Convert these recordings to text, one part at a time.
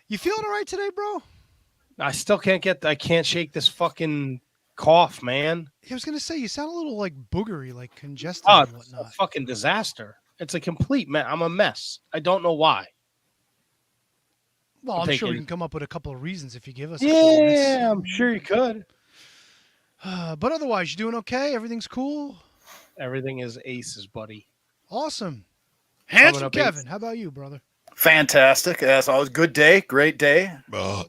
You feeling all right today, bro? I still I can't shake this fucking cough, man. I was gonna say you sound a little like boogery, like congested Oh, and it's a whatnot. fucking disaster. It's a complete mess. I'm a mess. I don't know why. Well, I'm sure we can come up with a couple of reasons if you give us. Yeah, I'm sure you could. But otherwise, you doing okay? Everything's cool. Everything is aces, buddy. Awesome. Handsome Kevin, how about you, brother? Fantastic. As always, good day, great day.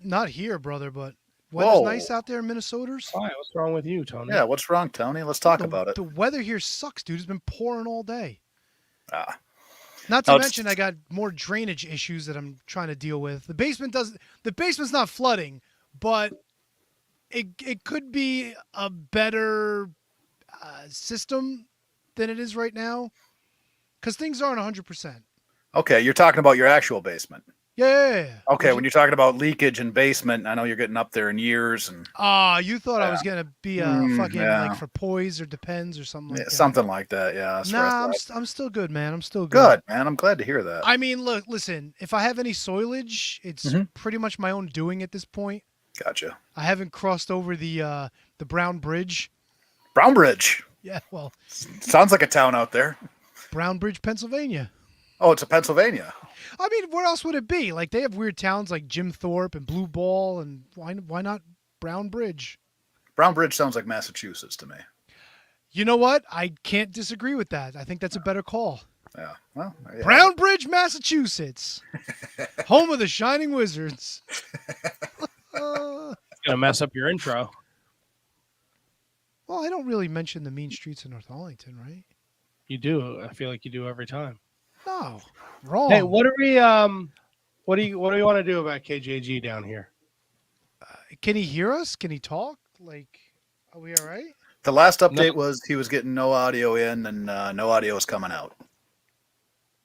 Not here, brother, but weather's nice out there in Minnesoters. Why? What's wrong with you, Tony? Yeah, what's wrong, Tony? Let's talk about it. The weather here sucks, dude. It's been pouring all day. Not to mention, I got more drainage issues that I'm trying to deal with. The basement's not flooding, but it could be a better system than it is right now because things aren't 100%. Okay, you're talking about your actual basement. Yeah. Okay, when you're talking about leakage and basement, I know you're getting up there in years. And you thought I was gonna be like for poise or depends or something like that. Something like that. Yeah. Nah, I'm still good, man. I'm still good, man. I'm glad to hear that. I mean, listen. If I have any soilage, it's pretty much my own doing at this point. Gotcha. I haven't crossed over the Brown Bridge. Brown Bridge. Yeah, well, sounds like a town out there. Brown Bridge, Pennsylvania. Oh, it's a Pennsylvania. I mean, where else would it be? Like, they have weird towns like Jim Thorpe and Blue Ball, and why not Brown Bridge? Brown Bridge sounds like Massachusetts to me. You know what? I can't disagree with that. I think that's a better call. Yeah. Well, yeah. Brown Bridge, Massachusetts. Home of the Shining Wizards. It's going to mess up your intro. Well, I don't really mention the mean streets of North Arlington, right? You do. I feel like you do every time. No, wrong. Hey, what do we want to do about KJG down here? Can he hear us? Can he talk? Like, are we all right? The last update was he was getting no audio in and no audio is coming out.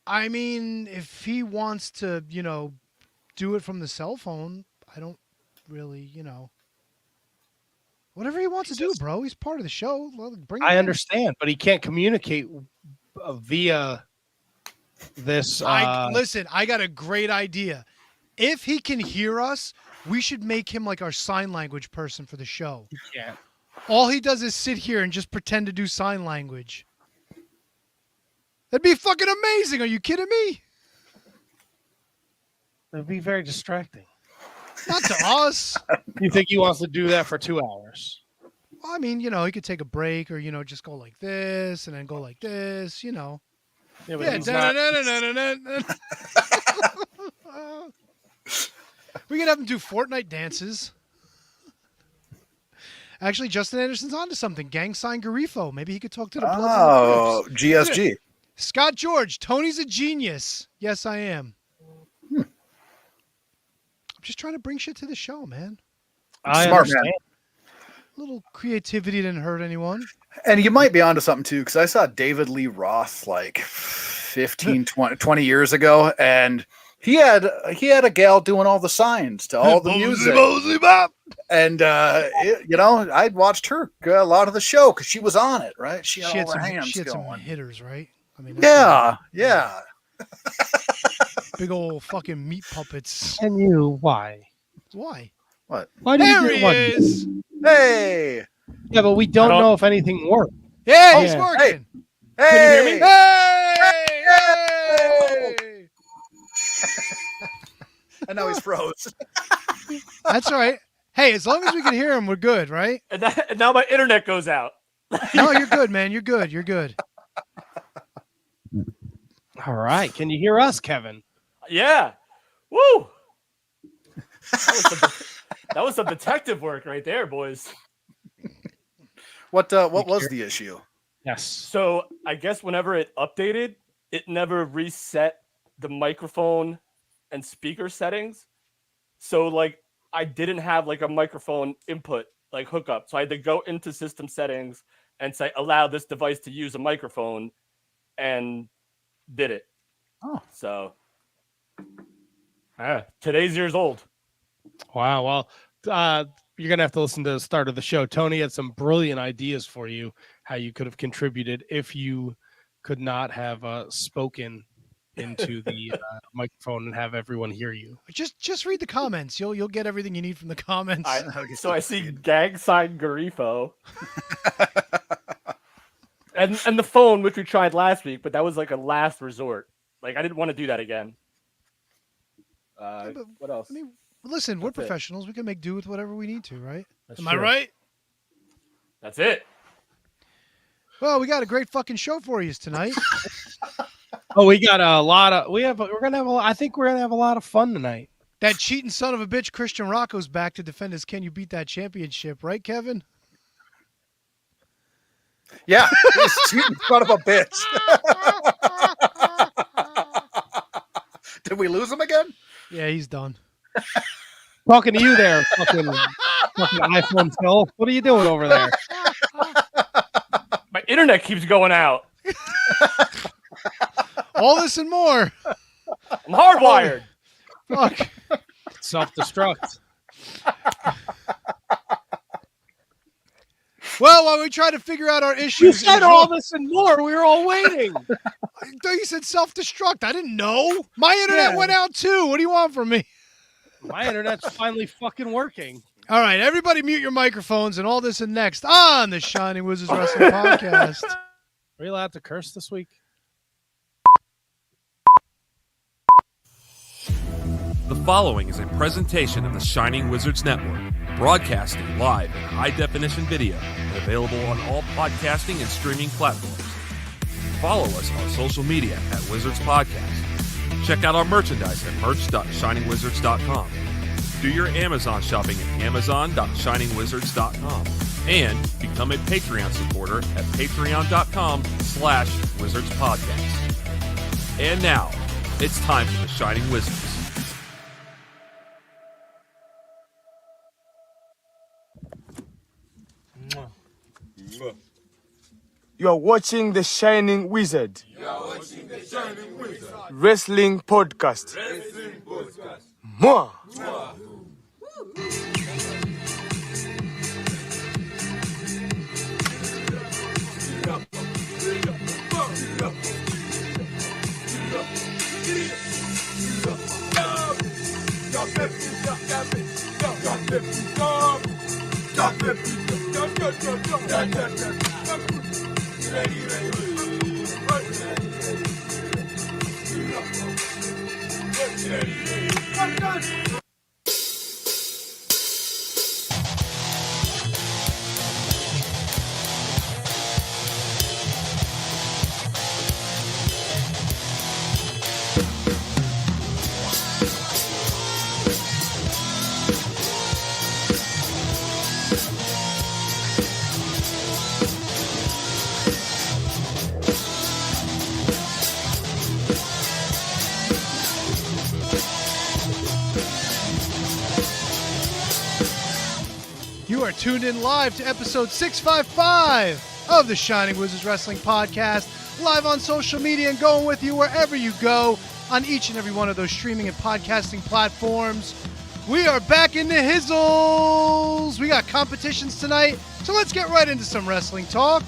I mean, if he wants to, do it from the cell phone, I don't really, whatever he wants to do, bro. He's part of the show. Bring him in. Understand, but he can't communicate via this. Listen, I got a great idea. If he can hear us, we should make him like our sign language person for the show. He can't. All he does is sit here and just pretend to do sign language. That'd be fucking amazing. Are you kidding me? It'd be very distracting. Not to us. You think he wants to do that for 2 hours? Well, I mean, he could take a break or, just go like this and then go like this, Yeah, but we could have him do Fortnite dances. Actually, Justin Anderson's onto something. Gang sign Garifo. Maybe he could talk to the Bloods. Oh, GSG. Scott George, Tony's a genius. Yes, I am. I'm just trying to bring shit to the show, man. Smart understand. man. A little creativity didn't hurt anyone. And you might be onto something too, because I saw David Lee Roth like 15, 20 years ago, and he had a gal doing all the signs to all the music. And I'd watched her a lot of the show because she was on it, right? She had all her hands she had going. some hitters, right? I mean, yeah. Big old fucking meat puppets. And you, why? Why? What? Why do There you he is. Hey. Yeah, but we don't know if anything worked. Yeah, he's working. Hey. Can you hear me? Hey! And now he's froze. That's all right. Hey, as long as we can hear him, we're good, right? And now my internet goes out. No, you're good, man. You're good. You're good. All right. Can you hear us, Kevin? Yeah. Woo! That was some detective work right there, boys. What was the issue? Yes. So I guess whenever it updated, it never reset the microphone and speaker settings. So like I didn't have like a microphone input like hookup. So I had to go into system settings and say allow this device to use a microphone, and did it. Oh. So today's years old. Wow. Well, you're going to have to listen to the start of the show. Tony had some brilliant ideas for you, how you could have contributed if you could not have spoken into the microphone and have everyone hear you. Just read the comments. You'll get everything you need from the comments. So I see gang sign Garifo. and the phone, which we tried last week, but that was like a last resort. Like I didn't want to do that again. What else? I mean, listen, we're That's it. professionals. We can make do with whatever we need to, right? That's Am I true. right? That's it. Well, we got a great fucking show for you tonight. Oh, we got a lot of. I think we're gonna have a lot of fun tonight. That cheating son of a bitch, Christian Rocco's back to defend his Can You Beat That Championship, right, Kevin? Yeah, he's cheating son of a bitch. Did we lose him again? Yeah, he's done. Talking to you there, fucking iPhone Phil. What are you doing over there? My internet keeps going out. All this and more. I'm hardwired. Fuck. Self-destruct. Well, while we try to figure out our issues, You said all this and more. We were all waiting. I thought you said self-destruct. I didn't know. My internet Yeah. went out too. What do you want from me? My internet's finally fucking working. All right, everybody mute your microphones and all this and next on the Shining Wizards Wrestling Podcast. Are we allowed to curse this week? The following is a presentation of the Shining Wizards Network, broadcasting live in high-definition video and available on all podcasting and streaming platforms. Follow us on social media at Wizards Podcast. Check out our merchandise at merch.shiningwizards.com. Do your Amazon shopping at amazon.shiningwizards.com. And become a Patreon supporter at patreon.com/wizardspodcast. And now, it's time for the Shining Wizards. You are watching The Shining Wizard. Wrestling Podcast. Mwah. You are tuned in live to episode 655 of the Shining Wizards Wrestling Podcast, live on social media and going with you wherever you go on each and every one of those streaming and podcasting platforms. We are back in the hizzles. We got competitions tonight, so let's get right into some wrestling talk.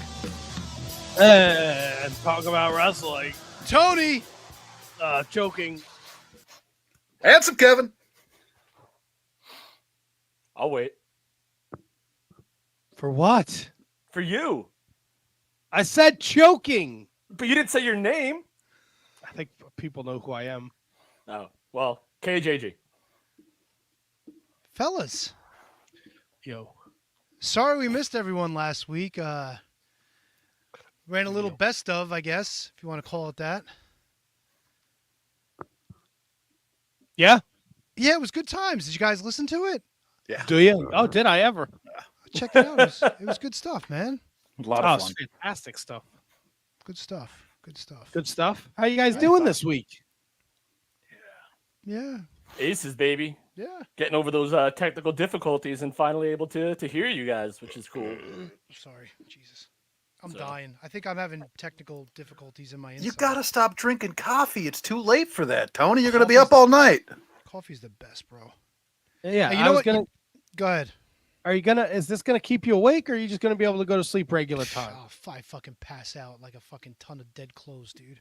And talk about wrestling. Tony, Joking. Handsome Kevin. I'll wait. for what? For you. I said choking. But you didn't say your name. I think people know who I am. Oh, well, KJG. Fellas, Yo. sorry we missed everyone last week. Ran a little best of, I guess, if you want to call it that. Yeah? Yeah, it was good times. Did you guys listen to it? Do you? Oh, did I ever? Check it out. It was good stuff, man. A lot Oh, of it's fun. fantastic stuff. Good stuff. Good stuff. Good stuff. How you guys doing this week? Yeah. Aces, baby. Yeah. Getting over those technical difficulties and finally able to hear you guys, which is cool. Sorry. Jesus. I'm So- dying. I think I'm having technical difficulties in my inside. You gotta stop drinking coffee. It's too late for that, Tony. You're gonna be up all night. Coffee's the best, bro. Yeah, Hey, you I know was what? gonna. Go ahead. Is this gonna keep you awake, or are you just gonna be able to go to sleep regular time? Oh, I fucking pass out like a fucking ton of dead clothes, dude.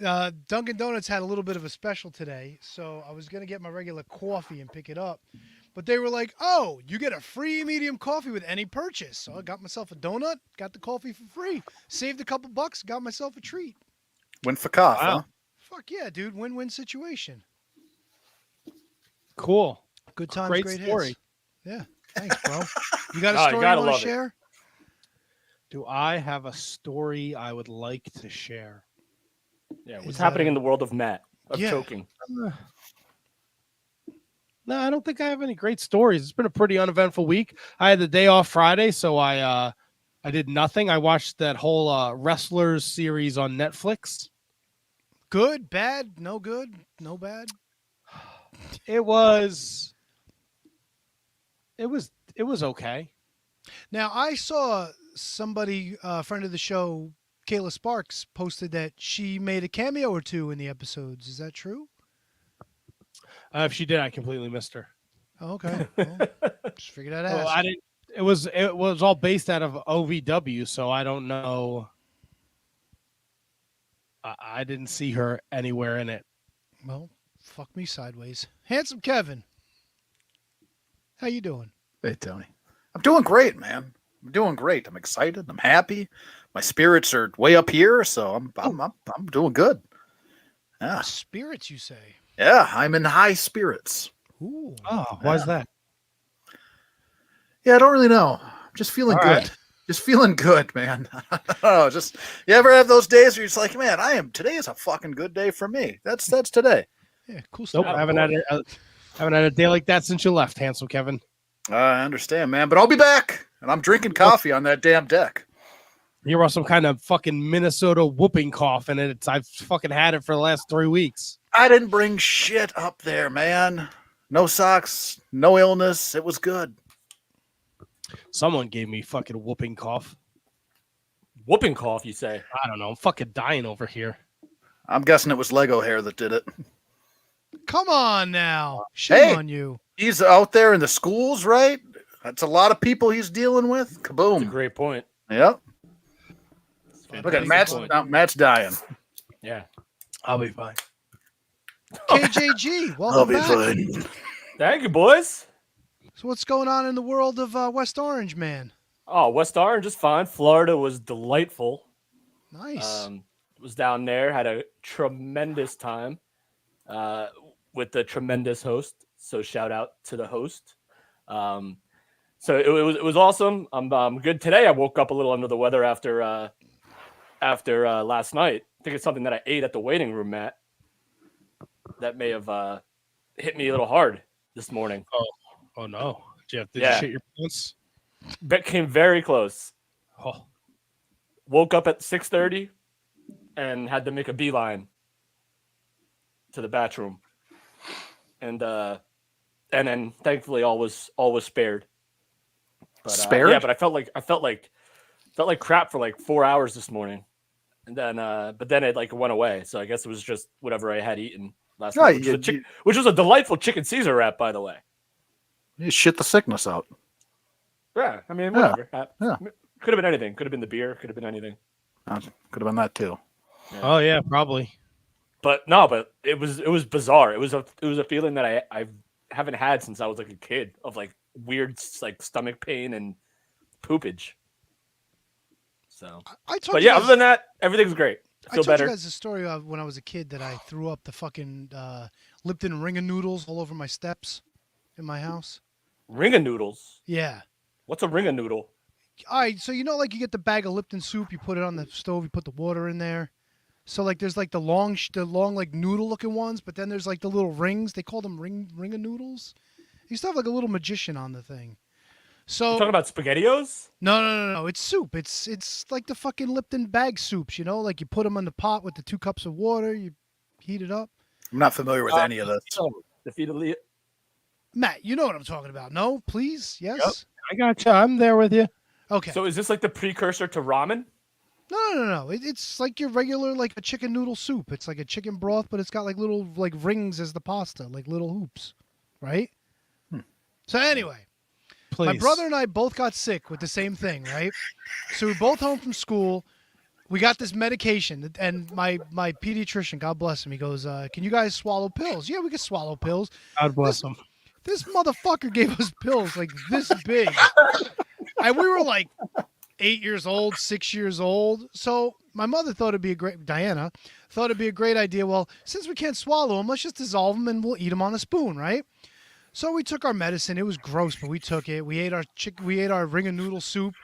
Dunkin' Donuts had a little bit of a special today, so I was gonna get my regular coffee and pick it up, but they were like, "Oh, you get a free medium coffee with any purchase." So I got myself a donut, got the coffee for free, saved a couple bucks, got myself a treat. Went for cough, Wow. huh? Fuck yeah, dude! Win-win situation. Cool. Good times, Great great story. hits. Yeah, thanks, bro. You got a Oh, you story you gotta want to love it. share? Do I have a story I would like to share? Yeah, Is what's that happening a- in the world of Matt of Yeah. choking? No, I don't think I have any great stories. It's been a pretty uneventful week. I had the day off Friday, so I did nothing. I watched that whole Wrestlers series on Netflix. Good, bad, no good, no bad. It was okay. Now I saw somebody, a friend of the show, Kayla Sparks, posted that she made a cameo or two in the episodes. Is that true? If she did, I completely missed her. Oh, okay. Well, just figured I'd Well, ask. I didn't. It was all based out of OVW, so I don't know. I didn't see her anywhere in it. Well, fuck me sideways. Handsome Kevin, how you doing? Hey, Tony. I'm doing great, man. I'm doing great. I'm excited. I'm happy. My spirits are way up here, so I'm doing good. Yeah. Spirits, you say? Yeah, I'm in high spirits. Ooh. Oh, why's that? Yeah, I don't really know. I'm just feeling All good. right. Just feeling good, man. I don't know. Just you ever have those days where you're just like, man, today is a fucking good day for me. That's today. Yeah, cool Nope, stuff. I haven't had a day like that since you left, handsome Kevin. I understand, man, but I'll be back, and I'm drinking coffee on that damn deck. You're on some kind of fucking Minnesota whooping cough, and I've fucking had it for the last 3 weeks. I didn't bring shit up there, man. No socks, no illness. It was good. Someone gave me fucking whooping cough. Whooping cough, you say? I don't know. I'm fucking dying over here. I'm guessing it was Lego hair that did it. Come on now. Shame Hey. on you. He's out there in the schools, right? That's a lot of people he's dealing with. That's a Kaboom. great point. Yep. Fantastic Look at Matt's. point. Matt's dying. Yeah. I'll be fine. KJG, welcome back. fine. Thank you, boys. So what's going on in the world of West Orange, man? Oh, West Orange is fine. Florida was delightful. Nice. Was down there, had a tremendous time with the tremendous host. So shout out to the host. So it was awesome. I'm good today. I woke up a little under the weather after last night. I think it's something that I ate at the waiting room, Matt. That may have hit me a little hard this morning. Oh no, Jeff, did Yeah. you shit your pants? Bet came very close. Oh, Woke up at 6:30 and had to make a beeline to the bathroom. And then thankfully all was spared. But, Spared? Yeah, but I felt like crap for like 4 hours this morning. And then but then it like went away. So I guess it was just whatever I had eaten last Right, night, which was a delightful chicken Caesar wrap, by the way. You shit the sickness out. Yeah, I mean, Yeah, whatever. yeah. Could have been anything. Could have been the beer. Could have been anything. Could have been that too. oh yeah, probably. But no, but it was bizarre. It was a feeling that I haven't had since I was like a kid, of like weird like stomach pain and poopage. So, I told but you yeah, guys, other than that, everything's great. I Feel told better. you guys the story of when I was a kid that I threw up the fucking Lipton Ring of noodles all over my steps in my house. Ring of noodles. Yeah. What's a ring of noodle? All right, so you know, like you get the bag of Lipton soup, you put it on the stove, you put the water in there. So like there's like the long like noodle looking ones, but then there's like the little rings. They call them ring of noodles. You used to have like a little magician on the thing. So You're talking about SpaghettiOs? no, it's soup. It's like the fucking Lipton bag soups, you know, like you put them in the pot with the 2 cups of water, you heat it up. I'm not familiar with any of this. The feet Matt, you know what I'm talking about. No, please, yes. I got you. I'm there with you. Okay. So is this like the precursor to ramen? No. It's like your regular, like a chicken noodle soup. It's like a chicken broth, but it's got like little like rings as the pasta, like little hoops, right? So anyway, Please. my brother and I both got sick with the same thing, right? So we're both home from school. we got this medication, and my pediatrician, God bless him, he goes, "Can you guys swallow pills?" Yeah, we can swallow pills. God bless him. This motherfucker gave us pills like this big, and we were like 8 years old, 6 years old. So my mother thought it'd be Diana thought it'd be a great idea. Well, since we can't swallow them, let's just dissolve them and we'll eat them on a spoon, right? So we took our medicine. It was gross, but we took it. We ate our ring of noodle soup.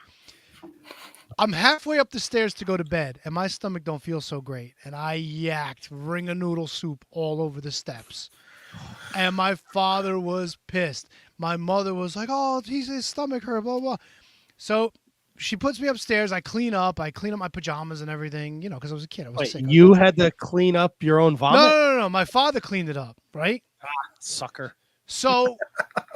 I'm halfway up the stairs to go to bed, and my stomach don't feel so great. And I yacked ring of noodle soup all over the steps. And my father was pissed. My mother was like, "Oh, his stomach hurt, blah, blah." So she puts me upstairs. I clean up my pajamas and everything, because I was a kid. I was Wait, sick. you had to clean up your own vomit? No. My father cleaned it up, right? Sucker. So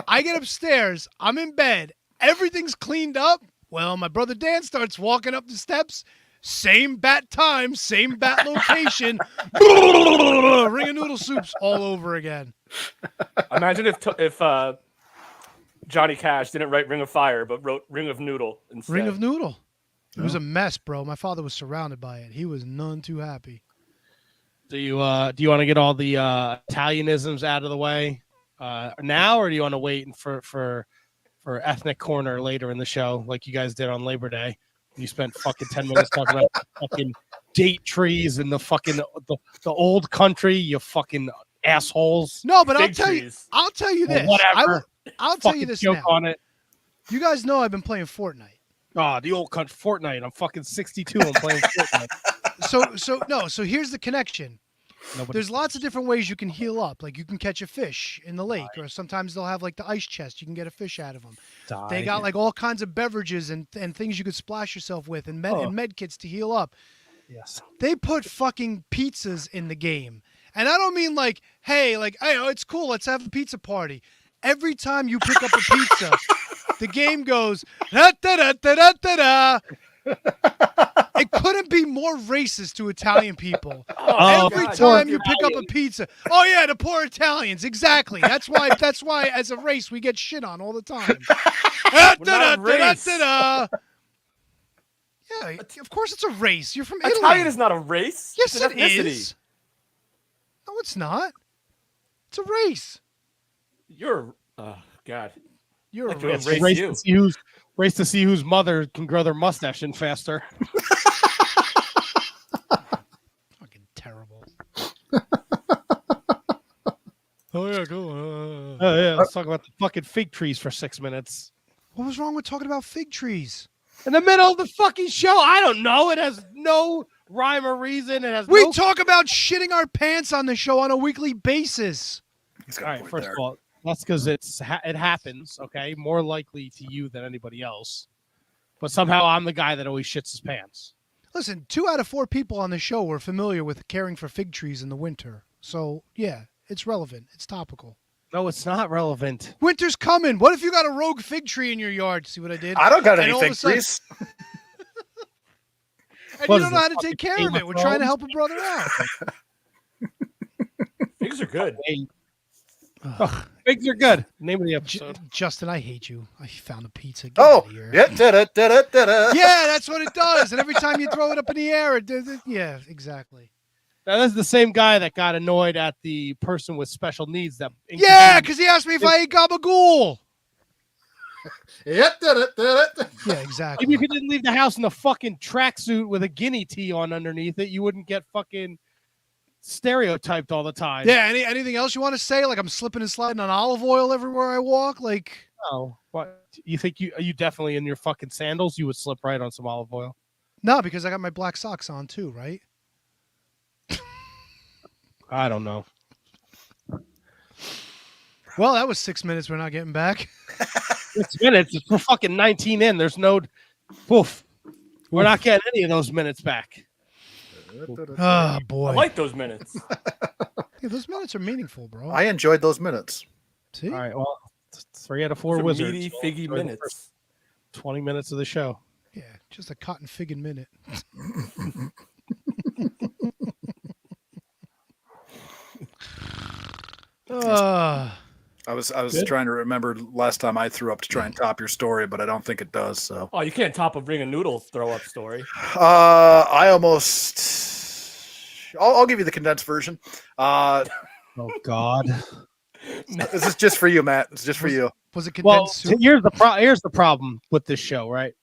I get upstairs. I'm in bed. Everything's cleaned up. Well, my brother Dan starts walking up the steps. Same bat time, same bat location. Ring of noodle soups all over again. Imagine if Johnny Cash didn't write Ring of Fire, but wrote Ring of Noodle instead. Ring of noodle. It was a mess, bro. My father was surrounded by it. He was none too happy. Do you want to get all the Italianisms out of the way now, or do you want to wait for ethnic corner later in the show, like you guys did on Labor Day? You spent fucking 10 minutes talking about fucking date trees and the fucking the old country, you fucking assholes. No, but Fig trees. I'll tell you this. Whatever. I'll tell you this joke now. on it. You guys know I've been playing Fortnite. Oh, the old country Fortnite. I'm fucking 62. I'm playing Fortnite. So here's the connection. There's lots of different ways you can heal up. Like you can catch a fish in the lake, or sometimes they'll have like the ice chest. You can get a fish out of them. They got like all kinds of beverages and things you could splash yourself with, and med kits to heal up. Yes. They put fucking pizzas in the game, and I don't mean like, hey, it's cool, let's have a pizza party. Every time you pick up a pizza, the game goes da da da da da da. It couldn't be more racist to Italian people. Every time you pick up a pizza, oh yeah, the poor Italians. Exactly. That's why as a race we get shit on all the time. Yeah, of course it's a race. You're from Italy. Italian is not a race. Yes, it's an it ethnicity. is. No, it's not. It's a race. You're God. You're a Like to race. embrace Race to see whose mother can grow their mustache in faster. Fucking terrible. Oh yeah, go. Oh yeah, let's talk about the fucking fig trees for 6 minutes. What was wrong with talking about fig trees? In the middle of the fucking show, I don't know. It has no rhyme or reason. It has. We talk about shitting our pants on the show on a weekly basis. He's All right, first of all, that's because it happens. Okay, more likely to you than anybody else. But somehow I'm the guy that always shits his pants. Listen, 2 out of 4 people on the show were familiar with caring for fig trees in the winter. So yeah, it's relevant. It's topical. No, it's not relevant. Winter's coming. What if you got a rogue fig tree in your yard? See what I did? I don't got And any all of a fig sudden- trees. And What you is don't know how this, to take fucking care of Game it. of We're trying to Thrones? help a brother out. Figs are good. Hey. Figs are good. Name of the episode. Justin, I hate you. I found a pizza. Get Oh, out of here. yeah, da-da-da-da-da-da. Yeah, that's what it does. And every time you throw it up in the air, it does it. Yeah, exactly. Now, this is the same guy that got annoyed at the person with special needs. Yeah, because he asked me if I ate gabagool. Yeah, da-da-da-da-da. Yeah, exactly. Maybe if you didn't leave the house in a fucking tracksuit with a guinea tee on underneath it, you wouldn't get fucking stereotyped all the time. Yeah, anything else you want to say? Like I'm slipping and sliding on olive oil everywhere I walk? Like, No. What? You think you definitely in your fucking sandals, you would slip right on some olive oil? no, because I got my black socks on too, right? I don't know. Well, that was 6 minutes we're not getting back. 6 minutes. We're fucking 19 in. There's no poof. We're not getting any of those minutes back. Oh, boy. I like those minutes. Yeah, those minutes are meaningful, bro. I enjoyed those minutes. See? All right. Well, 3 out of 4 Some wizards. meaty, We'll figgy enjoy the minutes. first 20 minutes of the show. Yeah, just a cotton figgin' minute. I was Good. trying to remember last time I threw up to try and top your story, but I don't think it does. So Oh, you can't top a ring of noodles throw up story. I almost. I'll give you the condensed version. Oh God. This is just for you, Matt. It's just for you. Was it Well, condensed soup? here's the problem with this show, right?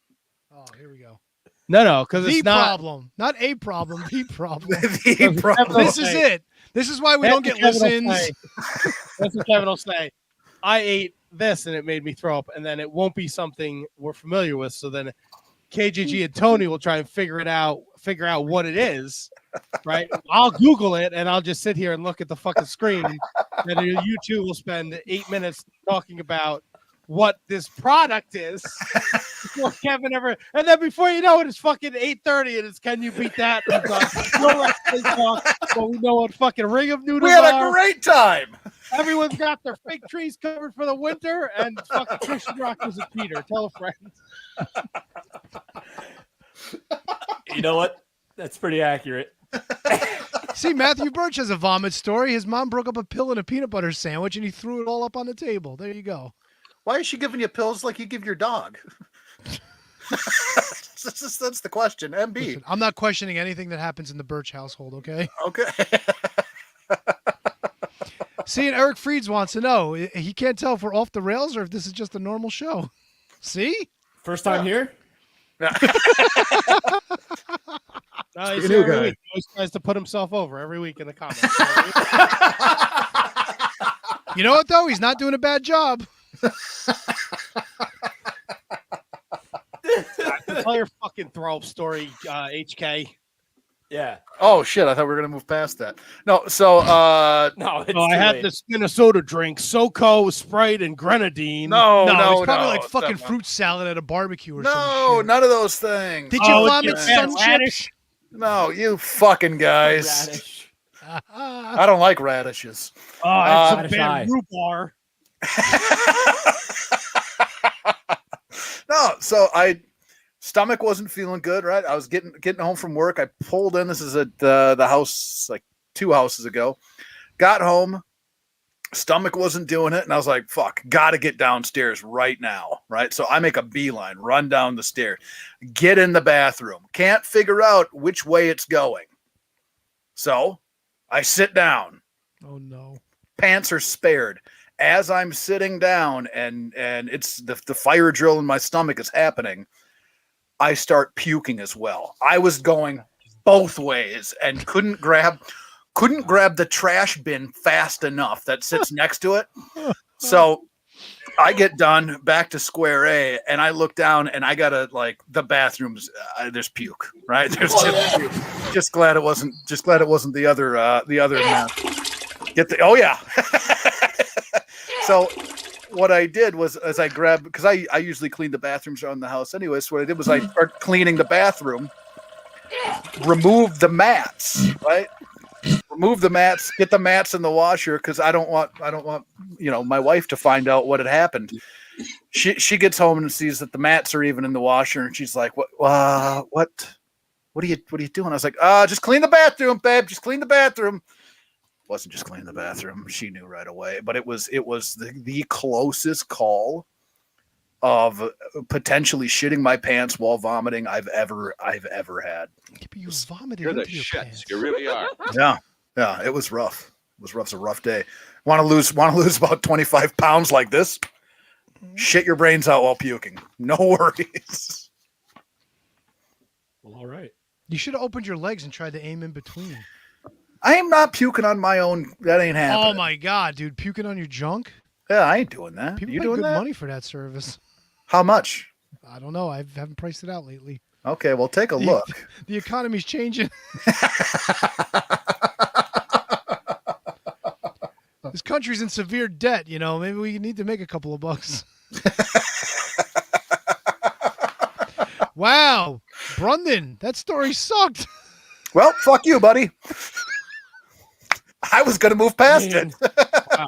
Oh, here we go. No, because The it's not. problem, not a problem. The problem. The problem. This is it. This is why we don't get listens. That's what Kevin will say. I ate this and it made me throw up, and then it won't be something we're familiar with. So then KGG and Tony will try and figure out what it is, right? I'll Google it and I'll just sit here and look at the fucking screen. And you two will spend 8 minutes talking about what this product is before Kevin ever, and then before you know it, it's fucking 8:30 and it's can you beat that? And it's no wrestling talk, but we know what fucking ring of noodles We had are. a great time. Everyone's got their fig trees covered for the winter, and fucking Christian Rocco's and Peter. Tell a friend. You know what? That's pretty accurate. See, Matthew Birch has a vomit story. His mom broke up a pill in a peanut butter sandwich, and he threw it all up on the table. There you go. Why is she giving you pills like you give your dog? That's the question. MB. Listen, I'm not questioning anything that happens in the Birch household, okay? Okay. See, and Eric Freeds wants to know. He can't tell if we're off the rails or if this is just a normal show. See? First time here? No, he's New here every guy. week. He always tries to put himself over every week in the comments. You know what, though? He's not doing a bad job. Tell your fucking throw up story, HK. Yeah. Oh shit! I thought we were gonna move past that. No, so No, it's I too had late. this Minnesota drink, SoCo, Sprite, and grenadine. no, it's no, probably no, like it's fucking not- fruit salad at a barbecue or something. No, none of those things. Did you Oh, vomit it's sun radish. chips? No, you fucking guys. Radish. I don't like radishes. Oh, I had Radish some eye. bad rhubarb. No, so stomach wasn't feeling good, right? I was getting home from work. I pulled in. This is at the house like 2 houses ago. Got home. Stomach wasn't doing it. And I was like, fuck, got to get downstairs right now. Right. So I make a beeline, run down the stairs, get in the bathroom. Can't figure out which way it's going. So I sit down. Oh, no. Pants are spared. As I'm sitting down and it's the fire drill in my stomach is happening, I start puking as well. I was going both ways and couldn't grab the trash bin fast enough that sits next to it. So I get done back to square A and I look down and I gotta the bathrooms. There's puke, right? There's just puke. Just glad it wasn't the other mess. Oh yeah. So what I did was as I grabbed, because I usually clean the bathrooms around the house anyway. So what I did was I start cleaning the bathroom, remove the mats, right? Remove the mats, get the mats in the washer because I don't want my wife to find out what had happened. She gets home and sees that the mats are even in the washer and she's like, what are you doing? I was like, just clean the bathroom, babe. Just clean the bathroom. Wasn't just cleaning the bathroom. She knew right away, but it was the closest call of potentially shitting my pants while vomiting I've ever had. Yeah, but you vomited You're the into your shit. pants. You really are. Yeah, it was rough. It was rough. It's a rough day. Want to lose about 25 pounds like this? Shit your brains out while puking. No worries. Well, all right. You should have opened your legs and tried to aim in between. I am not puking on my own. That ain't happening. Oh, my God, dude. Puking on your junk? Yeah, I ain't doing that. People You pay doing good that? money for that service. How much? I don't know. I haven't priced it out lately. Okay, well, take a look. The economy's changing. This country's in severe debt, Maybe we need to make a couple of bucks. Wow. Brundon, that story sucked. Well, fuck you, buddy. I was going to move past it. Wow.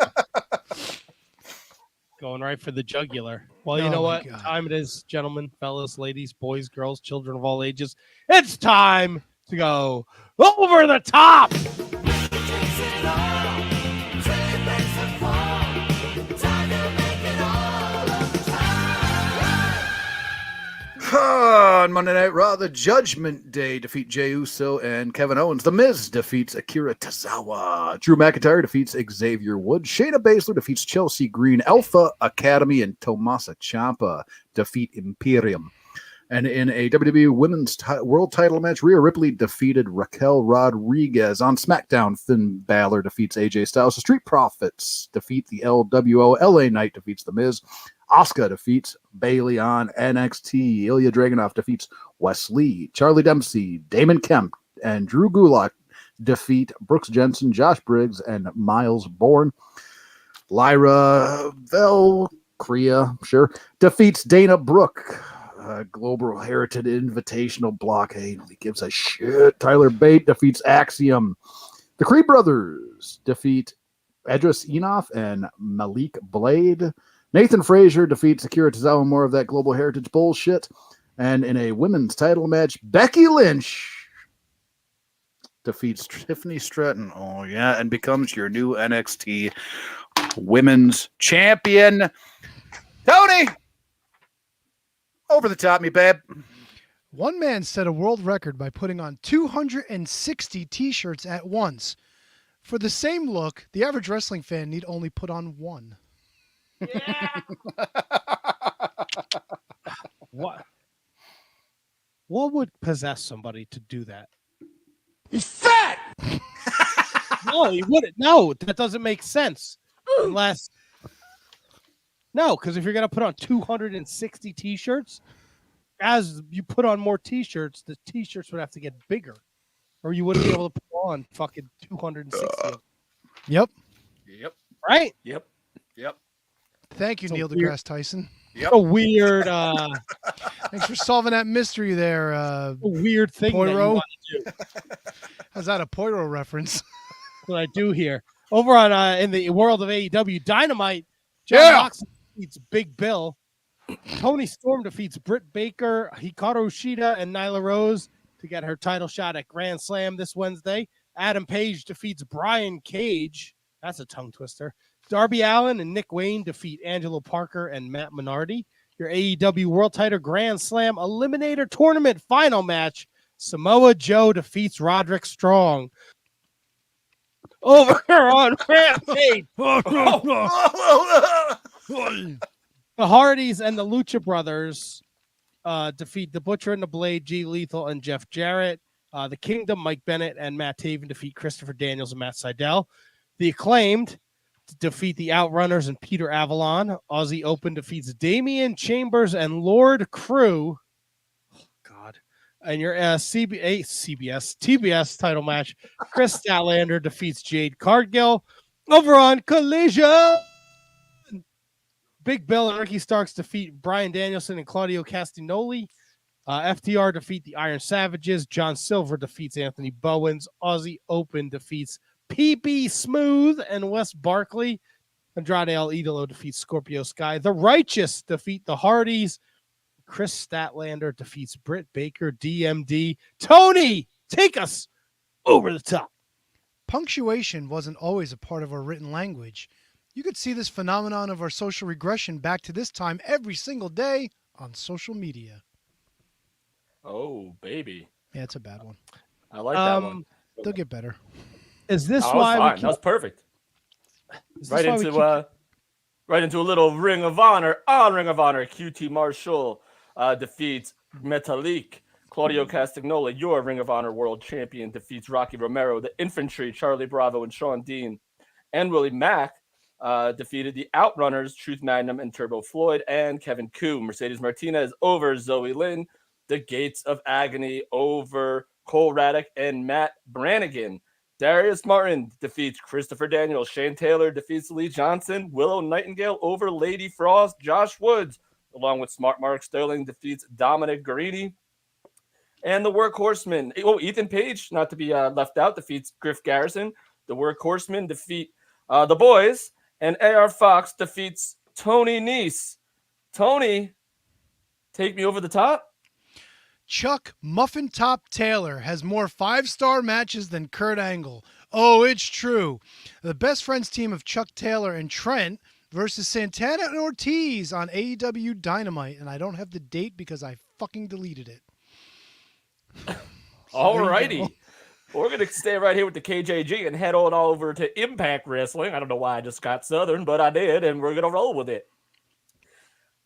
Going right for the jugular. Well, you Oh know my what God. time it is, gentlemen, fellas, ladies, boys, girls, children of all ages. It's time to go over the top. On Monday Night Raw, the Judgment Day defeat Jey Uso and Kevin Owens. The Miz defeats Akira Tozawa. Drew McIntyre defeats Xavier Woods. Shayna Baszler defeats Chelsea Green. Alpha Academy and Tommaso Ciampa defeat Imperium. And in a WWE Women's World Title match, Rhea Ripley defeated Raquel Rodriguez. On SmackDown, Finn Balor defeats AJ Styles. The Street Profits defeat the LWO. LA Knight defeats The Miz. Asuka defeats Bayley on NXT. Ilya Dragunov defeats Wesley. Charlie Dempsey, Damon Kemp, and Drew Gulak defeat Brooks Jensen, Josh Briggs, and Miles Bourne. Lyra Valkyria, defeats Dana Brooke. Global Heritage Invitational Blockade. He gives a shit. Tyler Bate defeats Axiom. The Creed Brothers defeat Edris Enoff and Malik Blade. Nathan Frazier defeats Akira Tozawa. More of that Global Heritage bullshit. And in a women's title match, Becky Lynch defeats Tiffany Stratton. Oh, yeah, and becomes your new NXT Women's Champion. Tony! Over the top, me babe. One man set a world record by putting on 260 t-shirts at once. For the same look, the average wrestling fan need only put on one. Yeah. What would possess somebody to do that? He's fat! No, he wouldn't. No, that doesn't make sense. Unless... No, because if you're going to put on 260 t-shirts, as you put on more t-shirts, the t-shirts would have to get bigger. Or you wouldn't be able to put on fucking 260. Yep. Right? Yep. Thank you, So Neil weird. deGrasse Tyson. A weird Thanks for solving that mystery there, a weird thing that you Poirot. want to do. How's that a Poirot reference? What I do here. Over on in the world of AEW, Dynamite, John Moxley defeats Big Bill. Tony Storm defeats Britt Baker, Hikaru Shida, and Nyla Rose to get her title shot at Grand Slam this Wednesday. Adam Page defeats Brian Cage. That's a tongue twister. Darby Allin and Nick Wayne defeat Angelo Parker and Matt Menardi. Your AEW World Title Grand Slam Eliminator Tournament final match. Samoa Joe defeats Roderick Strong. Over on Rampage. The Hardys and the Lucha Brothers defeat the Butcher and the Blade, G Lethal, and Jeff Jarrett. The Kingdom, Mike Bennett and Matt Taven defeat Christopher Daniels and Matt Sydal. The Acclaimed defeat the Outrunners and Peter Avalon. Aussie Open defeats Damian Chambers and Lord Crew. Oh, God. And your TBS title match, Chris Statlander defeats Jade Cargill. Over on Collision, Big Bill and Ricky Starks defeat Brian Danielson and Claudio Castagnoli. FTR defeat the Iron Savages. John Silver defeats Anthony Bowens. Aussie Open defeats PB Smooth and Wes Barkley. Andrade El Idolo defeats Scorpio Sky. The Righteous defeat the Hardys. Chris Statlander defeats Britt Baker, DMD. Tony, take us over the top. Punctuation wasn't always a part of our written language. You could see this phenomenon of our social regression back to this time every single day on social media. Oh, baby. Yeah, it's a bad one. I like that one. They'll get better. Is this That was why fine. we That was perfect. is this Right why we into right into a little Ring of Honor. On Ring of Honor, QT Marshall defeats Metalik. Claudio Castagnoli, your Ring of Honor World Champion, defeats Rocky Romero. The Infantry, Charlie Bravo and Sean Dean, and Willie Mack defeated the Outrunners, Truth Magnum and Turbo Floyd, and Kevin Koo. Mercedes Martinez over Zoe Lynn. The Gates of Agony over Cole Raddick and Matt Brannigan. Darius Martin defeats Christopher Daniels. Shane Taylor defeats Lee Johnson. Willow Nightingale over Lady Frost. Josh Woods, along with Smart Mark Sterling, defeats Dominic Guarini. And the Workhorsemen. Oh, Ethan Page, not to be left out, defeats Griff Garrison. The Workhorsemen defeat the Boys. And AR Fox defeats Tony Nese. Tony, take me over the top. Chuck Muffin Top Taylor has more 5-star matches than Kurt Angle. Oh, it's true. The Best Friends team of Chuck Taylor and Trent versus Santana and Ortiz on AEW Dynamite. And I don't have the date because I fucking deleted it. Alrighty. We're going to stay right here with the KJG and head on over to Impact Wrestling. I don't know why I just got Southern, but I did, and we're going to roll with it.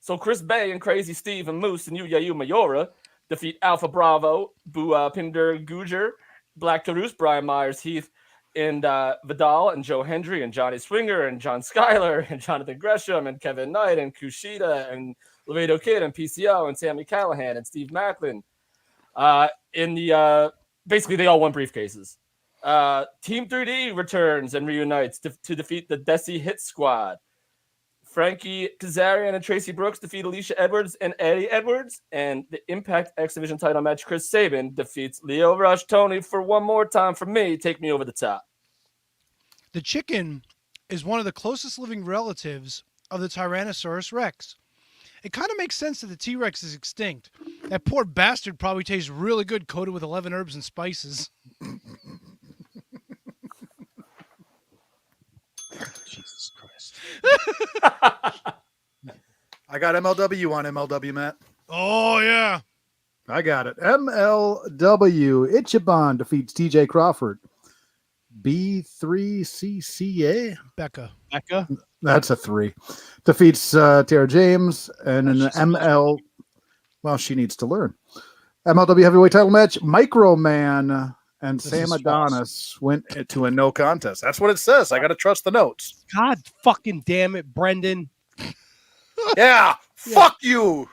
So Chris Bay and Crazy Steve and Moose and Yuya Mayora defeat Alpha Bravo, Pinder Gujar, Black Taurus, Brian Myers, Heath, and Vidal, and Joe Hendry, and Johnny Swinger, and John Schuyler, and Jonathan Gresham, and Kevin Knight, and Kushida, and Laredo Kid, and PCO, and Sammy Callahan, and Steve Macklin. In the basically, they all won briefcases. Team 3D returns and reunites to defeat the Desi Hit Squad. Frankie Kazarian and Tracy Brooks defeat Alicia Edwards and Eddie Edwards. And the Impact X Division title match, Chris Sabin defeats Leo Rush Tony for one more time for me. Take me over the top. The chicken is one of the closest living relatives of the Tyrannosaurus Rex. It kind of makes sense that the T-Rex is extinct. That poor bastard probably tastes really good coated with 11 herbs and spices. Jesus Christ. I got MLW on MLW, Matt. Oh, yeah. I got it. MLW. Ichiban defeats TJ Crawford. B3CCA. Becca. That's a 3. Defeats Tara James. And an ML. Well, she needs to learn. MLW heavyweight title match. Microman and Sam Adonis went to a no contest. That's what it says. I got to trust the notes. God fucking damn it, Brendan. Yeah. Fuck you.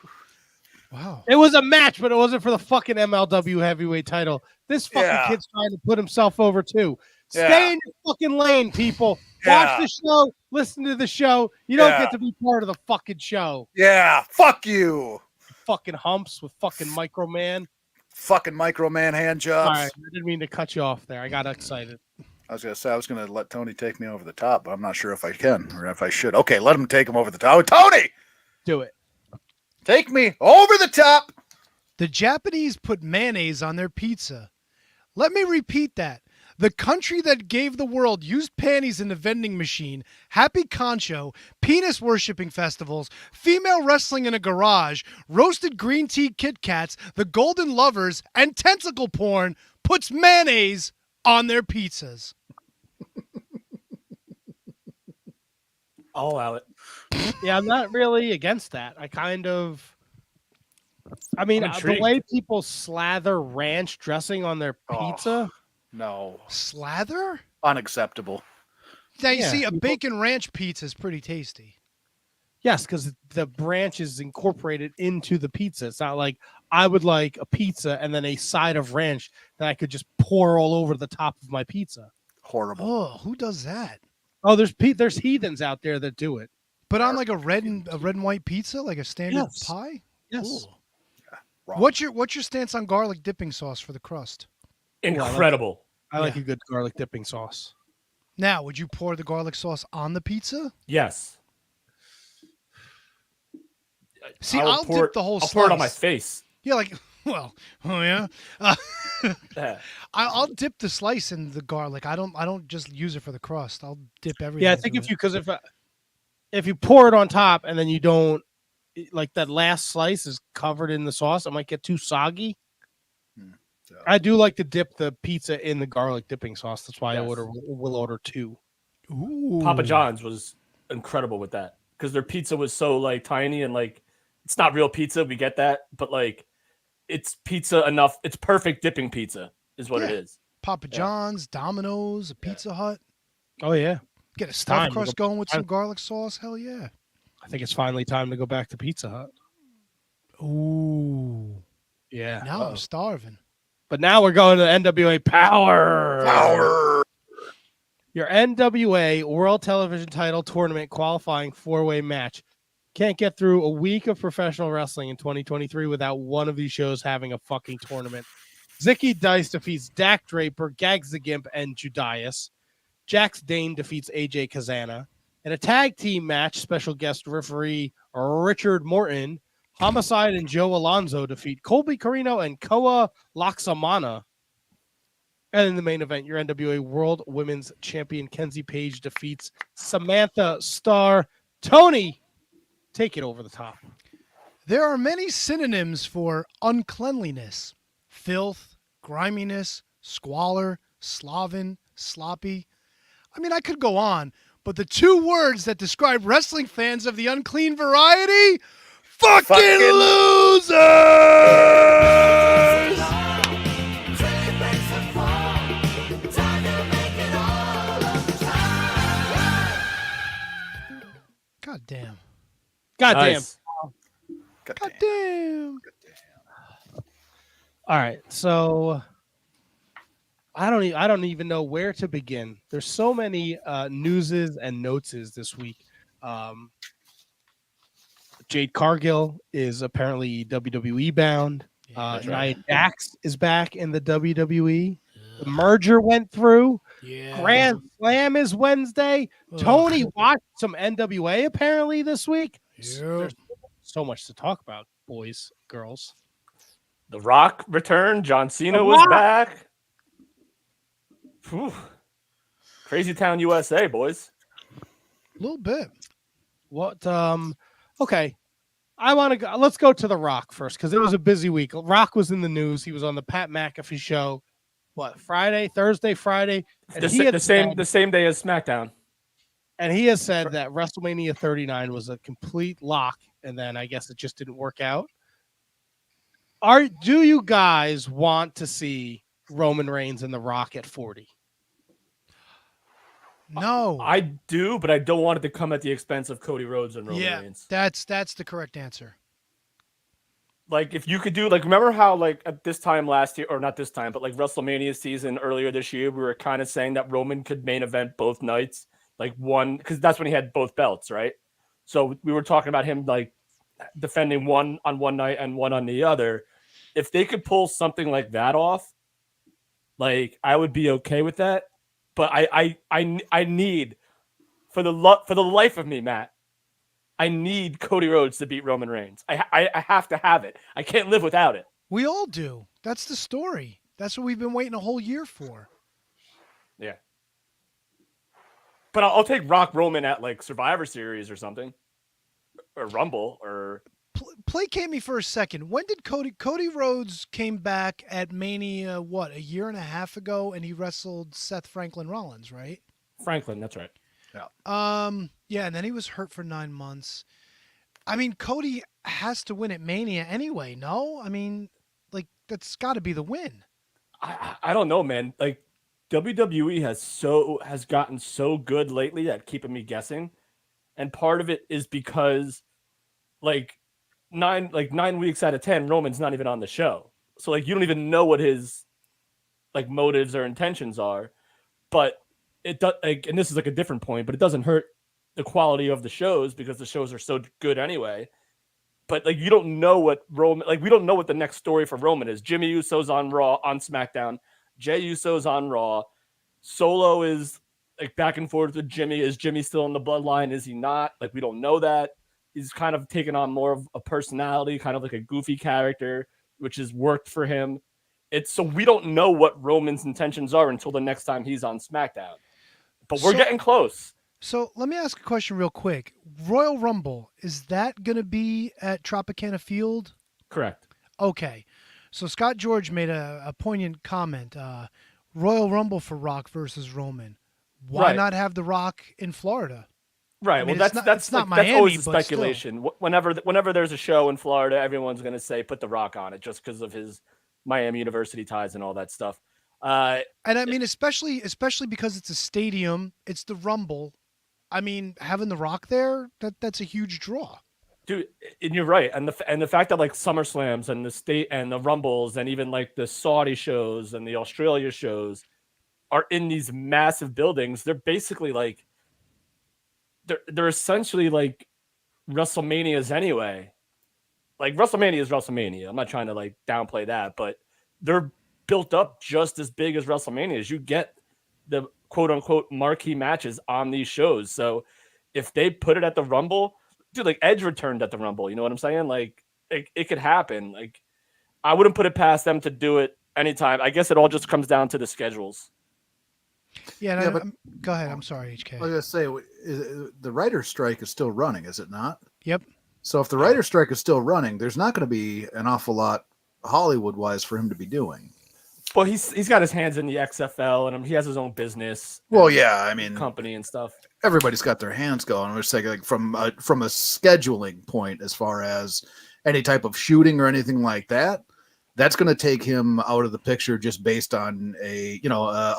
Wow. It was a match, but it wasn't for the fucking MLW heavyweight title. This fucking kid's trying to put himself over too. Stay in your fucking lane, people. Watch the show. Listen to the show. You don't get to be part of the fucking show. Yeah. Fuck you. Fucking humps with fucking Microman. Fucking Microman hand jobs. All right. I didn't mean to cut you off there. I got excited. I was going to say, I was going to let Tony take me over the top, but I'm not sure if I can or if I should. Okay, let him take him over the top. Oh, Tony! Do it. Take me over the top. The Japanese put mayonnaise on their pizza. Let me repeat that. The country that gave the world used panties in the vending machine, happy concho, penis worshipping festivals, female wrestling in a garage, roasted green tea Kit Kats, the golden lovers, and tentacle porn puts mayonnaise on their pizzas. I'll allow it. Yeah, I'm not really against that. I mean, the way people slather ranch dressing on their pizza. No. Slather? Unacceptable. Now, you see, a bacon ranch pizza is pretty tasty. Yes, because the ranch is incorporated into the pizza. It's not like I would like a pizza and then a side of ranch that I could just pour all over the top of my pizza. Horrible. Oh, who does that? Oh, there's heathens out there that do it. But on like a red and white pizza, like a standard pie? Yes. Ooh. Wrong. What's your stance on garlic dipping sauce for the crust? Incredible. I like a good garlic dipping sauce. Now, would you pour the garlic sauce on the pizza? Yes. See, I'll dip the whole I'll slice. pour it on my face. Yeah, like, well, oh yeah. I'll dip the slice in the garlic. I don't just use it for the crust. I'll dip everything. Yeah, I think if you pour it on top and then you don't, like that last slice is covered in the sauce, it might get too soggy. I do like to dip the pizza in the garlic dipping sauce. That's why I will order 2. Ooh. Papa John's was incredible with that because their pizza was so like tiny and like it's not real pizza. We get that, but like it's pizza enough. It's perfect dipping pizza is what it is. Papa John's, Domino's, a Pizza Hut. Oh yeah, get a stuffed crust going with some garlic sauce. Hell yeah! I think it's finally time to go back to Pizza Hut. Ooh, yeah. Now I'm starving. But now we're going to NWA Power. Your NWA World Television Title Tournament qualifying 4-way match. Can't get through a week of professional wrestling in 2023 without one of these shows having a fucking tournament. Zicky Dice defeats Dak Draper, Gags the Gimp, and Judias. Jax Dane defeats AJ Kazana. In a tag team match, special guest referee Richard Morton, Homicide and Joe Alonzo defeat Colby Carino and Koa Laksamana. And in the main event, your NWA World Women's Champion Kenzie Page defeats Samantha Starr. Tony, take it over the top. There are many synonyms for uncleanliness. filth, griminess, squalor, sloven, sloppy. I mean, I could go on, but the two words that describe wrestling fans of the unclean variety, fucking losers! God damn. God Nice. God damn. All right, so I don't even know where to begin. There's so many newses and noteses this week. Jade Cargill is apparently WWE bound. That's Nia right. Jax is back in the WWE. The merger went through. Yeah. Grand Slam is Wednesday. Ugh. Tony watched some NWA apparently this week. Yep. There's so much to talk about, boys, girls. The Rock returned. John Cena The was Rock. back. Whew. Crazy Town, USA, boys. A little bit. What? Okay. I want to go. Let's go to The Rock first because it was a busy week. Rock was in the news. He was on the Pat McAfee show. What? Thursday, Friday. And The he had same said- the same day as SmackDown. And he has said that WrestleMania 39 was a complete lock, and then I guess it just didn't work out. Do you guys want to see Roman Reigns and The Rock at 40? No. I do, but I don't want it to come at the expense of Cody Rhodes and Roman yeah, Reigns. that's the correct answer. Like, if you could do, like, remember how, like, at this time last year, or not this time, but like WrestleMania season earlier this year, we were kind of saying that Roman could main event both nights, like one, because that's when he had both belts, right? So we were talking about him like defending one on one night and one on the other. If they could pull something like that off, like, I would be okay with that. But I need, for the life of me, Matt, I need Cody Rhodes to beat Roman Reigns. I have to have it. I can't live without it. We all do. That's the story. That's what we've been waiting a whole year for. Yeah. But I'll take Rock Roman at like Survivor Series or something, or Rumble, or Placate me for a second. When did Cody Rhodes came back at Mania, what, a year and a half ago, and he wrestled Seth Franklin Rollins, right? Franklin. That's right. Yeah, and then he was hurt for 9 months. I mean, Cody has to win at Mania anyway, no? I mean, like, that's got to be the win. I don't know, man. Like, WWE has gotten so good lately at keeping me guessing, and part of it is because like 9 weeks out of 10, Roman's not even on the show, so like you don't even know what his like motives or intentions are. But it does, like, and this is like a different point, but it doesn't hurt the quality of the shows because the shows are so good anyway. But like, you don't know what Roman, like, we don't know what the next story for Roman is. Jimmy Uso's on Raw, on SmackDown. Jey Uso's on Raw. Solo is like back and forth with Jimmy. Is Jimmy still in the bloodline? Is he not? Like, we don't know that. He's kind of taken on more of a personality, kind of like a goofy character, which has worked for him. So we don't know what Roman's intentions are until the next time he's on SmackDown. But we're getting close. So let me ask a question real quick. Royal Rumble, is that going to be at Tropicana Field? Correct. Okay. So Scott George made a poignant comment. Royal Rumble for Rock versus Roman. Why Right. not have The Rock in Florida? Right. I mean, well, it's not that's Miami, always the but speculation. Whenever there's a show in Florida, everyone's going to say put The Rock on it just because of his Miami University ties and all that stuff. And I mean, especially because it's a stadium, it's the Rumble. I mean, having The Rock there, that's a huge draw. Dude, and you're right. And the fact that like SummerSlams and the state and the Rumbles and even like the Saudi shows and the Australia shows are in these massive buildings, they're basically like they're essentially like WrestleManias anyway. Like, WrestleMania is WrestleMania. I'm not trying to like downplay that, but they're built up just as big as WrestleManias. You get the quote unquote marquee matches on these shows. So if they put it at the Rumble, dude, like Edge returned at the Rumble, you know what I'm saying? Like, it could happen. Like, I wouldn't put it past them to do it anytime. I guess it all just comes down to the schedules. Yeah, but go ahead. I'm sorry, HK. I was gonna say the writer's strike is still running, is it not? Yep. So if the writer's strike is still running, there's not going to be an awful lot Hollywood wise for him to be doing. Well, he's got his hands in the XFL and he has his own business. Well, yeah, I mean, company and stuff. Everybody's got their hands going. I'm just saying, like from a scheduling point, as far as any type of shooting or anything like that, that's going to take him out of the picture just based on a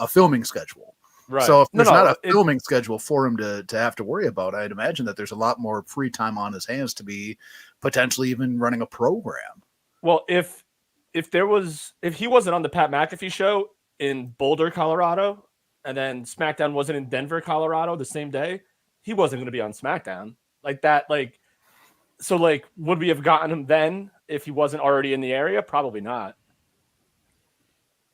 filming schedule. Right. So if there's not a filming schedule for him to have to worry about, I'd imagine that there's a lot more free time on his hands to be potentially even running a program. Well, if he wasn't on the Pat McAfee show in Boulder, Colorado, and then SmackDown wasn't in Denver, Colorado the same day, he wasn't going to be on SmackDown like that. So would we have gotten him then if he wasn't already in the area? Probably not.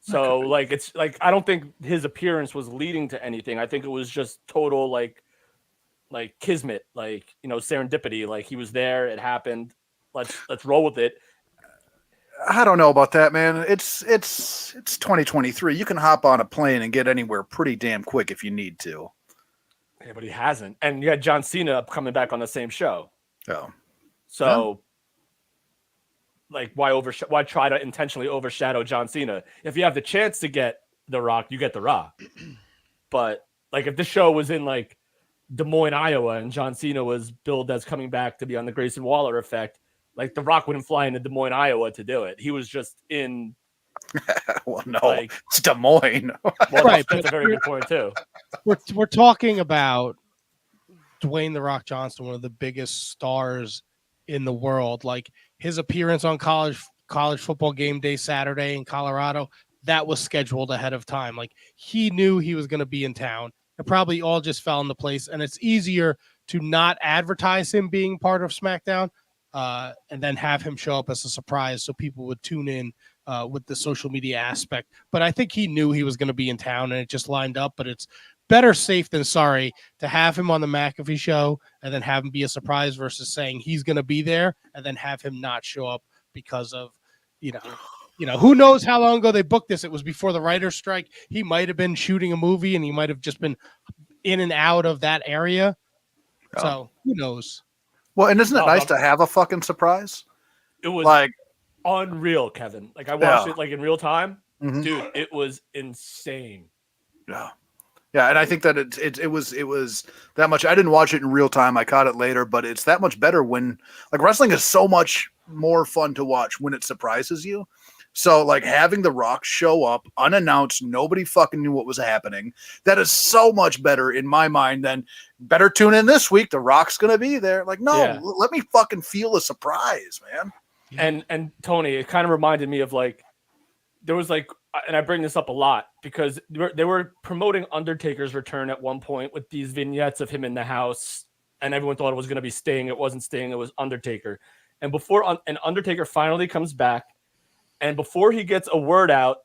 So it's I don't think his appearance was leading to anything. I think it was just total like kismet, serendipity. He was there, it happened. Let's roll with it. I don't know about that, man. It's 2023. You can hop on a plane and get anywhere pretty damn quick if you need to. Yeah, but he hasn't. And you had John Cena coming back on the same show. Oh. So why try to intentionally overshadow John Cena? If you have the chance to get The Rock, you get The Rock. But if this show was in Des Moines, Iowa, and John Cena was billed as coming back to be on the Grayson Waller effect, The Rock wouldn't fly into Des Moines, Iowa to do it. He was just in. Well, no, it's Des Moines. Well, right, that's a very good point too. We're talking about Dwayne The Rock Johnson, one of the biggest stars in the world. His appearance on college football game day Saturday in Colorado, that was scheduled ahead of time. He knew he was going to be in town. It probably all just fell into place, and it's easier to not advertise him being part of SmackDown. And then have him show up as a surprise so people would tune in with the social media aspect. But I think he knew he was going to be in town and it just lined up. But it's better safe than sorry to have him on the McAfee show and then have him be a surprise versus saying he's going to be there and then have him not show up because of, who knows how long ago they booked this. It was before the writer's strike. He might have been shooting a movie and he might have just been in and out of that area. Oh. So who knows? Well, and isn't it nice to have a fucking surprise? It was unreal, Kevin. I watched it in real time. Mm-hmm. Dude, it was insane. Yeah. Yeah, and I think that it was that much. I didn't watch it in real time. I caught it later, but it's that much better when wrestling is so much more fun to watch when it surprises you. So having The Rock show up unannounced, nobody fucking knew what was happening. That is so much better in my mind than better tune in this week. The Rock's going to be there. Let me fucking feel a surprise, man. And Tony, it kind of reminded me of there was and I bring this up a lot because they were promoting Undertaker's return at one point with these vignettes of him in the house and everyone thought it was going to be Sting. It wasn't Sting. It was Undertaker. And before Undertaker finally comes back, and before he gets a word out,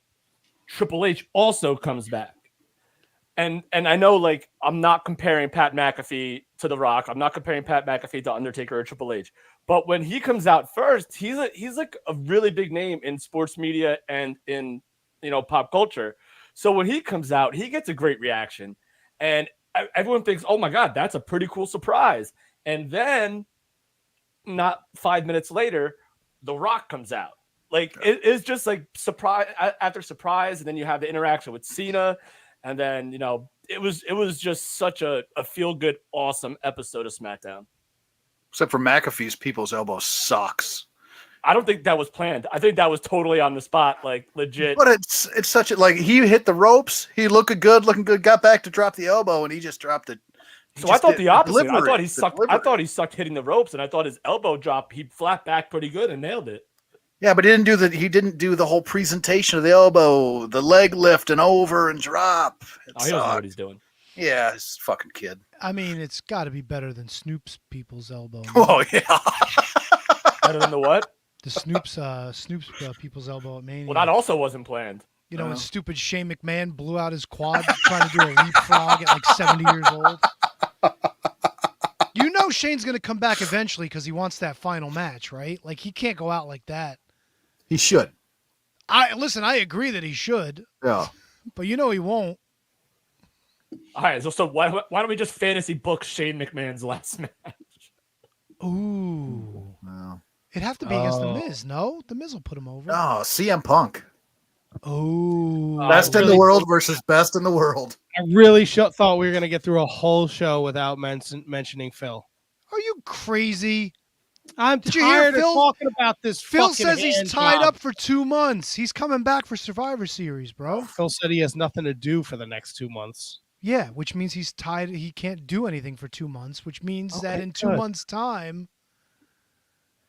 Triple H also comes back. And I know I'm not comparing Pat McAfee to The Rock. I'm not comparing Pat McAfee to Undertaker or Triple H. But when he comes out first, he's a really big name in sports media and in pop culture. So when he comes out, he gets a great reaction. And everyone thinks, oh my God, that's a pretty cool surprise. And then not 5 minutes later, The Rock comes out. It's just surprise after surprise, and then you have the interaction with Cena, and then it was just such a feel good, awesome episode of SmackDown. Except for McAfee's people's elbow sucks. I don't think that was planned. I think that was totally on the spot, legit. But it's such a he hit the ropes, he looking good, got back to drop the elbow, and he just dropped it. So I thought the opposite. I thought he sucked hitting the ropes, and I thought his elbow drop, he flat back pretty good and nailed it. Yeah, but he didn't do the whole presentation of the elbow, the leg lift and over and drop. He doesn't know what he's doing. Yeah, he's a fucking kid. I mean, it's got to be better than Snoop's people's elbow. Oh yeah. Better than the what? The Snoop's people's elbow at Mania. Well, that also wasn't planned. When stupid Shane McMahon blew out his quad trying to do a leapfrog at 70 years old. Shane's going to come back eventually because he wants that final match, right? He can't go out like that. He should. I agree that he should. Yeah. But he won't. All right, so why don't we just fantasy book Shane McMahon's last match? Ooh. No. It'd have to be against The Miz, no? The Miz will put him over. No, CM Punk. Oh. Best in the world versus best in the world. I really thought we were going to get through a whole show without mentioning Phil. Are you crazy? I'm Did you hear tired of Phil? talking about this. Phil fucking says he's hand tied job. up for 2 months. He's coming back for Survivor Series, bro. Phil said he has nothing to do for the next 2 months. Yeah, which means he's tied. He can't do anything for 2 months, which means that in 2 good. months' time,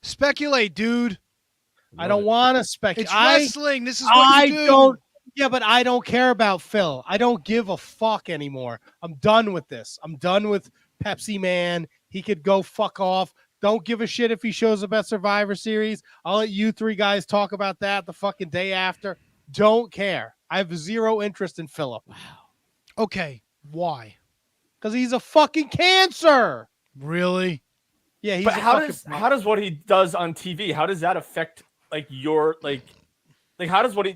speculate, dude. I don't want to speculate. It's wrestling. This is what you do. Don't. Yeah, but I don't care about Phil. I don't give a fuck anymore. I'm done with this. I'm done with Pepsi Man. He could go fuck off. Don't give a shit if he shows up at Survivor Series. I'll let you 3 guys talk about that the fucking day after. Don't care. I have zero interest in Philip. Okay, why? Because he's a fucking cancer. Really? Yeah, he's But a how fucking does what he does on TV? How does that affect like your like how does what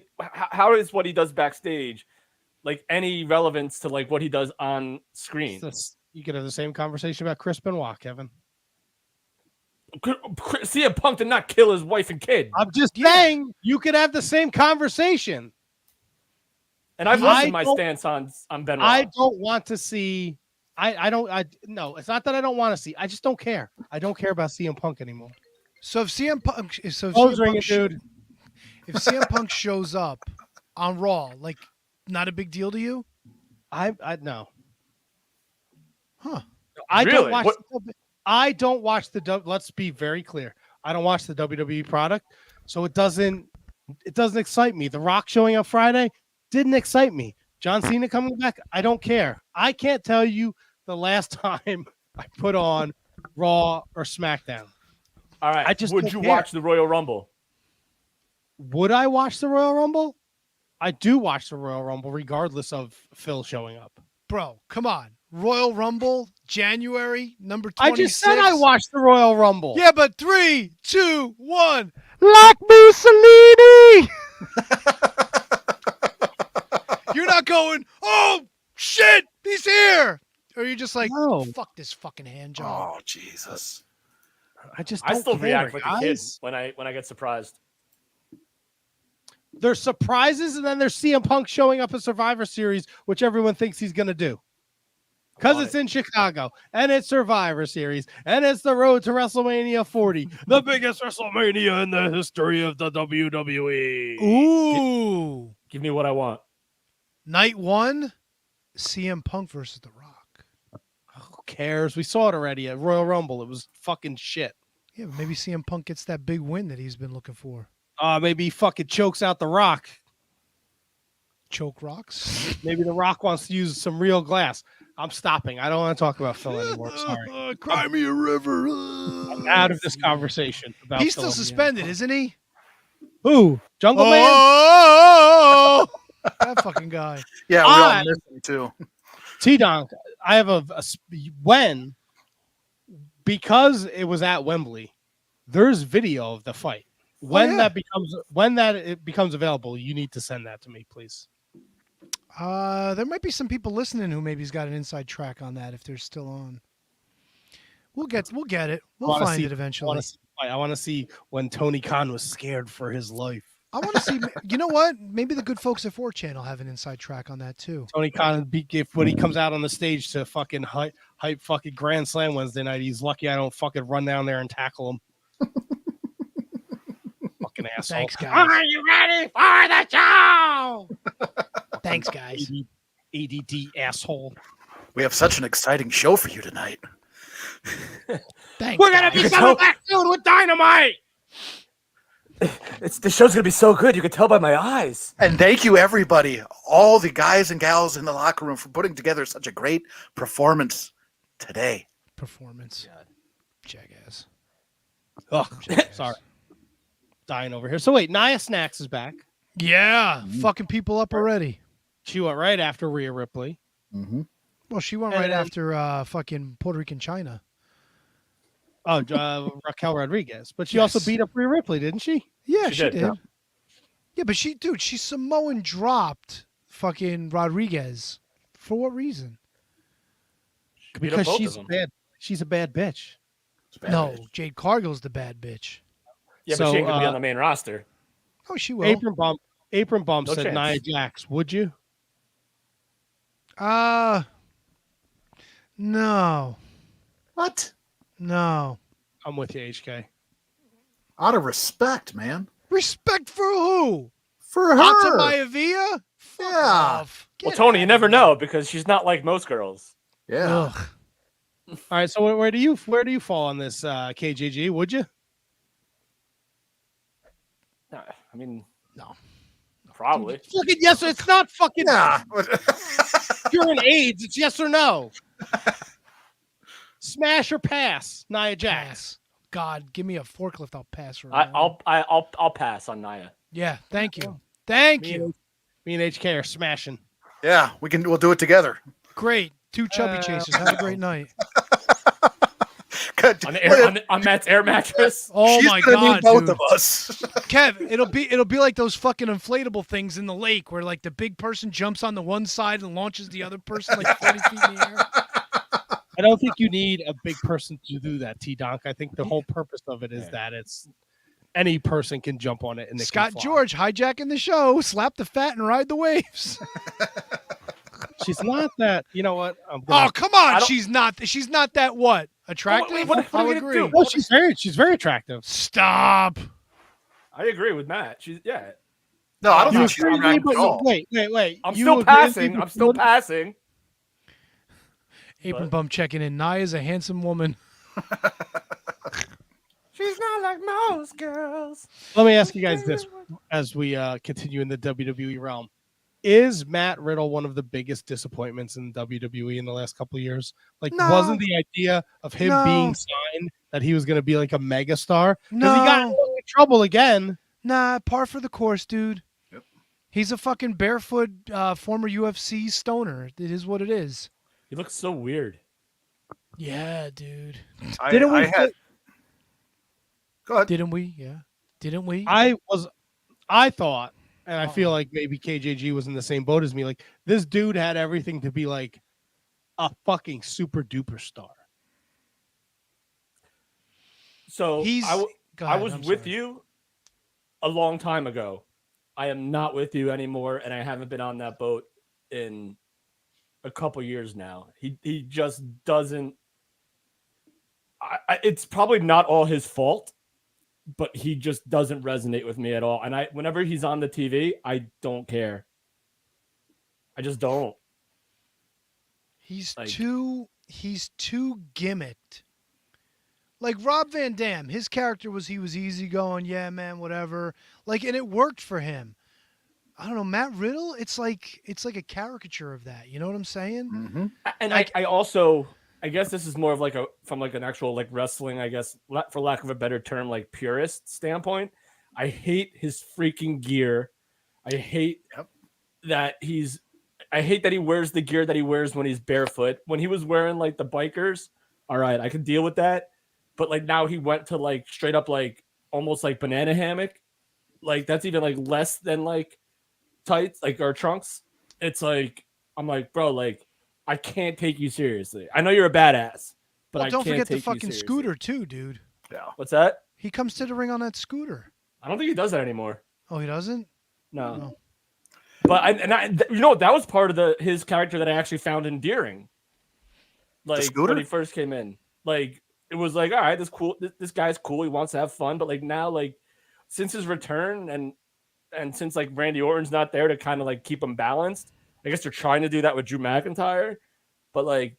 he does backstage like any relevance to like what he does on screen? You could have the same conversation about Chris Benoit, Kevin. CM Punk did not kill his wife and kid. I'm just saying you could have the same conversation. And I've listened my stance on Benoit. I don't want to see. No, it's not that I don't want to see. I just don't care. I don't care about CM Punk anymore. So if CM Punk, Dude. If CM Punk shows up on Raw, like, not a big deal to you? I no. Huh? I Really? don't watch. I don't watch the. Let's be very clear. I don't watch the WWE product, so it doesn't excite me. The Rock showing up Friday didn't excite me. John Cena coming back, I don't care. I can't tell you the last time I put on Raw or SmackDown. All right. I just would don't you care. watch the Royal Rumble? Would I watch the Royal Rumble? I do watch the Royal Rumble regardless of Phil showing up. Bro, come on. Royal Rumble, January, number 26. I just said I watched the Royal Rumble. Yeah, but 3, 2, 1. Like Mussolini. You're not going, oh, shit, he's here. Or you're just like, No. fuck this fucking hand job. Oh, Jesus. I just I don't still care, react like a kid guys. when I get surprised. There's surprises, and then there's CM Punk showing up at Survivor Series, which everyone thinks he's going to do. Because it's in Chicago, and it's Survivor Series, and it's the road to WrestleMania 40, the biggest WrestleMania in the history of the WWE. Ooh. Give me what I want. Night 1, CM Punk versus The Rock. Who cares? We saw it already at Royal Rumble. It was fucking shit. Yeah, but maybe CM Punk gets that big win that he's been looking for. Maybe he fucking chokes out The Rock. Choke rocks. Maybe The Rock wants to use some real glass. I'm stopping. I don't want to talk about Phil anymore. Sorry. Cry me a river. I'm out of this conversation. About He's Phil still and the suspended, Punk. isn't he? Who? Jungle Man? Oh, that fucking guy. Yeah, we all miss him too. T-Donk, I have when, because it was at Wembley, there's video of the fight. When it becomes available, you need to send that to me, please. There might be some people listening who maybe's got an inside track on that if they're still on. We'll get it. We'll find it eventually. I want to see when Tony Khan was scared for his life. I want to see. You know what? Maybe the good folks at 4chan will have an inside track on that too. Tony Khan, when he comes out on the stage to fucking hype fucking Grand Slam Wednesday night, he's lucky I don't fucking run down there and tackle him. Fucking asshole. Thanks, guys. Are you ready for the show? Thanks, guys. ADD asshole. We have such an exciting show for you tonight. Thanks. We're gonna guys. be coming back soon with Dynamite. The show's gonna be so good. You can tell by my eyes. And thank you, everybody, all the guys and gals in the locker room for putting together such a great performance today. Performance. Jackass. Oh, sorry. Dying over here. So wait, Nia Snax is back. Yeah, fucking people up already. She went right after Rhea Ripley. Mm-hmm. Well, she went right after fucking Puerto Rican China. Oh, Raquel Rodriguez. But she also beat up Rhea Ripley, didn't she? Yeah, she did. Yeah. Yeah, but she Samoan dropped fucking Rodriguez. For what reason? Because she's a bad bitch. No, Jade Cargill's the bad bitch. Yeah, So, but she ain't gonna be on the main roster. Oh, she will. Apron Bump No said chance. Nia Jax. Would you? No. What? No. I'm with you, HK. Out of respect, man. Respect for who? For Ata her. Maivia? Fuck Yeah. off. Well, Get Tony, you outta never here. know because she's not like most girls. Yeah. Ugh. All right. So where do you fall on this, KJG? Would you? I mean, No. probably. Fucking yes. It's not fucking. Yeah. You're an AIDS. It's yes or no. Smash or pass, Nia Jax. Pass. God, give me a forklift. I'll pass her. I'll pass on Nia. Yeah. Thank you. Thank Me you. Me and HK are smashing. Yeah, we'll do it together. Great. 2 chubby chasers. Have a great night. Good. On Matt's air mattress. Oh She's my gonna God, need both dude. of us. Kev, it'll be like those fucking inflatable things in the lake where like the big person jumps on the one side and launches the other person like 40 feet in the air. I don't think you need a big person to do that, T-Donk. I think the whole purpose of it is that it's any person can jump on it. And Scott George hijacking the show, slap the fat and ride the waves. She's not that. You know what? Oh, come on. She's not that what? Attractive? What are I'll we gonna agree. do? No, she's very attractive. Stop. I agree with Matt. No, I don't You think she's agree, attractive but at all. wait. I'm You still agree passing. with I'm still me? passing. Apron Bump checking in. Nia's a handsome woman. She's not like most girls. Let me ask you guys this as we continue in the WWE realm. Is Matt Riddle one of the biggest disappointments in WWE in the last couple of years? Like, No. wasn't the idea of him No. being signed that he was going to be like a megastar? Because No. he got in trouble again. Nah, par for the course, dude. Yep. He's a fucking barefoot former UFC stoner. It is what it is. He looks so weird. Yeah, dude. Didn't we? Go ahead. Didn't we? Yeah. Didn't we? I thought, and I feel like maybe KJG was in the same boat as me. Like, this dude had everything to be like a fucking super duper star. So Go I ahead, was I'm with sorry. you a long time ago. I am not with you anymore, and I haven't been on that boat in a couple years now. He just doesn't. It's probably not all his fault, but he just doesn't resonate with me at all. And whenever he's on the TV, I don't care. I just don't. He's Like- too gimmicked. Like Rob Van Dam, his character was easygoing, yeah, man, whatever. Like, and it worked for him. I don't know, Matt Riddle, it's like a caricature of that. You know what I'm saying? Mm-hmm. And I also, I guess this is more of like from like an actual like wrestling, I guess, for lack of a better term, like purist standpoint. I hate his freaking gear. I hate that I hate that he wears the gear that he wears when he's barefoot. When he was wearing like the bikers, all right, I could deal with that. But like now he went to like straight up like almost like banana hammock. Like that's even like less than like tights, like or trunks. It's like I'm like, bro, like I can't take you seriously. I know you're a badass, but Well, I don't can't forget take the fucking you seriously. scooter too, dude. Yeah. What's that? He comes to the ring on that scooter. I don't think he does that anymore. Oh, he doesn't? No. No. But you know, that was part of his character that I actually found endearing. Like scooter? when he first came in, like it was like, all right, this guy's cool. He wants to have fun, but like now, like since his return and since like Randy Orton's not there to kind of like keep him balanced, I guess they're trying to do that with Drew McIntyre. But like,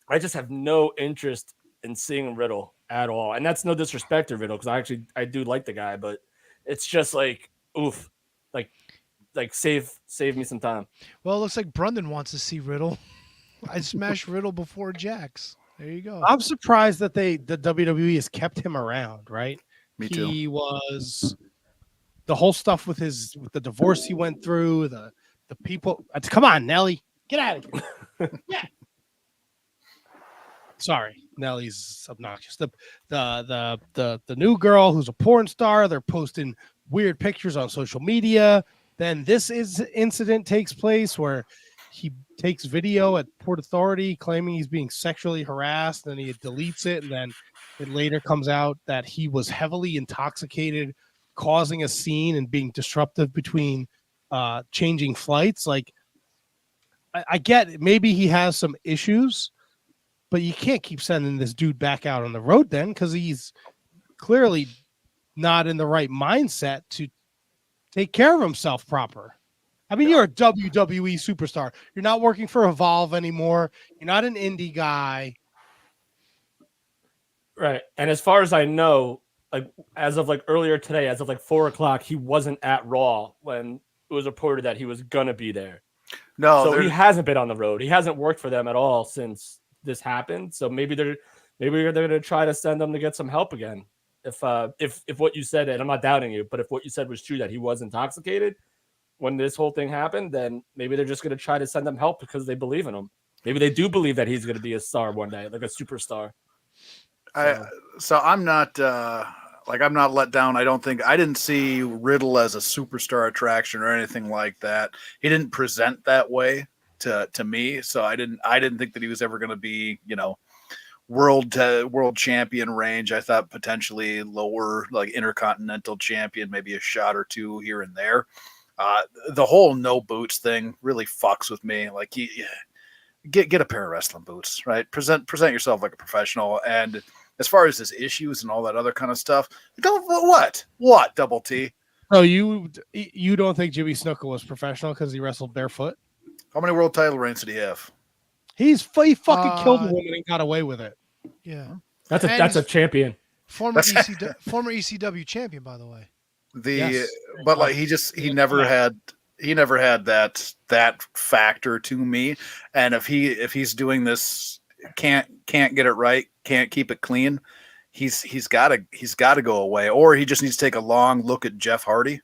I just have no interest in seeing Riddle at all, and that's no disrespect to Riddle because I do like the guy, but it's just like oof, like save me some time. Well, it looks like Brundon wants to see Riddle. I smashed Riddle before Jax. There you go. I'm surprised that the WWE has kept him around, right? Me too. He was the whole stuff with the divorce he went through, the people. Come on, Nelly, get out of here. Yeah. Sorry, Nelly's obnoxious. The new girl who's a porn star, they're posting weird pictures on social media. Then this incident takes place where he takes video at Port Authority claiming he's being sexually harassed, and he deletes it, and then It later comes out that he was heavily intoxicated, causing a scene and being disruptive between changing flights. Like, I get it. Maybe he has some issues, but you can't keep sending this dude back out on the road then, because he's clearly not in the right mindset to take care of himself proper. I mean, you're a WWE superstar. You're not working for Evolve anymore. You're not an indie guy. Right. And as far as I know, like as of like earlier today, as of like 4:00, he wasn't at Raw when it was reported that he was gonna be there. No, So he hasn't been on the road. He hasn't worked for them at all since this happened. So maybe they're gonna try to send him to get some help again. If what you said, and I'm not doubting you, but if what you said was true, that he was intoxicated when this whole thing happened, then maybe they're just gonna try to send him help because they believe in him. Maybe they do believe that he's gonna be a star one day, like a superstar. So I'm not I'm not let down. I didn't see Riddle as a superstar attraction or anything like that. He didn't present that way to me. So I didn't think that he was ever going to be, world champion range. I thought potentially lower, like intercontinental champion, maybe a shot or two here and there. The whole no boots thing really fucks with me. Like, get a pair of wrestling boots, right? Present yourself like a professional. And as far as his issues and all that other kind of stuff, what Double T? Oh, you don't think Jimmy Snuka was professional because he wrestled barefoot? How many world title reigns did he have? He fucking killed a woman and got away with it. Yeah, That's a champion. Former ECW champion, by the way. But like he never had that factor to me. And if he's doing this, can't get it right, can't keep it clean, he's got to go away, or he just needs to take a long look at Jeff Hardy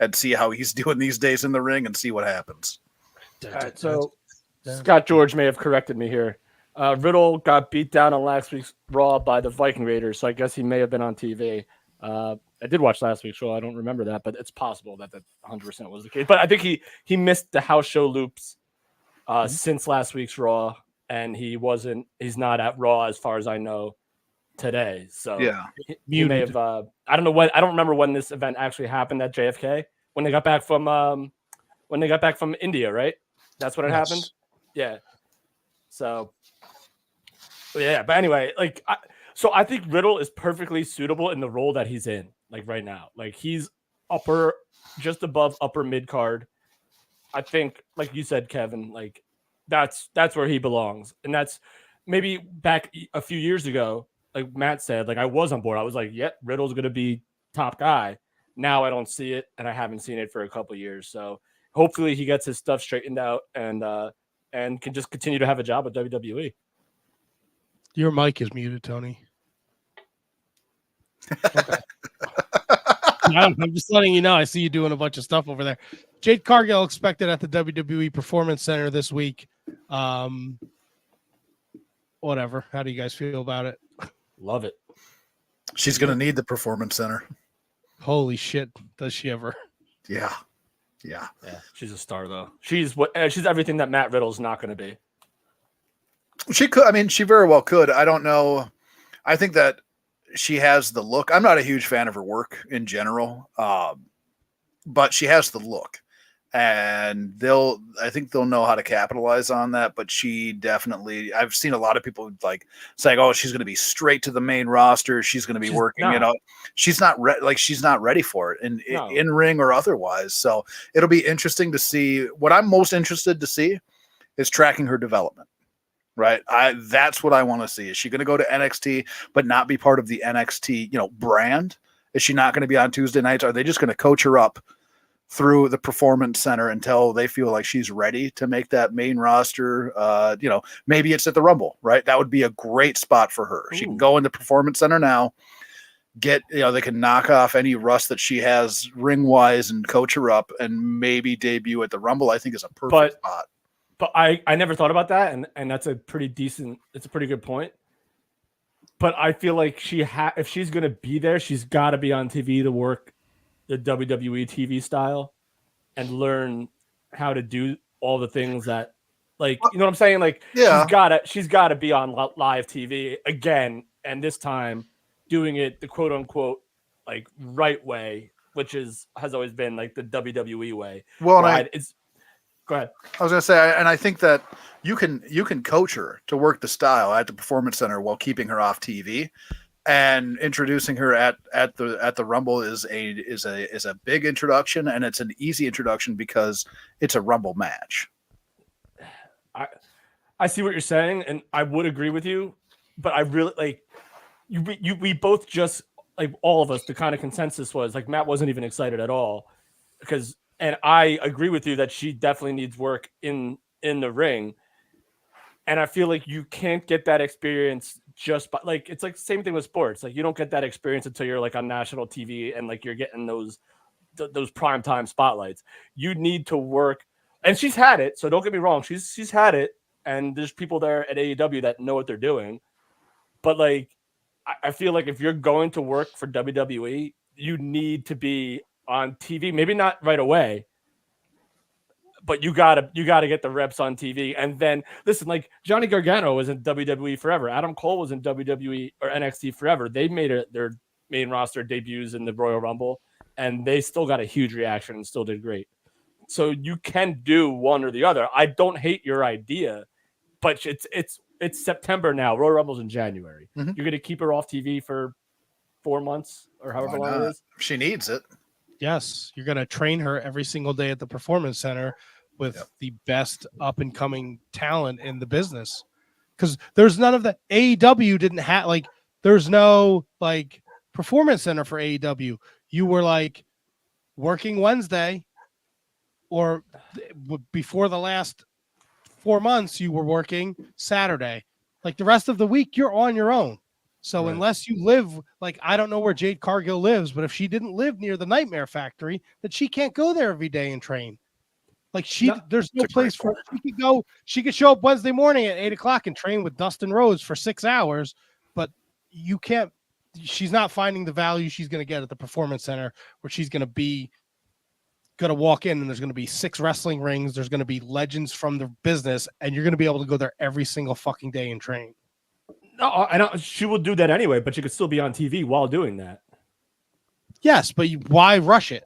and see how he's doing these days in the ring and see what happens. All right, so Scott George may have corrected me here. Riddle got beat down on last week's Raw by the Viking Raiders, so I guess he may have been on TV. I did watch last week's show. I don't remember that, but it's possible that 100% was the case. But I think he missed the house show loops since last week's Raw, and he's not at Raw as far as I know today. So yeah, he may have. I don't remember when this event actually happened at JFK, when they got back from India, right? That's when it happened. Yeah. So yeah, but anyway, so I think Riddle is perfectly suitable in the role that he's in, like right now. Like he's just above upper mid card. I think, like you said, Kevin, like that's where he belongs. And that's maybe back a few years ago, like Matt said, like I was on board. I was like, yeah, Riddle's going to be top guy. Now I don't see it, and I haven't seen it for a couple of years. So hopefully he gets his stuff straightened out and can just continue to have a job with WWE. Your mic is muted, Tony. Okay. I'm just letting you know. I see you doing a bunch of stuff over there. Jade Cargill expected at the WWE Performance Center this week. Whatever. How do you guys feel about it? Love it. She's going to need the Performance Center. Holy shit. Does she ever? Yeah. She's a star, though. She's everything that Matt Riddle's not going to be. She could. I mean, she very well could. I don't know. I think that she has the look. I'm not a huge fan of her work in general, but she has the look, and I think they'll know how to capitalize on that. But she definitely, I've seen a lot of people like saying, "Oh, she's going to be straight to the main roster. She's going to be working." Not. She's not she's not ready for it in ring or otherwise. So it'll be interesting to see. What I'm most interested to see is tracking her development. Right. That's what I want to see. Is she going to go to NXT, but not be part of the NXT, brand? Is she not going to be on Tuesday nights? Are they just going to coach her up through the Performance Center until they feel like she's ready to make that main roster? Maybe it's at the Rumble, right? That would be a great spot for her. Ooh. She can go in the Performance Center now, they can knock off any rust that she has ring wise and coach her up and maybe debut at the Rumble. I think is a perfect spot. But I never thought about that, and that's a pretty good point. But I feel like if she's going to be there, she's got to be on TV to work the WWE TV style and learn how to do all the things that, like, you know what I'm saying? Like, she's got to be on live TV again and this time doing it the quote unquote like right way, which has always been like the WWE way. Well, Go ahead. I was going to say, and I think that you can coach her to work the style at the Performance Center while keeping her off TV, and introducing her at the Rumble is a big introduction, and it's an easy introduction because it's a Rumble match. I see what you're saying, and I would agree with you, but I really like we both just like all of us. The kind of consensus was like Matt wasn't even excited at all because. And I agree with you that she definitely needs work in the ring. And I feel like you can't get that experience just by like, it's like the same thing with sports. Like you don't get that experience until you're like on national TV and like you're getting those primetime spotlights. You need to work, and she's had it. So don't get me wrong. She's had it. And there's people there at AEW that know what they're doing. But like, I feel like if you're going to work for WWE, you need to be on TV, maybe not right away, but you gotta get the reps on TV. And then listen, like Johnny Gargano was in WWE forever. Adam Cole was in WWE or NXT forever. They made their main roster debuts in the Royal Rumble, and they still got a huge reaction and still did great. So you can do one or the other. I don't hate your idea, but it's September now. Royal Rumble's in January. Mm-hmm. You're gonna keep her off TV for 4 months or however long it is. She needs it. Yes, you're going to train her every single day at the Performance Center with the best up-and-coming talent in the business. Because there's none of the AEW didn't have, like, there's no, like, Performance Center for AEW. You were, like, working Wednesday, or before the last 4 months, you were working Saturday. Like, the rest of the week, you're on your own. So unless you live, like, I don't know where Jade Cargill lives, but if she didn't live near the Nightmare Factory, then she can't go there every day and train. Like there's no place for her. She could go. She could show up Wednesday morning at 8:00 and train with Dustin Rhodes for 6 hours, but you can't. She's not finding the value she's going to get at the Performance Center, where she's going to walk in and there's going to be 6 wrestling rings. There's going to be legends from the business, and you're going to be able to go there every single fucking day and train. No, I know she will do that anyway, but she could still be on TV while doing that. Yes, but why rush it?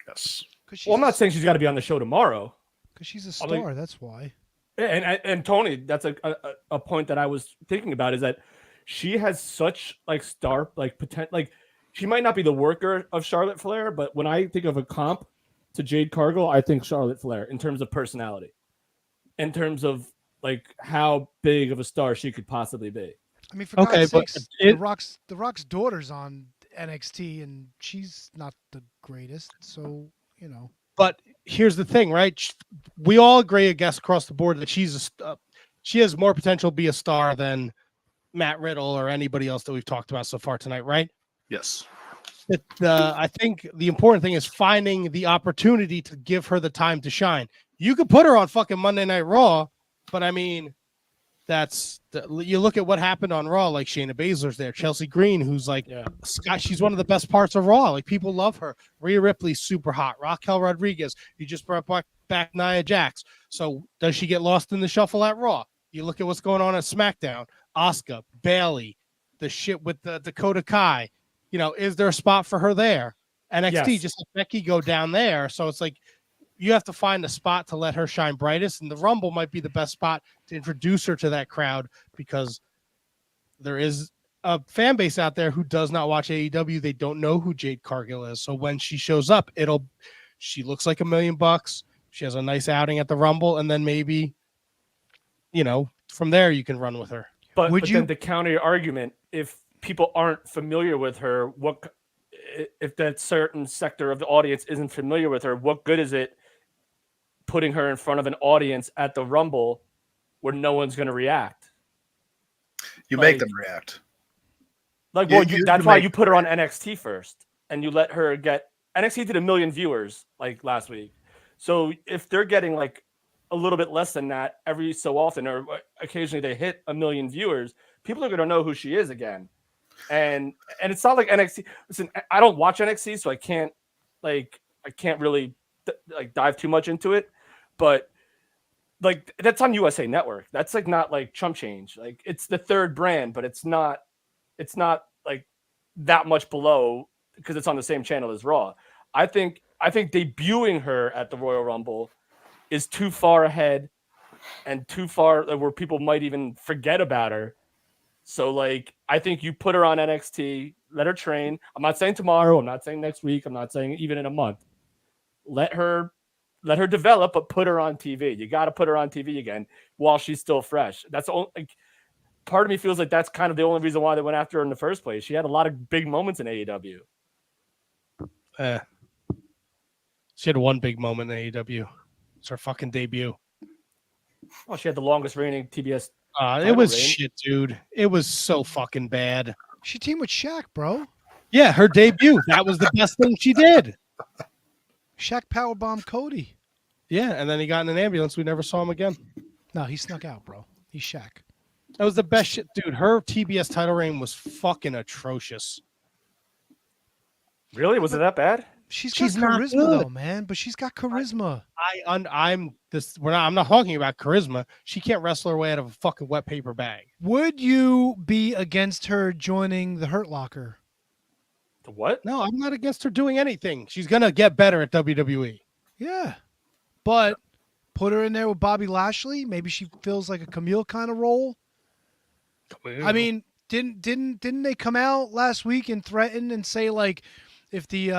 Yes. Well, I'm not saying she's got to be on the show tomorrow. Because she's a star, that's why. And Tony, that's a point that I was thinking about, is that she has such like star like potential. Like she might not be the worker of Charlotte Flair, but when I think of a comp to Jade Cargill, I think Charlotte Flair in terms of personality, in terms of like how big of a star she could possibly be. I mean, for God's sakes, the Rock's daughter's on NXT, and she's not the greatest. So you know. But here's the thing, right? We all agree, I guess, across the board that she has more potential to be a star than Matt Riddle or anybody else that we've talked about so far tonight, right? Yes. I think the important thing is finding the opportunity to give her the time to shine. You could put her on fucking Monday Night Raw, but I mean, you look at what happened on Raw, like Shayna Baszler's there, Chelsea Green, who's like, she's one of the best parts of Raw. Like people love her. Rhea Ripley's super hot. Raquel Rodriguez, you just brought back Nia Jax. So does she get lost in the shuffle at Raw? You look at what's going on at SmackDown. Asuka, Bayley, the shit with the Dakota Kai. You know, is there a spot for her there? NXT, just let Becky go down there. So it's like, you have to find a spot to let her shine brightest, and the Rumble might be the best spot to introduce her to that crowd, because there is a fan base out there who does not watch AEW. They don't know who Jade Cargill is. So when she shows up, she looks like $1 million. She has a nice outing at the Rumble, and then maybe, you know, from there you can run with her. But then to counter your argument, if people aren't familiar with her, if that certain sector of the audience isn't familiar with her, what good is it putting her in front of an audience at the Rumble where no one's going to react? You make them react. That's why you put her on NXT first, and you let her get. NXT did 1 million viewers like last week. So if they're getting like a little bit less than that every so often, or occasionally they hit 1 million viewers, people are going to know who she is again. And it's not like NXT. Listen, I don't watch NXT, so I can't really dive too much into it. But like that's on USA Network. That's like not like chump change. Like it's the third brand, but it's not it's not like that much below because it's on the same channel as Raw. I think debuting her at the Royal Rumble is too far ahead and too far where people might even forget about her. So like, I think you put her on NXT, let her train. I'm not saying tomorrow. I'm not saying next week. I'm not saying even in a month. Let her develop, but put her on TV. You got to put her on TV again while she's still fresh. That's the only, like, part of me feels like that's kind of the only reason why they went after her in the first place. She had a lot of big moments in AEW. She had one big moment in AEW. It's her fucking debut. Well, she had the longest reigning TBS. It was shit, dude. It was so fucking bad. She teamed with Shaq, bro. Yeah, her debut. That was the best thing she did. Shaq powerbombed Cody. Yeah, and then he got in an ambulance. We never saw him again. No, he snuck out, bro. He's Shaq. That was the best shit, dude. Her TBS title reign was fucking atrocious. Really? Was it that bad? She's She's got not charisma, good. though, man. But she's got charisma. I'm not talking about charisma. She can't wrestle her way out of a fucking wet paper bag. Would you be against her joining the Hurt Locker? The what? No, I'm not against her doing anything. She's gonna get better at WWE. Yeah, but put her in there with Bobby Lashley. Maybe she feels like a Camille kind of role. I mean, didn't they come out last week and threaten and say like, if the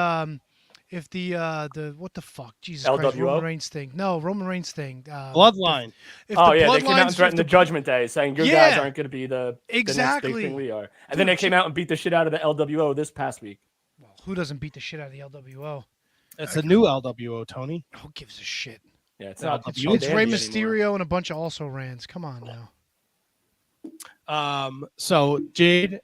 what the fuck, Jesus Christ, LWO? Roman Reigns thing? No, Roman Reigns thing. Bloodline. If Oh the yeah, they came out and Bloodlines threatened the was Judgment Day, saying your Yeah. guys aren't going to be the next Exactly. big thing we are. And Dude, then they came out and beat the shit out of the LWO this past week. Well, who doesn't beat the shit out of the LWO? It's a new LWO, Tony. Who gives a shit? Yeah, it's The not. LWO. It's dandy Rey anymore. Mysterio and a bunch of also rans. Come on now. So Jade,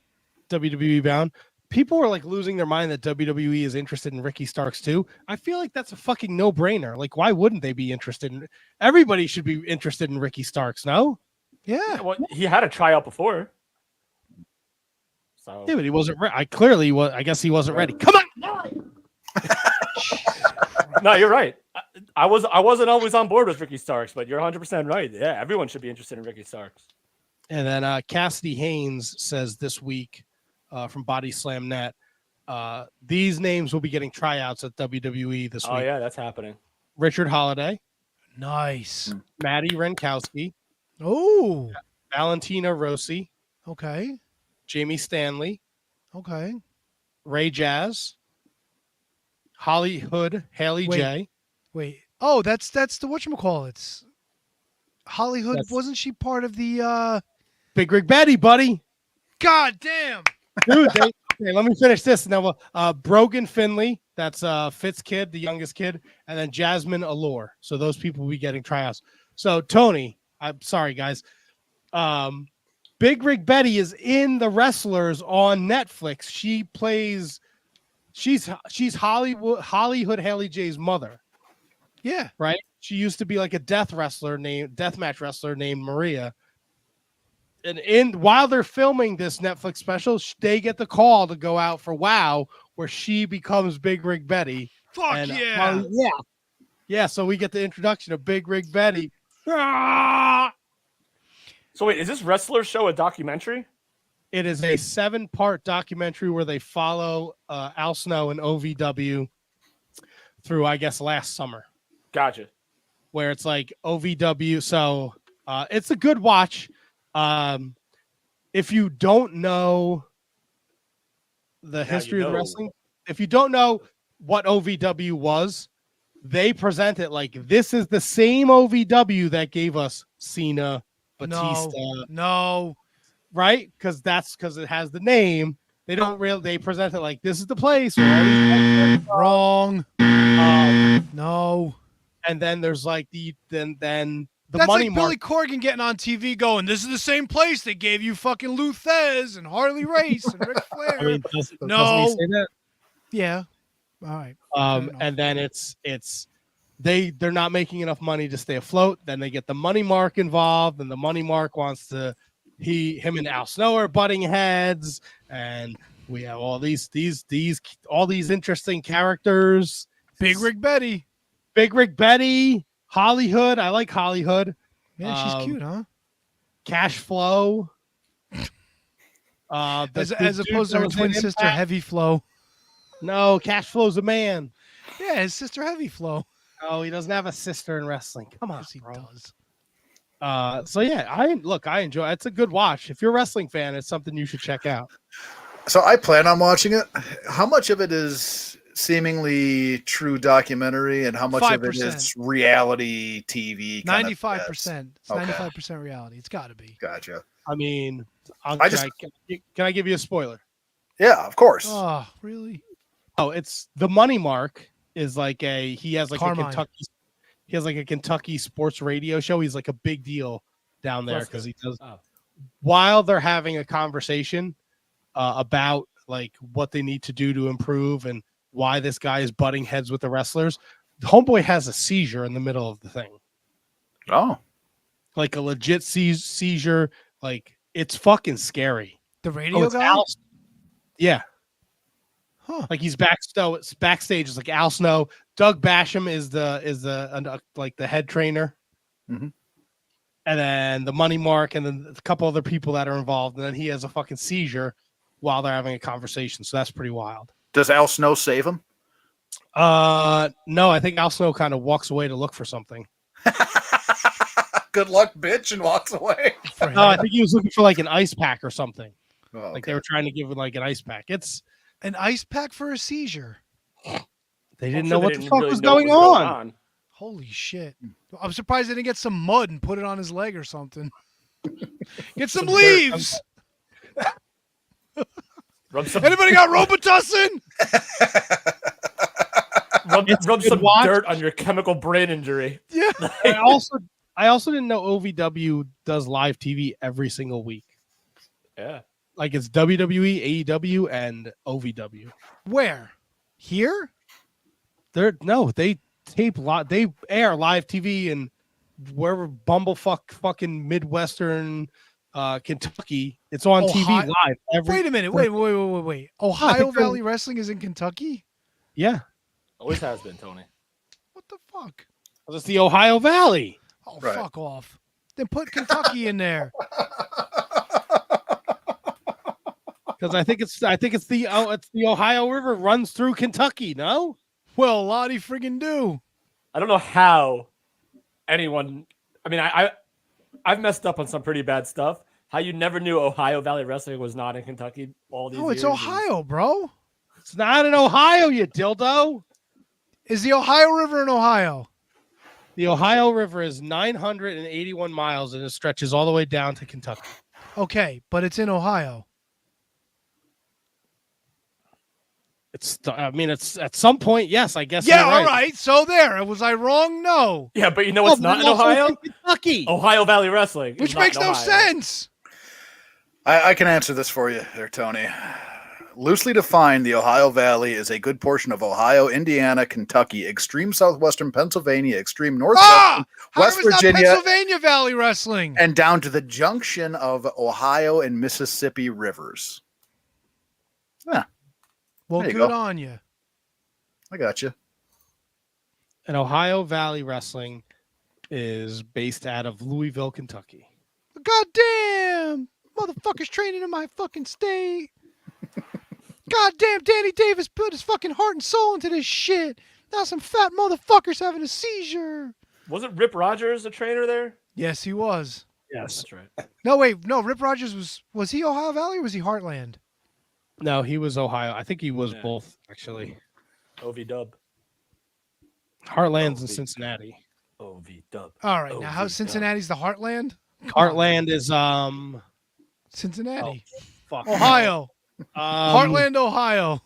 WWE bound. People are like losing their mind that WWE is interested in Ricky Starks too. I feel like that's a fucking no-brainer. Like, why wouldn't they be interested in? Everybody should be interested in Ricky Starks. No. Yeah. Well, he had a tryout before. So Yeah, but he wasn't. I clearly was. I guess he wasn't ready. Come on. no, you're right. I wasn't always on board with Ricky Starks, but you're 100% right. Yeah, everyone should be interested in Ricky Starks. And then Cassidy Haynes says this week from Body Slam Net, these names will be getting tryouts at WWE this week. Oh yeah, that's happening. Richard Holiday, Nice. Maddie Renkowski, Oh. Valentina Rossi, Okay. Jamie Stanley, Okay. Ray Jazz, Holly Hood, Haley Wait. J. Wait. Oh, that's the whatchamacallits. Hollywood, That's- wasn't she part of the Big Rig Betty, buddy. God damn. Dude, okay, let me finish this. Now, Brogan Finley, that's Fitz kid, the youngest kid, and then Jasmine Allure. So those people will be getting tryouts. So Tony, I'm sorry, guys. Big Rig Betty is in The Wrestlers on Netflix. She plays. She's Hollywood Haley J's mother, Yeah. right? She used to be like a deathmatch wrestler named Maria. And while they're filming this Netflix special, they get the call to go out for WOW, where she becomes Big Rig Betty. Fuck And, yeah. yeah. So we get the introduction of Big Rig Betty. Ah! So wait, is this wrestler show a documentary? It is a 7-part documentary where they follow Al Snow and OVW through, I guess, last summer, Gotcha. where it's like OVW. So it's a good watch. If you don't know the history of wrestling, if you don't know what OVW was, they present it like this is the same OVW that gave us Cena, Batista, No. right? Because it has the name. They don't really. They present it like this is the place where all these guys Wrong. are. No. And then there's like the That's money like mark. Billy Corgan getting on TV going, this is the same place that gave you fucking Lou Thez and Harley Race and Ric Flair. I mean, doesn't No. he say that? Yeah. All right. Fair enough. And then they're not making enough money to stay afloat. Then they get the money mark involved, and the money mark wants to him and Al Snow are butting heads, and we have all these interesting characters. Big Rig Betty. Big Rig Betty, Hollywood. I like Hollywood. Yeah, she's cute, huh? Cash Flow. As opposed to her twin sister, Heavy Flow. No, Cash Flow's a man. Yeah, his sister, Heavy Flow. Oh, he doesn't have a sister in wrestling. Come on, Yes, he bro. does. So yeah, I enjoy. It's a good watch. If you're a wrestling fan, it's something you should check out. So I plan on watching it. How much of it is seemingly true documentary, and how much of it 5%. is reality TV? 95%. It's Okay. 95% reality. It's got to be. Gotcha. I mean, can I give you a spoiler? Yeah, of course. Oh, really? Oh, it's the Money Mark is like he has like Carmine. a Kentucky sports radio show. He's like a big deal down there That's because he good. does. Oh. While they're having a conversation about like what they need to do to improve and why this guy is butting heads with the wrestlers, the homeboy has a seizure in the middle of the thing, Oh, like a legit seizure. Like it's fucking scary. The radio it's guy? Yeah. Huh. Like he's backstage. It's like Al Snow. Doug Basham is the like the head trainer, Mhm. and then the Money Mark, and then a couple other people that are involved, and then he has a fucking seizure while they're having a conversation. So that's pretty wild. does Al Snow save him? No, I think Al Snow kind of walks away to look for something. Good luck, bitch, and walks away. For No, I him. think he was looking for like an ice pack or something. Oh, Like okay. they were trying to give him like an ice pack. An ice pack for a seizure. They didn't I'm know sure what they the didn't fuck really was know what going on. Holy shit. I'm surprised they didn't get some mud and put it on his leg or something. Get some Some dirt. leaves. Rub some, Anybody got Robitussin? rub good some watch. dirt on your chemical brain injury. Yeah. I also didn't know OVW does live TV every single week. Yeah. Like it's WWE, AEW, and OVW. Where? Here? They they air live TV and wherever bumblefuck fucking Midwestern Kentucky. It's on TV Ohio- live every. Wait a minute. Wait. Ohio Valley Wrestling is in Kentucky? Yeah, Always has been, Tony. What the fuck? it's the Ohio Valley. Oh, Right. fuck off. Then put Kentucky in there. Because I think it's the Ohio River runs through Kentucky. No, Well, a lot he friggin' do. I don't know how anyone. I mean, I've messed up on some pretty bad stuff. How you never knew Ohio Valley Wrestling was not in Kentucky all these No, it's years. Ohio, bro. it's not in Ohio. You dildo. Is the Ohio River in Ohio? The Ohio River is 981 miles and it stretches all the way down to Kentucky. Okay, but it's in Ohio. It's at some point, yes, I guess. Yeah, you're all right. So there. Was I wrong? No. Yeah, but you know what's not in also Ohio? Kentucky. Ohio Valley Wrestling. is Which not makes in no Ohio. sense. I can answer this for you there, Tony. Loosely defined, the Ohio Valley is a good portion of Ohio, Indiana, Kentucky, extreme southwestern Pennsylvania, extreme northwestern How West was that Virginia, Pennsylvania Valley Wrestling? and down to the junction of Ohio and Mississippi rivers. Well, there you good go. on you. I got you. And Ohio Valley Wrestling is based out of Louisville, Kentucky. Goddamn, motherfuckers training in my fucking state. Goddamn, Danny Davis put his fucking heart and soul into this shit. Now some fat motherfuckers having a seizure. Wasn't Rip Rogers a trainer there? Yes, he was. Yes. That's right. No, wait, no. Rip Rogers was he Ohio Valley or was he Heartland? No, he was Ohio. I think he was Yeah. both, actually. OV Dub. Heartland's in Cincinnati. OV Dub. All right, Oh, now how's geez, no. Cincinnati's the Heartland? Come on, Heartland is Cincinnati, fuck. Ohio, Heartland, Ohio.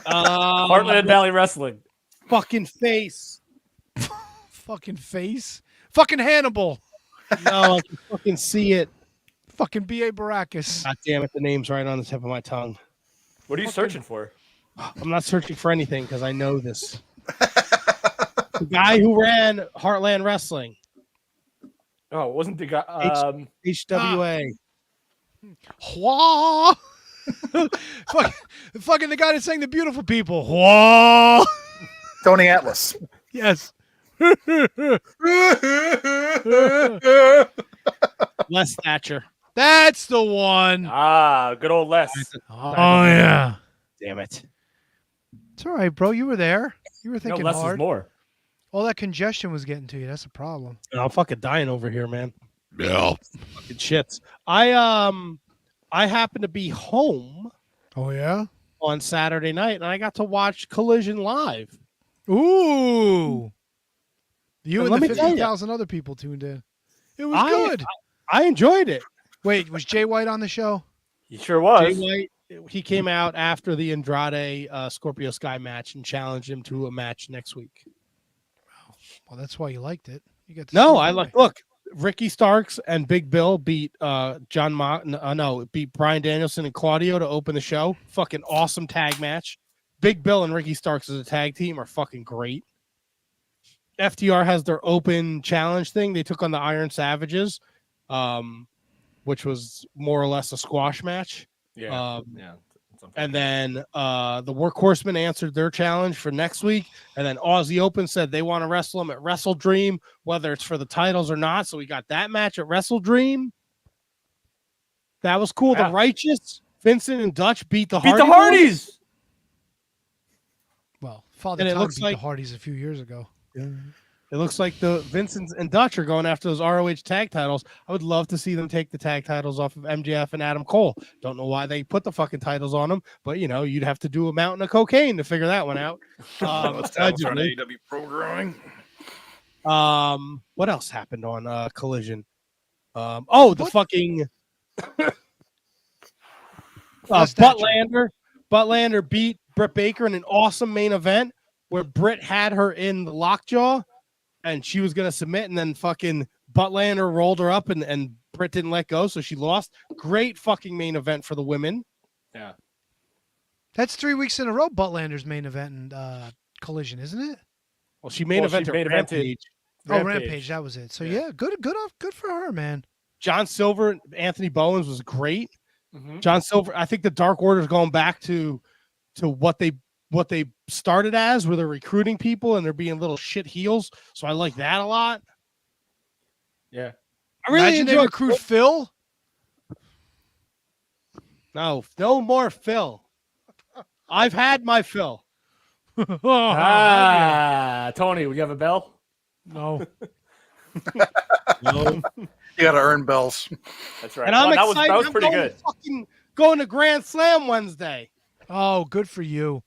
Heartland Valley Wrestling. fucking face. Fucking face. Fucking Hannibal. No, I can fucking see it. Fucking B.A. Baracus. God damn it, the name's right on the tip of my tongue. What are you searching for? I'm not searching for anything because I know this. The guy who ran Heartland Wrestling, Oh, it wasn't the guy. HWA. Hua. Fucking the guy that sang The Beautiful People. Hua. Tony Atlas. Yes. Les Thatcher. That's the one. Ah, good old Les. Oh yeah. Damn it. It's all right, bro. You were there. You were No, thinking less is hard. more. All that congestion was getting to you. That's a problem. I'm fucking dying over here, man. Yeah. Fucking shits. I happened to be home Oh yeah. on Saturday night, and I got to watch Collision live. Ooh. You And and let the me tell ya. 50,000 other people tuned in. It was I- good. I enjoyed it. Wait, was Jay White on the show? He sure was. Jay White, he came out after the Andrade Scorpio Sky match and challenged him to a match next week. Well, that's why you liked it. You got to No, see I Jay like. White. Look, Ricky Starks and Big Bill beat beat Brian Danielson and Claudio to open the show. Fucking awesome tag match. Big Bill and Ricky Starks as a tag team are fucking great. FTR has their open challenge thing. They took on the Iron Savages, which was more or less a squash match. Yeah. And then the Workhorsemen answered their challenge for next week. And then Aussie Open said they want to wrestle them at Wrestle Dream, whether it's for the titles or not. So we got that match at Wrestle Dream. That was cool. Yeah. The Righteous, Vincent and Dutch beat the Beat Hardy the Hardys. Boys. Well, Father And it Time looks beat like- the Hardys a few years ago. It looks like the Vincent and Dutch are going after those ROH tag titles. I would love to see them take the tag titles off of MJF and Adam Cole. Don't know why they put the fucking titles on them, but you know, you'd have to do a mountain of cocaine to figure that one out. Allegedly. AEW programming. What else happened on Collision? The What? fucking Last statue. Buttlander beat Britt Baker in an awesome main event where Britt had her in the lockjaw and she was gonna submit, and then fucking Buttlander rolled her up and Britt didn't let go, so she lost. Great fucking main event for the women. Yeah. That's 3 weeks in a row. Buttlander's main event and Collision, isn't it? Well, she main evented main evented Rampage. Rampage. That was it. So Yeah. yeah, good for her, man. John Silver and Anthony Bowens was great. Mhm. John Silver, I think the Dark Order is going back to what they started as, where they're recruiting people and they're being little shit heels. So I like that a lot. Yeah. I really Imagine they enjoy recruit Phil. No more Phil. I've had my fill. Ah, Tony, would you have a bell? No. No. You got to earn bells. That's right. And I'm Well, excited. that was I'm pretty going good. fucking going to Grand Slam Wednesday. Oh, good for you.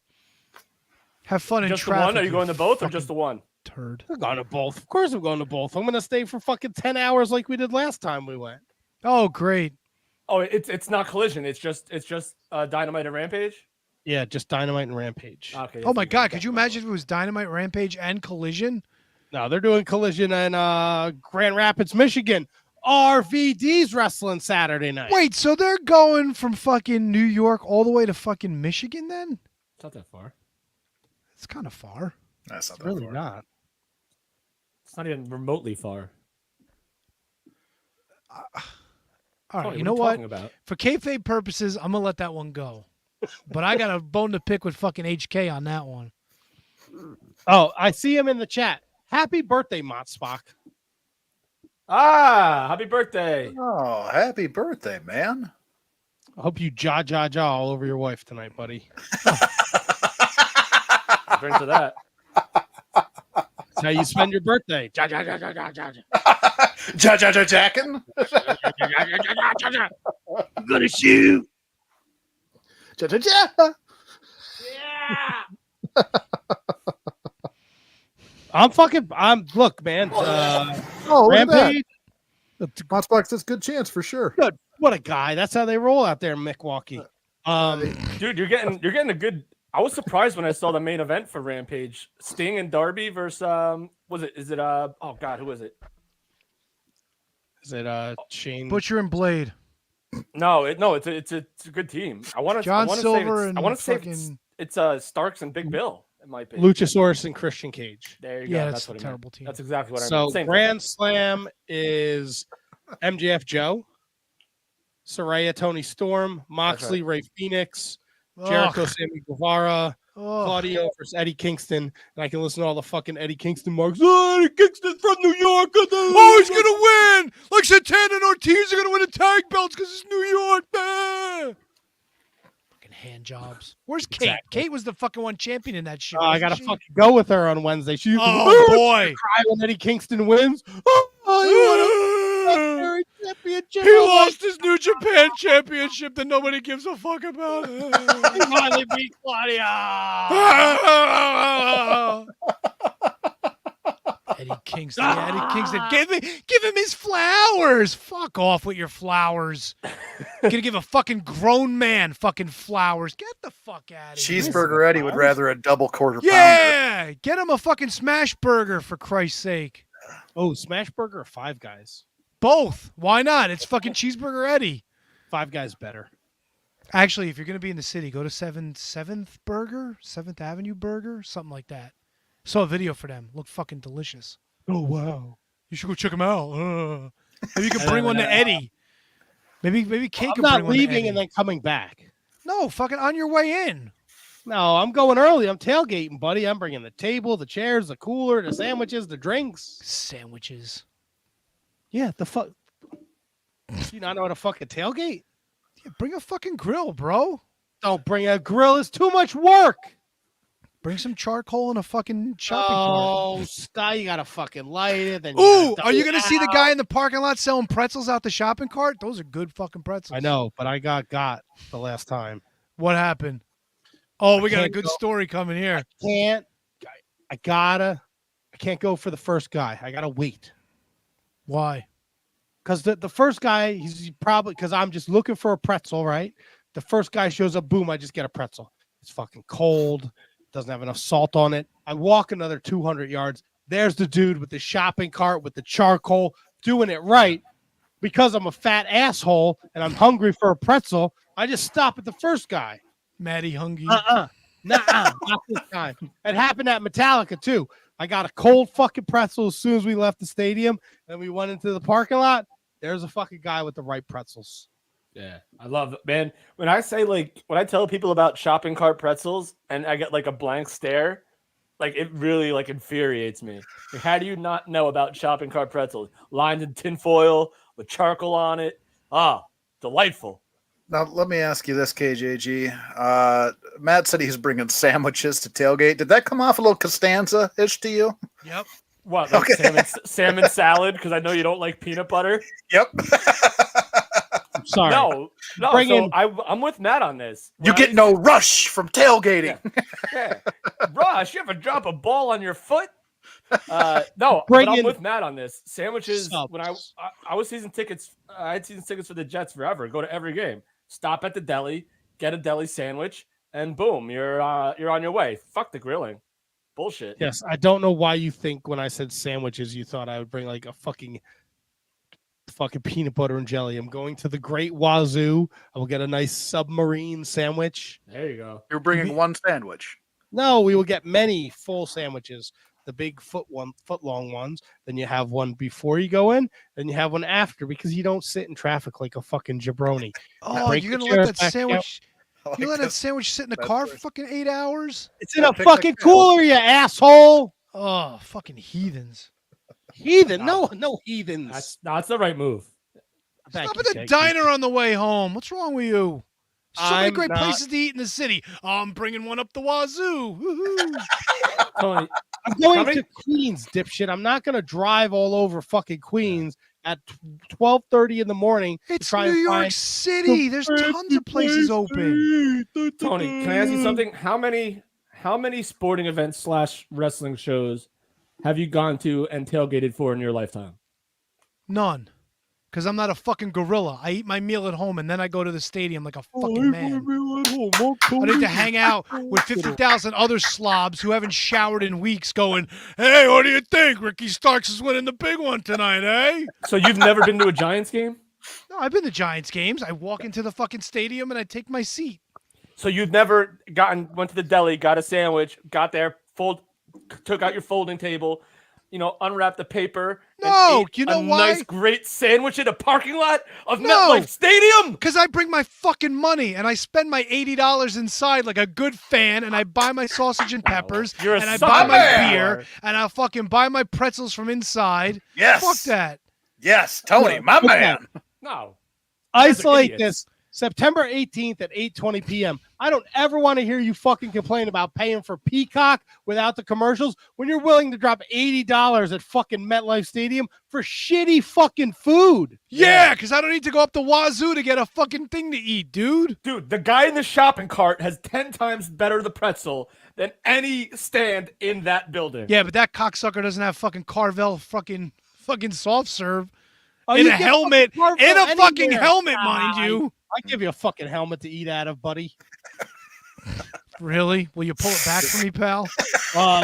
Have fun in Just the traffic. one? Are you going to both or fucking just the one? turd? I'm going to both. Of course I'm going to both. I'm going to stay for fucking 10 hours like we did last time we went. Oh, great. Oh, it's not Collision. It's just Dynamite and Rampage. Yeah, just Dynamite and Rampage. Okay. Oh my God, could you imagine if it was Dynamite, Rampage, and Collision? No, they're doing Collision in Grand Rapids, Michigan. RVD's wrestling Saturday night. Wait, so they're going from fucking New York all the way to fucking Michigan then? It's not that far. It's kind of far. That's not It's that really far. not. It's not even remotely far. All right, Tony, you know are what? talking about? For kayfabe purposes, I'm gonna let that one go. But I got a bone to pick with fucking HK on that one. Oh, I see him in the chat. Happy birthday, Mott Spock. Ah, happy birthday. Oh, happy birthday, man. I hope you jaw all over your wife tonight, buddy. Drink to that. That's how you spend your birthday. Ja. Jackin'? I'm gonna shoot. Ja. Look, man. Oh, look at that. Rampage. Motsbox, that's a good chance for sure. Good. What a guy. That's how they roll out there in Milwaukee. Dude, you're getting a good. I was surprised when I saw the main event for Rampage. Sting and Darby versus oh God, who is it? Is it Shane? Butcher and Blade. No, it's a good team. I want to John say Silver and I want to say fucking it's Starks and Big Bill. It might be. Luchasaurus and Christian Cage. There you Yeah, go. that's That's what a I meant. terrible team. That's exactly what I So meant. Same Grand Slam is MJF Joe, Saraya Tony Storm, Moxley, Ray Phoenix, Jericho, Ugh. Sammy Guevara, Ugh. Claudio versus Eddie Kingston, and I can listen to all the fucking Eddie Kingston marks. Oh, Eddie Kingston from New York. Oh, he's gonna win! Like Santana and Ortiz are gonna win the tag belts because it's New York. Fucking hand jobs. Where's Kate? Exactly. Kate was the fucking one champion in that show. I wasn't gotta she? fucking go with her on Wednesday. She used to Oh boy! cry when Eddie Kingston wins. Oh, you won a championship. He lost his New Japan championship that nobody gives a fuck about. He finally beat Claudio. Eddie Kingston. Yeah, Eddie Kingston. Give him his flowers. Fuck off with your flowers. Gonna give a fucking grown man fucking flowers. Get the fuck out of here. Cheeseburger Eddie would rather a double quarter pounder. Yeah, get him a fucking smash burger for Christ's sake. Oh, Smash Burger or Five Guys? Both. Why not? It's fucking Cheeseburger Eddie. Five Guys better. Actually, if you're gonna be in the city, go to Seventh Burger, 7th Avenue Burger, something like that. Saw a video for them. Look fucking delicious. Oh wow! You should go check them out. Maybe you can bring one to Eddie. Maybe Kate I'm can not bring one to leaving Eddie. and then coming back. No, fucking on your way in. No, I'm going early. I'm tailgating, buddy. I'm bringing the table, the chairs, the cooler, the sandwiches, the drinks. Sandwiches. Yeah, the fuck. You not know how to fucking tailgate? Yeah, bring a fucking grill, bro. Don't bring a grill. It's too much work. Bring some charcoal and a fucking shopping cart. Oh, stop! You gotta fucking light it. Then Ooh, gotta are you dump gonna it see the out. guy in the parking lot selling pretzels out the shopping cart? Those are good fucking pretzels. I know, but I got the last time. What happened? Oh, we got a can't good go. story coming here. I can't go for the first guy. I gotta wait. Why? Because the first guy, he's probably, because I'm just looking for a pretzel, right? The first guy shows up, boom, I just get a pretzel. It's fucking cold, doesn't have enough salt on it. I walk another 200 yards. There's the dude with the shopping cart with the charcoal doing it right. Because I'm a fat asshole and I'm hungry for a pretzel, I just stop at the first guy. Maddie Hungry. Nuh-uh, not this time. It happened at Metallica too. I got a cold fucking pretzel as soon as we left the stadium. Then we went into the parking lot. There's a fucking guy with the right pretzels. Yeah, I love it, man. When I say when I tell people about shopping cart pretzels and I get like a blank stare, like it really like infuriates me. Like, how do you not know about shopping cart pretzels? Lined in tinfoil with charcoal on it. Ah, delightful. Now, let me ask you this, KJG. Matt said he's bringing sandwiches to tailgate. Did that come off a little Costanza-ish to you? Yep. What, like salmon salad? Because I know you don't like peanut butter. Yep. I'm sorry. No. Bring So in- I'm with Matt on this. You get no rush from tailgating. Yeah. Rush, you ever drop a ball on your foot? No, Bring but I'm in with Matt on this. Sandwiches. subs. When I was season tickets, I had season tickets for the Jets forever. Go to every game. Stop at the deli, get a deli sandwich, and boom, you're on your way. Fuck the grilling. Bullshit. Yes, I don't know why you think when I said sandwiches, you thought I would bring like a fucking peanut butter and jelly. I'm going to the Great Wazoo. I will get a nice submarine sandwich. There you go. You're bringing one sandwich. No, we will get many full sandwiches. The big foot long ones. Then you have one before you go in. Then you have one after because you don't sit in traffic like a fucking jabroni. Oh, break you're the gonna let chairs that back sandwich? I like You let that this. sandwich sit in the That's car right. for fucking 8 hours? It's in Yeah, a pick like fucking that. cooler, you asshole. Oh, fucking heathens! Heathen. No heathens. That's the right move. Thank Stop you, at the thank you. diner on the way home. What's wrong with you? So many I'm great not- places to eat in the city. Oh, I'm bringing one up the wazoo. Woohoo. Tony, I'm going Coming? to Queens, dipshit. I'm not going to drive all over fucking Queens at 12:30 in the morning. to It's try New and York find City. There's tons of places open. Tony, can I ask you something? How many sporting events / wrestling shows have you gone to and tailgated for in your lifetime? None. Because I'm not a fucking gorilla. I eat my meal at home and then I go to the stadium like a fucking man. I need to hang out with 50,000 other slobs who haven't showered in weeks going, hey, what do you think? Ricky Starks is winning the big one tonight, eh? So you've never been to a Giants game? No, I've been to Giants games. I walk into the fucking stadium and I take my seat. So you've never went to the deli, got a sandwich, got there, took out your folding table, unwrap the paper. No, and ate you know a why? nice, great sandwich in a parking lot of No. MetLife Stadium. Because I bring my fucking money and I spend my $80 inside like a good fan, and I buy my sausage and peppers, You're a and I son buy of my a- beer, and I'll fucking buy my pretzels from inside. Yes. Fuck that. Yes, Tony, my Okay. man. No. guys are Isolate idiots. this. September 18th at 8:20 p.m. I don't ever want to hear you fucking complain about paying for Peacock without the commercials when you're willing to drop $80 at fucking MetLife Stadium for shitty fucking food. Yeah, because I don't need to go up the wazoo to get a fucking thing to eat, dude. Dude, the guy in the shopping cart has 10 times better the pretzel than any stand in that building. Yeah, but that cocksucker doesn't have fucking Carvel fucking soft serve. Oh, In you a get helmet. fucking In a Carvel fucking anywhere. helmet, mind you. I give you a fucking helmet to eat out of, buddy. Really? Will you pull it back for me, pal?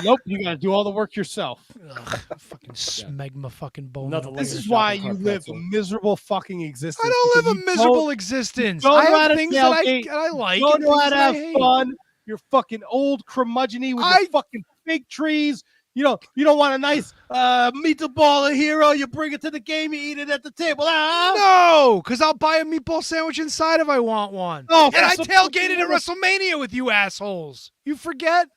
Nope, you gotta do all the work yourself. Ugh, fucking smegma fucking bone. Nothing over like This there. is why shopping you cart live a pretzel. miserable fucking existence. I don't because live a you miserable existence. don't I know how have to things that I tailgate. like. Don't and know how things to that I have hate. fun. You're fucking old curmudgeon-y with I- your fucking fig trees. You don't want a nice meatball hero. You bring it to the game. You eat it at the table. No, because I'll buy a meatball sandwich inside if I want one. Oh, and I so tailgated at fucking- WrestleMania with you assholes. You forget?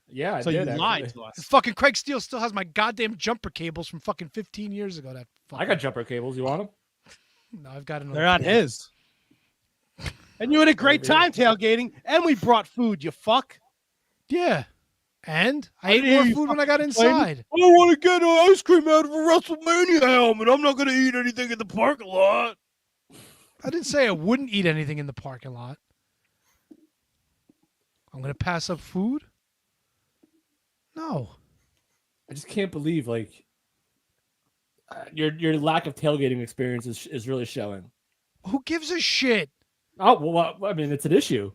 Yeah, I So did. you actually. lied to us. Fucking Craig Steele still has my goddamn jumper cables from fucking 15 years ago. That fucking, I got jumper cables. You want them? No, I've got another. They're not pair. his. And you had a great time tailgating, and we brought food. You fuck. Yeah. And I I ate didn't hear more you food when I got complaining. inside. I don't want to get ice cream out of a WrestleMania helmet. I'm not going to eat anything in the parking lot. I didn't say I wouldn't eat anything in the parking lot. I'm going to pass up food? No. I just can't believe your lack of tailgating experience is really showing. Who gives a shit? Oh well, I mean it's an issue.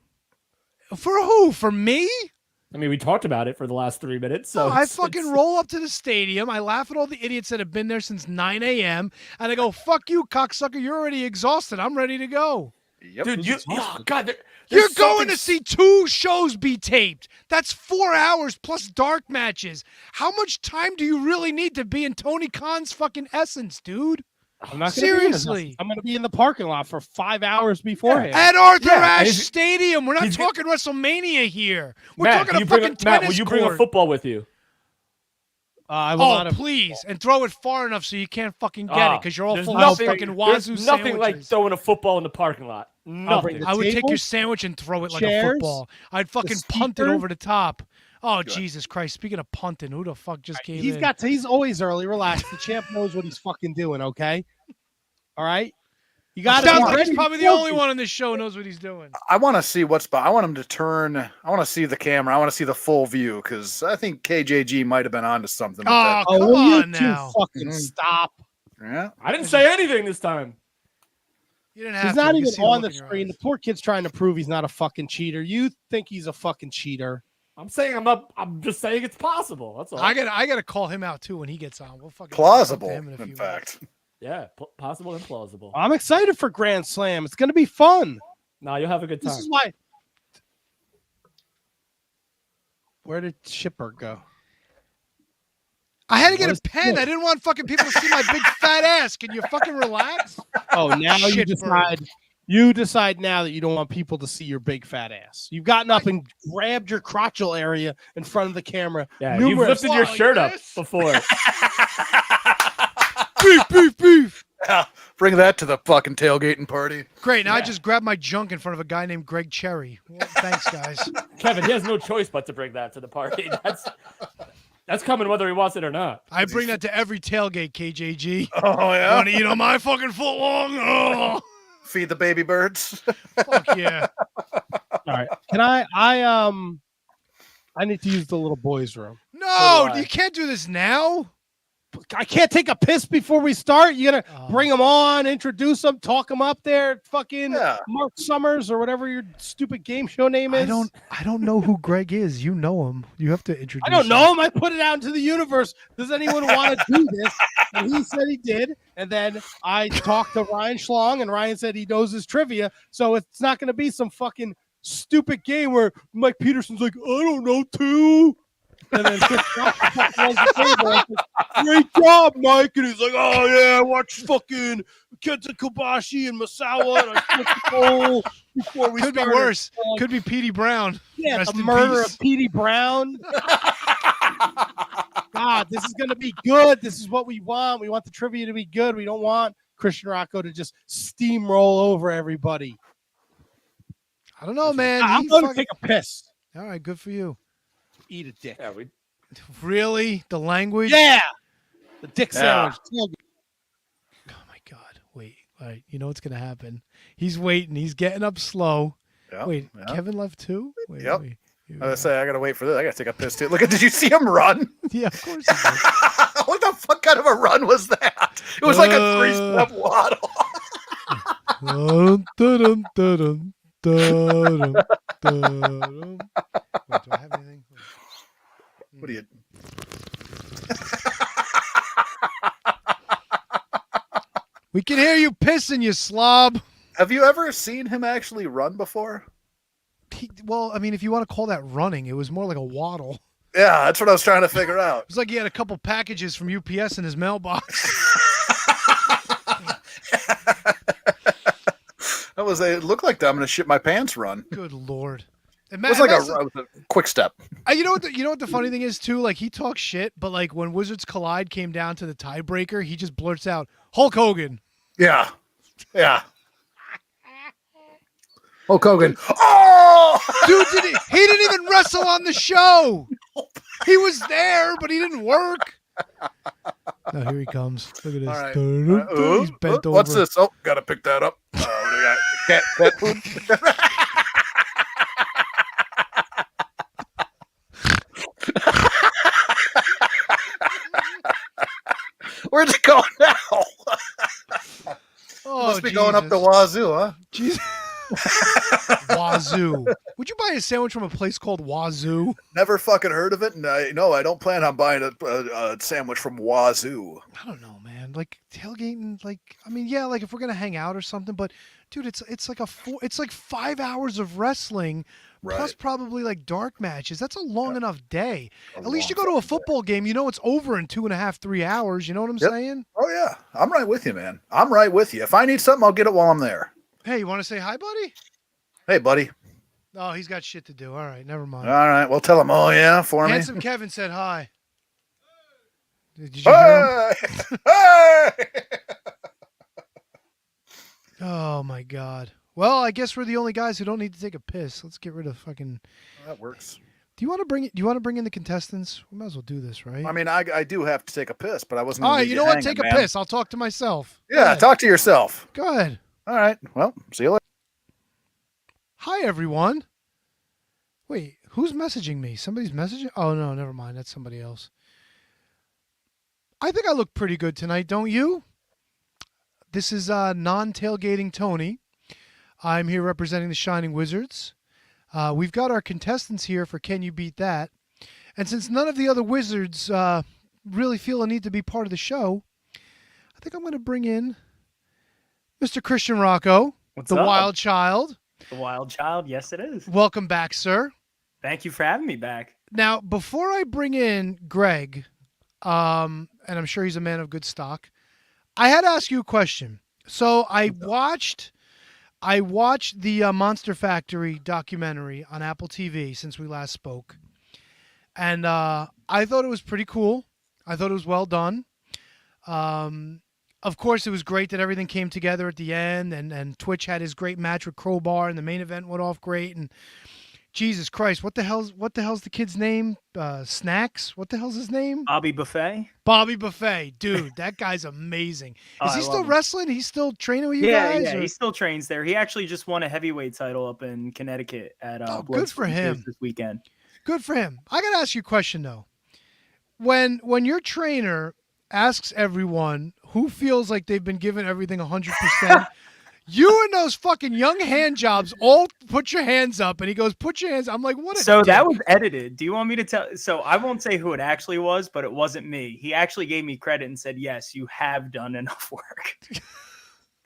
For who? For me? I mean we talked about it for the last 3 minutes. So No, I it's- fucking it's- roll up to the stadium. I laugh at all the idiots that have been there since 9 a.m. And I go, fuck you, cocksucker. You're already exhausted. I'm ready to go. Yep. Dude, God, You're going to see 2 shows be taped. That's 4 hours plus dark matches. How much time do you really need to be in Tony Khan's fucking essence, dude? I'm not Seriously. I'm going to be in the parking lot for 5 hours beforehand. At Arthur Yeah, and Ashe he's- Stadium. We're not he's- talking WrestleMania here. We're Matt, talking can a you bring fucking Matt, tennis will you bring a court. football with you? I will Oh, not have- please. And throw it far enough so you can't fucking get it because you're all There's full nothing- of fucking wazoo There's nothing like sandwiches. throwing a football in the parking lot. bring Nothing. the I would take your tables, sandwich and throw it like a chairs, football. I'd fucking punt it speaker. over the top. Oh, Good. Jesus Christ. Speaking of punting, who the fuck just came in? He's always early. Relax. The champ knows what he's fucking doing, okay? All right? You got Sounds it. like he's ready probably the to only go. one on this show who knows what he's doing. I want to see I want him to turn. I want to see the camera. I want to see the full view because I think KJG might have been onto something with Oh, that. Oh, come will you on two now. fucking Mhm. stop. Yeah. I didn't say anything this time. You didn't have He's to. not We can even see on look the in your screen. The eyes. poor kid's trying to prove he's not a fucking cheater. You think he's a fucking cheater. I'm saying I'm not. I'm just saying it's possible. That's all. I gotta call him out too when he gets on. We'll fucking Plausible, talk to him in a few in fact. Yeah, possible and plausible. I'm excited for Grand Slam. It's going to be fun. Nah, you'll have a good time. This is why. Where did Shipper go? I had to get What a is pen. this? I didn't want fucking people to see my big fat ass. Can you fucking relax? Oh, now you Shitbird. decide. You decide now that you don't want people to see your big fat ass. You've gotten up and grabbed your crotchal area in front of the camera. Yeah, you've numerous lifted your like shirt up this. before. Beef, beef, beef. Yeah. Bring that to the fucking tailgating party. Great. Now I Yeah. just grabbed my junk in front of a guy named Greg Cherry. Well, thanks, guys. Kevin, he has no choice but to bring that to the party. That's coming whether he wants it or not. I bring that to every tailgate, KJG. Oh yeah. Want to eat on my fucking foot long? Oh, Feed the baby birds. fuck yeah. All right. Can I need to use the little boys' room. No, So do I. you can't do this now. I can't take a piss before we start. You gotta Oh. bring them on, introduce them, talk them up there. Fucking Yeah. Mark Summers or whatever your stupid game show name is. I don't know who Greg is. You know him. You have to introduce I don't know him. I put it out into the universe. Does anyone want to do this? And he said he did. And then I talked to Ryan Schlong, and Ryan said he knows his trivia. So it's not going to be some fucking stupid game where Mike Peterson's like, I don't know, too. And then Chris Rocco fucking runs the table and says, "Great job, Mike." And he's like, "Oh yeah, I watched fucking Kenta Kobashi and Masawa, and I took the goal before we Could be started." worse. Could be Petey Brown. Yeah, Rest the in murder peace. of Petey Brown. God, this is going to be good. This is what we want. We want the trivia to be good. We don't want Christian Rocco to just steamroll over everybody. I don't know, man. I'm He going to fucking- take a piss. All right, good for you. Eat a dick. Yeah, we Really? The language? Yeah. The dick Yeah. sandwich. Oh my God. Wait. All right. You know what's gonna happen? He's waiting. He's getting up slow. Yep, Wait. yep. Kevin left too? Wait, Yep. wait. Here we I go. was say I gotta wait for this. I gotta take a piss too. Look at, did you see him run? Yeah, of course. He did. What the fuck kind of a run was that? It was like a 3-step waddle. Dun, dun, dun, dun, dun, dun. Wait, do I have anything? What are you? We can hear you pissing, you slob. Have you ever seen him actually run before? Well, I mean, if you want to call that running, it was more like a waddle. Yeah, that's what I was trying to figure out. It was like he had a couple packages from UPS in his mailbox. It looked like I'm gonna shit my pants run. Good Lord. It was like a quick step. You know what the funny thing is too? Like he talks shit, but like when Wizards Collide came down to the tiebreaker, he just blurts out Hulk Hogan. Yeah. Yeah. Hulk Hogan. Oh! Dude, he didn't even wrestle on the show. He was there, but he didn't work. No, here he comes. Look at this. All right. He's bent over. What's this? Oh, gotta pick that up. What do we got? Cat food. Where's it going now? Oh, Must be going up the Jesus. wazoo, huh? Jesus. Wazoo. Would you buy a sandwich from a place called Wazoo? Never fucking heard of it. And no, I don't plan on buying a sandwich from Wazoo. I don't know, man. Like tailgating, like I mean, yeah, like if we're gonna hang out or something, but dude, it's like it's like 5 hours of wrestling plus Right. probably like dark matches. That's a long enough day. A At least you long go to a fucking day. football game, you know it's over in 2.5, 3 hours. You know what I'm Yep. saying? Oh yeah, I'm right with you, man. I'm right with you. If I need something, I'll get it while I'm there. Hey, you want to say hi, buddy? Hey, buddy. Oh, he's got shit to do. All right, never mind. All right, well, tell him. Oh yeah, for me. Handsome Kevin said hi. Did you hear him? Hey! Hey! Oh my God. Well, I guess we're the only guys who don't need to take a piss. Let's get rid of fucking. That works. Do you want to bring it? Do you want to bring in the contestants? We might as well do this, right? I mean, I do have to take a piss, but I wasn't. All gonna right, leave you know what? hanging, Take a man. piss. I'll talk to myself. Go Yeah, ahead. talk to yourself. Go ahead. All right. Well, see you later. Hi, everyone. Wait, who's messaging me? Somebody's messaging? Oh, no, never mind. That's somebody else. I think I look pretty good tonight, don't you? This is non-tailgating Tony. I'm here representing the Shining Wizards. We've got our contestants here for Can You Beat That? And since none of the other Wizards really feel a need to be part of the show, I think I'm going to bring in Mr. Christian Rocco, What's the up? Wild Child. The Wild Child, yes it is. Welcome back, sir. Thank you for having me back. Now, before I bring in Greg, and I'm sure he's a man of good stock, I had to ask you a question. So I watched the Monster Factory documentary on Apple TV since we last spoke, and I thought it was pretty cool. I thought it was well done. Of course, it was great that everything came together at the end, and Twitch had his great match with Crowbar, and the main event went off great. And Jesus Christ, what the hell's the kid's name? Snacks? What the hell's his name? Bobby Buffet. Bobby Buffet, dude, that guy's amazing. Oh, Is he I still love him. wrestling? He's still training with you Yeah, guys? yeah, or- he still trains there. He actually just won a heavyweight title up in Connecticut at Oh, good for Bloodsport him. this weekend. Good for him. I gotta ask you a question though. When your trainer asks everyone who feels like they've been given everything 100%, you and those fucking young hand jobs all put your hands up, and he goes, "Put your hands." I'm like, what? So that dick. was edited. Do you want me to tell? So I won't say who it actually was, but it wasn't me. He actually gave me credit and said, "Yes, you have done enough work."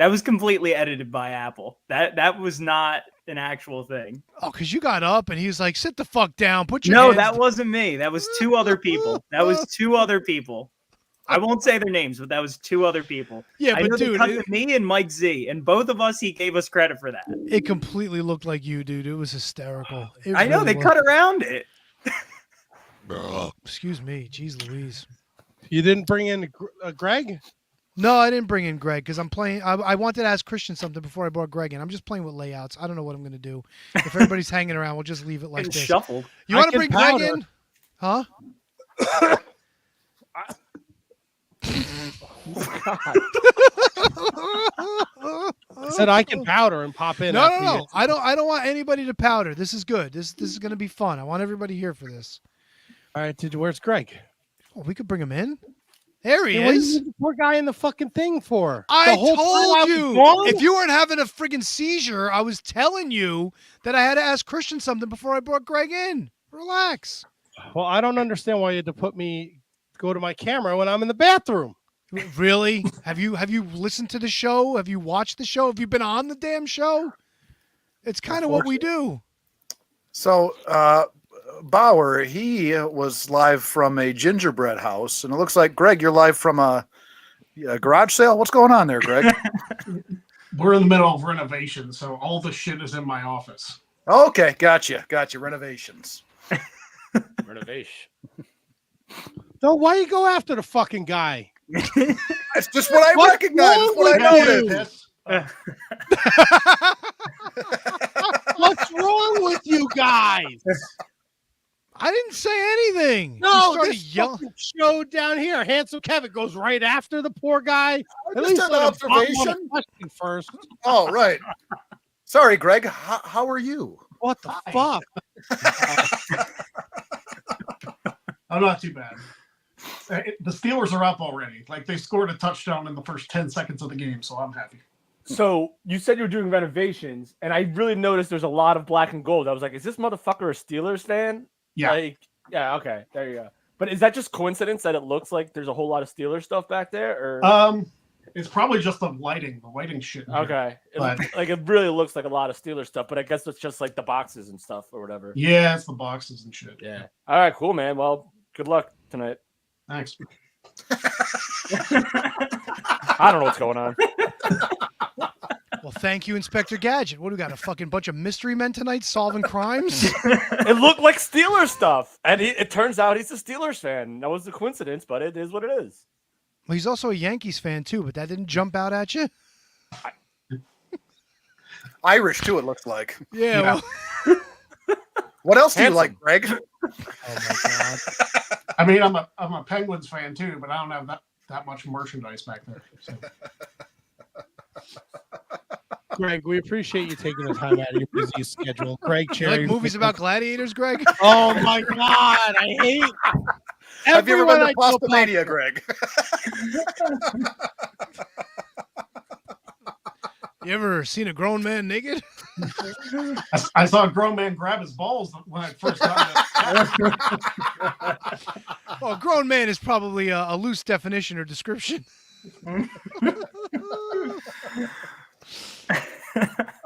That was completely edited by Apple. That was not an actual thing. Oh, because you got up and he was like, sit the fuck down. Put your No, hands that wasn't me. That was 2 other people. That was 2 other people. I won't say their names, but that was 2 other people. Yeah, I but know they dude, cut to me and Mike Z, and both of us, he gave us credit for that. it completely looked like you, dude. It was hysterical. It I know, really they was. cut around it. Excuse me. Jeez Louise. You didn't bring in Greg? No, I didn't bring in Greg because I'm playing. I wanted to ask Christian something before I brought Greg in. I'm just playing with layouts. I don't know what I'm going to do. If everybody's hanging around, we'll just leave it like And this. shuffled. You I want to can bring Greg powder. in? Huh? I said I can powder and pop in. No. after you. I don't want anybody to powder. This is good. This is going to be fun. I want everybody here for this. All right, where's Greg? Oh, we could bring him in. There he Hey, what is. you the poor guy in the fucking thing for? I The whole time told I was you. gone? If you weren't having a friggin' seizure, I was telling you that I had to ask Christian something before I brought Greg in. Relax. Well, I don't understand why you had to go to my camera when I'm in the bathroom. Really? Have you listened to the show? Have you watched the show? Have you been on the damn show? It's kind of what we do. So, Bauer, he was live from a gingerbread house, and it looks like, Greg, you're live from a garage sale. What's going on there, Greg? We're in the middle of renovation, so all the shit is in my office. Okay, gotcha. Renovations. Renovation. No, why you go after the fucking guy? That's just what I What's recognize. wrong What I with noticed. What's wrong with you guys? I didn't say anything. You No, started this yelling. fucking show down here, Handsome Kevin goes right after the poor guy. Just an let him pop on a observation. question first. Oh, right. Sorry, Greg. How are you? What the fuck? I'm not too bad. The Steelers are up already. Like, they scored a touchdown in the first 10 seconds of the game, so I'm happy. So you said you were doing renovations, and I really noticed there's a lot of black and gold. I was like, is this motherfucker a Steelers fan? Yeah. Like, yeah, okay, there you go. But is that just coincidence that it looks like there's a whole lot of Steelers stuff back there? Or It's probably just the lighting. The lighting shit. in here. okay, But- it really looks like a lot of Steelers stuff. But I guess it's just like the boxes and stuff or whatever. Yeah, it's the boxes and shit. Yeah. All right, cool, man. Well, good luck tonight. Thanks. I don't know what's going on. Well, thank you, Inspector Gadget. What do we got? A fucking bunch of mystery men tonight solving crimes? It looked like Steelers stuff, and it turns out he's a Steelers fan. That was a coincidence, but it is what it is. Well, he's also a Yankees fan too, but that didn't jump out at you. Irish too, it looks like. Yeah. Yeah. Well, What else do you Handsome. like, Greg? Oh my god. I mean, I'm a Penguins fan too, but I don't have that much merchandise back there. So. Greg, we appreciate you taking the time out of your busy schedule. Greg you Cherry. like movies about gladiators, Greg? Oh my god, I hate. Have you ever everyone been I to go Postomania, Greg? You ever seen a grown man naked? I saw a grown man grab his balls when I first got it. Well, a grown man is probably a loose definition or description. All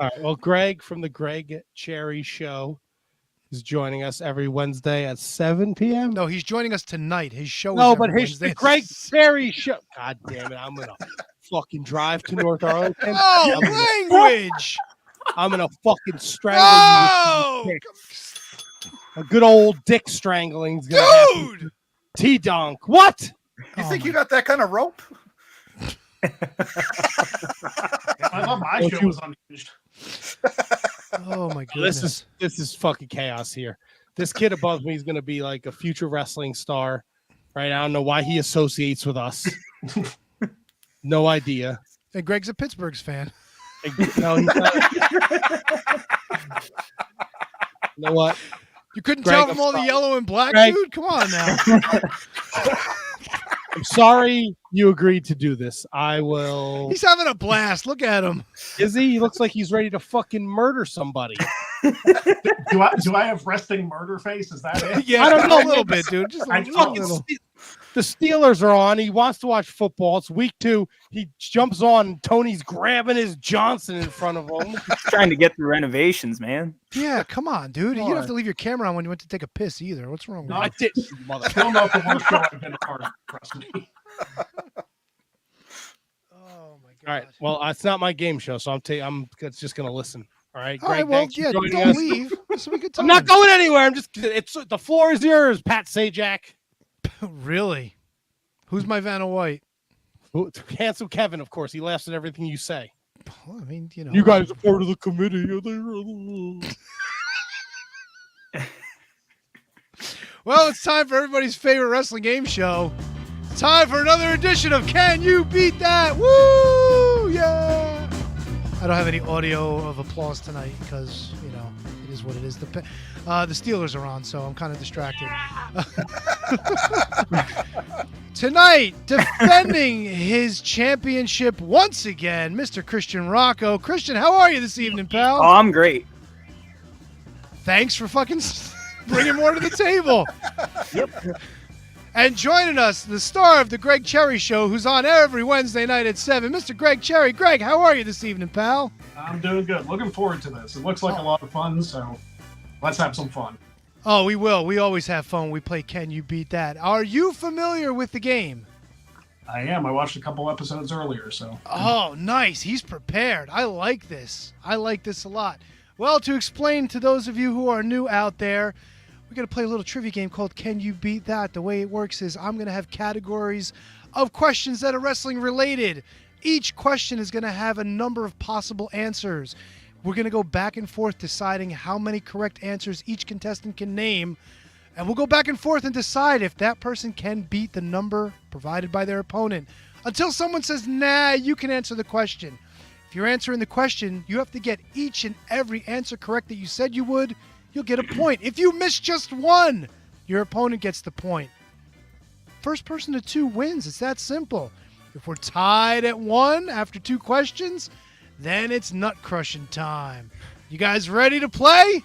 right. Well, Greg from the Greg Cherry Show is joining us every Wednesday at 7 p.m. No, he's joining us tonight. His show is No, every but his Wednesday. the Greg Cherry Show. God damn it! I'm gonna fucking drive to North Arlington. Oh, language! I'm gonna fucking strangle Oh, you. A good old dick strangling's gonna happen. dude! T-donk. What? You think you got that kind of rope? I thought my show was unhinged. Oh my goodness! This is fucking chaos here. This kid above me is gonna be like a future wrestling star, right? I don't know why he associates with us. No idea. And Greg's a Pittsburgh's fan. No, he's not. You know what? You couldn't Greg, tell from I'm all the sorry. yellow and black, Greg. dude. Come on now. I'm sorry you agreed to do this. I will. He's having a blast. Look at him. Is he? He looks like he's ready to fucking murder somebody. Do I have resting murder face? Is that it? Yeah, I don't know, a little bit, dude. Just a I little. fucking The Steelers are on. He wants to watch football. It's week 2. He jumps on. Tony's grabbing his Johnson in front of him. Trying to get through renovations, man. Yeah, come on, dude. You don't have to leave your camera on when you went to take a piss either. What's wrong with No, you? I did, mother. Still not the worst show I've been a part of. Trust me. Oh my god. All right. Well, it's not my game show, so I'm just gonna listen. All right. All right, Greg, well, thanks for yeah, joining don't us. leave. This will be a good time. I'm not going anywhere. I'm just. The floor is yours, Pat Sajak. Really? Who's my Vanna White? Handsome Kevin, of course. He laughs at everything you say. Well, I mean, you know. You guys are part of the committee. Well, it's time for everybody's favorite wrestling game show. It's time for another edition of Can You Beat That? Woo! Yeah! I don't have any audio of applause tonight because, you know, it is what it is. The Steelers are on, so I'm kind of distracted. Tonight, defending his championship once again, Mr. Christian Rocco. Christian, how are you this evening, pal? Oh, I'm great. Thanks for fucking bringing more to the table. Yep. And joining us, the star of the Greg Cherry Show, who's on every Wednesday night at 7, Mr. Greg Cherry. Greg, how are you this evening, pal? I'm doing good. Looking forward to this. It looks like a lot of fun, so let's have some fun. Oh, we will. We always have fun. We play Can You Beat That? Are you familiar with the game? I am. I watched a couple episodes earlier, so. Oh, nice. He's prepared. I like this. I like this a lot. Well, to explain to those of you who are new out there, we're going to play a little trivia game called Can You Beat That? The way it works is I'm going to have categories of questions that are wrestling related. Each question is going to have a number of possible answers. We're going to go back and forth deciding how many correct answers each contestant can name. And we'll go back and forth and decide if that person can beat the number provided by their opponent. Until someone says, nah, you can answer the question. If you're answering the question, you have to get each and every answer correct that you said you would. You'll get a point. If you miss just one, your opponent gets the point. First person to 2 wins. It's that simple. If we're tied at 1 after 2 questions, then it's nut crushing time. You guys ready to play?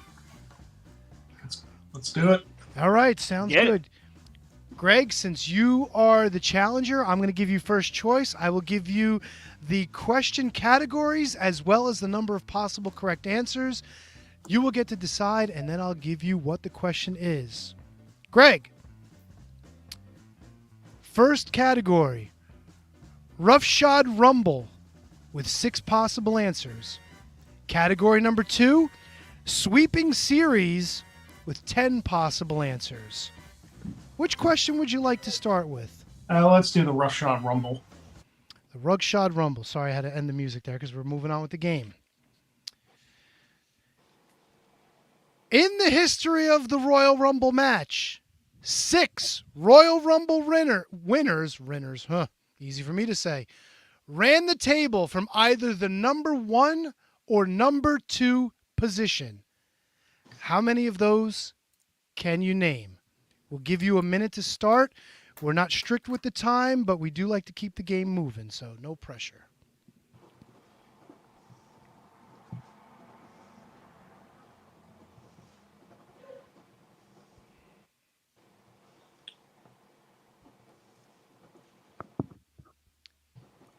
Let's do it. All right, sounds good. Greg, since you are the challenger, I'm going to give you first choice. I will give you the question categories as well as the number of possible correct answers. You will get to decide, and then I'll give you what the question is. Greg, first category, roughshod rumble with 6 possible answers. Category number 2, sweeping series with 10 possible answers. Which question would you like to start with? Let's do the roughshod rumble. The roughshod rumble. Sorry, I had to end the music there because we're moving on with the game. In the history of the Royal Rumble match, 6 Royal Rumble winners, easy for me to say, ran the table from either the number 1 or number 2 position. How many of those can you name? We'll give you a minute to start. We're not strict with the time, but we do like to keep the game moving, so no pressure.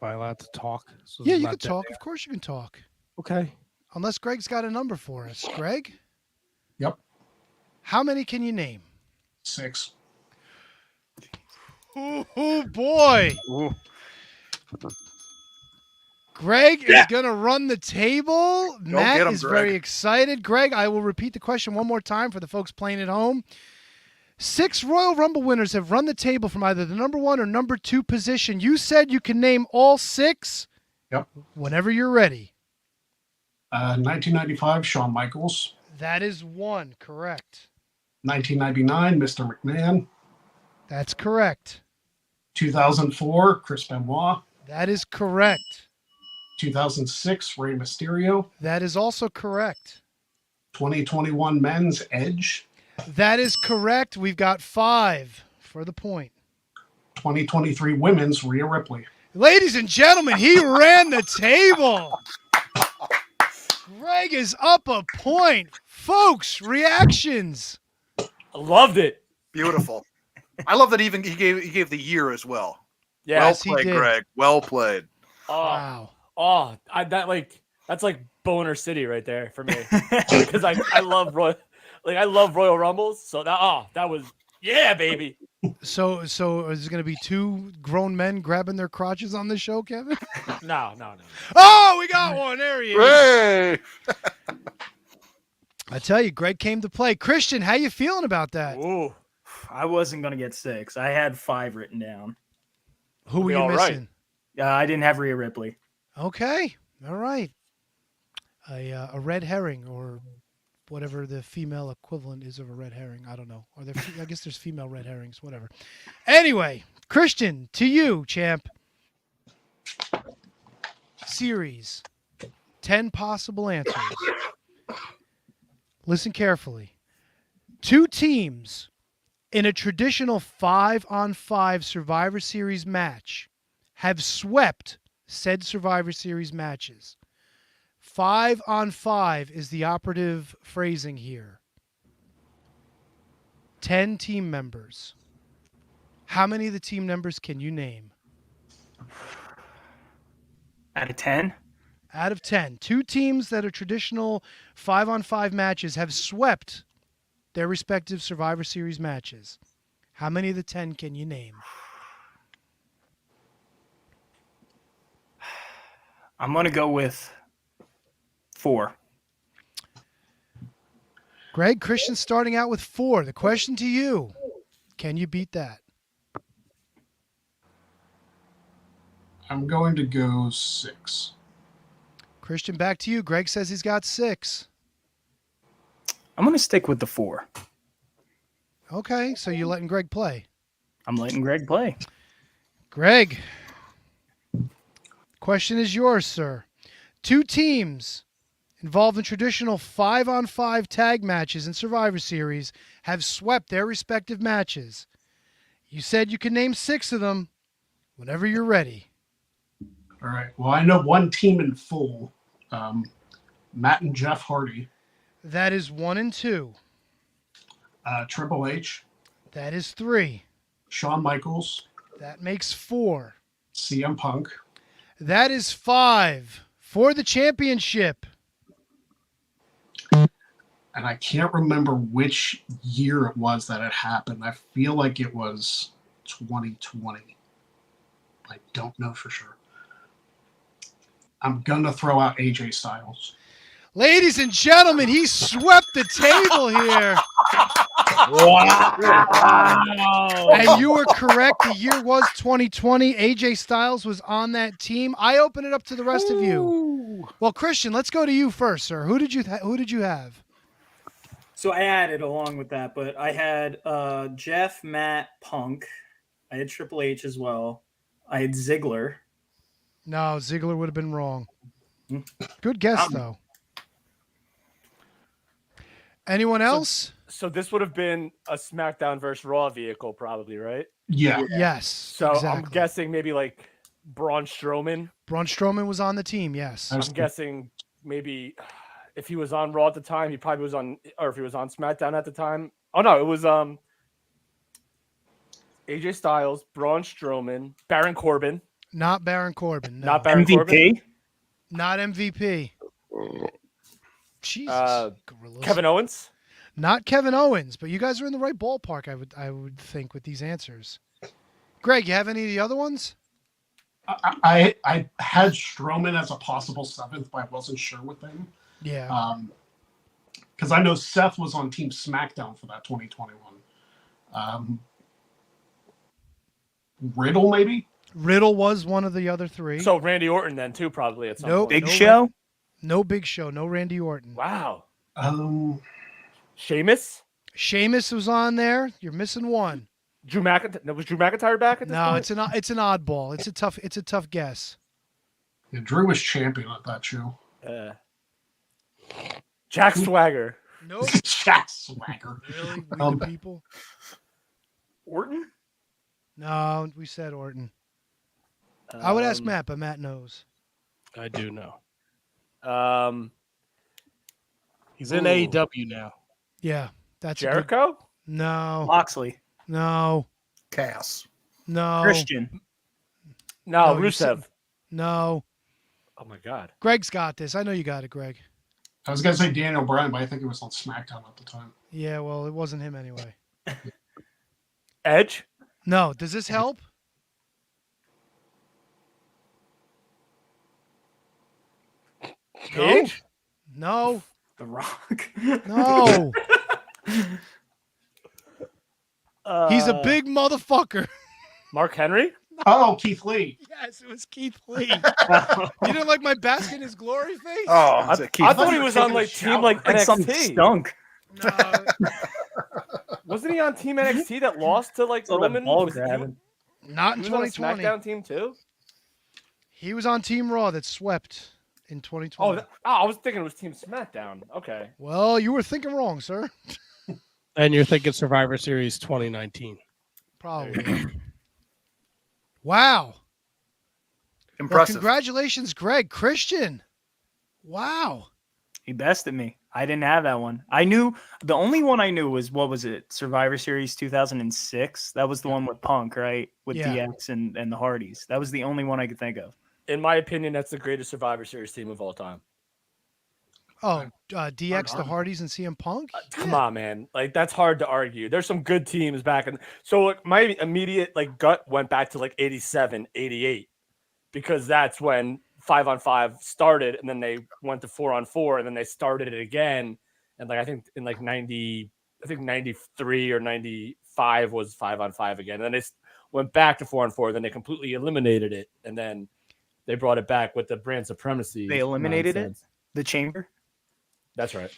Am I allowed to talk? So Yeah, it's you not can dead talk. air. Of course you can talk. Okay. Unless Greg's got a number for us. Greg? Yep. How many can you name? 6. Oh boy. Greg is going to run the table. Matt get him, is Greg. very excited. Greg, I will repeat the question one more time for the folks playing at home. 6 Royal Rumble winners have run the table from either the number 1 or number 2 position. You said you can name all 6? Yep. Whenever you're ready. 1995, Shawn Michaels. That is 1, correct. 1999, Mr. McMahon. That's correct. 2004, Chris Benoit. That is correct. 2006, Rey Mysterio. That is also correct. 2021 Men's Edge. That is correct. We've got 5 for the point. 2023 Women's Rhea Ripley. Ladies and gentlemen, he ran the table. Greg is up a point. Folks, reactions. I loved it. Beautiful. I love that even he gave the year as well. Yeah. Well Yes, he played, did. Greg. Well played. Wow. That's like Boner City right there for me because I love Royal Rumbles. So that was baby. So is it going to be two grown men grabbing their crotches on this show, Kevin? No. Oh, we got one. There he is. Hey! I tell you, Greg came to play. Christian, how you feeling about that? Ooh, I wasn't gonna get 6. I had 5 written down. Who were be you all right. missing? I didn't have Rhea Ripley. Okay. All right. A red herring or whatever the female equivalent is of a red herring. I don't know. I guess there's female red herrings, whatever. Anyway, Christian, to you, champ. Series. 10 possible answers. Listen carefully. 2 teams in a traditional 5-on-5 Survivor Series match have swept said Survivor Series matches. 5-on-5 is the operative phrasing here. 10 team members. How many of the team members can you name? Out of 10? Out of 10. 2 teams that are traditional 5-on-5 matches have swept their respective Survivor Series matches. How many of the 10 can you name? I'm gonna go with 4. Greg, Christian starting out with 4. The question to you, can you beat that? I'm going to go 6. Christian, back to you. Greg says he's got 6. I'm gonna stick with the 4. Okay, so you're letting Greg play. I'm letting Greg play. Greg, question is yours, sir. 2 teams involved in traditional 5-on-5 tag matches in Survivor Series have swept their respective matches. You said you can name 6 of them whenever you're ready. All right. Well, I know one team in full. Matt and Jeff Hardy. That is 1 and 2. Triple H. That is 3. Shawn Michaels. That makes 4. CM Punk. That is 5 for the championship. And I can't remember which year it was that it happened. I feel like it was 2020. I don't know for sure. I'm going to throw out AJ Styles. Ladies and gentlemen, he swept the table here. Wow. And you were correct. The year was 2020. AJ Styles was on that team. I open it up to the rest of you. Well, Christian, let's go to you first, sir. Who did you have? So I added along with that, but I had Jeff, Matt, Punk. I had Triple H as well. I had Ziggler. No, Ziggler would have been wrong. Good guess, though. Anyone else? So this would have been a SmackDown versus Raw vehicle, probably, right? Yeah. Yes. So exactly. I'm guessing maybe like Braun Strowman. Braun Strowman was on the team, yes. I'm guessing maybe if he was on Raw at the time, he probably was on, or if he was on SmackDown at the time. Oh no, it was AJ Styles, Braun Strowman, Baron Corbin. Not Baron Corbin. No. Not Baron MVP? Corbin. Not MVP. Jesus. Gorillas. Kevin Owens. Not Kevin Owens, but you guys are in the right ballpark, I would think, with these answers. Greg, you have any of the other ones? I had Strowman as a possible 7th, but I wasn't sure with him. Yeah. Because I know Seth was on Team SmackDown for that 2021. Riddle, maybe? Riddle was one of the other 3. So Randy Orton then too, probably at some Nope. point. Big Show? No Big Show. No Randy Orton. Wow. Sheamus? Sheamus was on there. You're missing one. Drew McIntyre? Was Drew McIntyre back at this No, point? it's an oddball. It's a tough guess. Yeah, Drew was champion at that show. Jack Swagger. Nope. Jack Swagger. Really? We the people? Orton? No, we said Orton. I would ask Matt, but Matt knows. I do know. He's in Ooh. AEW now. Yeah, that's a good- Jericho? No, Moxley. no. Cass. No. Christian. No, No, you Rusev. No. Oh my God. Greg's got this. I know you got it, Greg. I was gonna say Daniel Bryan, but I think it was on SmackDown at the time. Yeah, well, it wasn't him anyway. Edge. No. Does this help? Page. No. The Rock. No. He's a big motherfucker. Mark Henry. Oh, Keith Lee. Yes, it was Keith Lee. You didn't like my bask in his glory face? Oh, I thought he was on like team like Like something NXT. stunk. No, Wasn't he on team NXT that lost to like Saw that Roman? ball Was he- grabbing. not in he was on a 2020. SmackDown team too. He was on Team Raw that swept in 2020. Oh, I was thinking it was Team SmackDown. Okay. Well, you were thinking wrong, sir. And you're thinking Survivor Series 2019. Probably. Wow. Well, Impressive. congratulations, Greg. Christian. Wow. He bested me. I didn't have that one. I knew the only one I knew was what was it? Survivor Series 2006. That was the one with Punk, right? With Yeah. DX and the Hardys. That was the only one I could think of. In my opinion, that's the greatest Survivor Series team of all time. Oh, DX, the Hardys, and CM Punk? Come on, man. Like that's hard to argue. There's some good teams back in. So like, my immediate like gut went back to like 87, 88 because that's when 5-on-5 started and then they went to 4-on-4 and then they started it again. And like I think in like 93 or 95 was 5-on-5 again. And then they went back to 4-on-4, then they completely eliminated it and then they brought it back with the brand supremacy. They eliminated nonsense. The Chamber. That's right.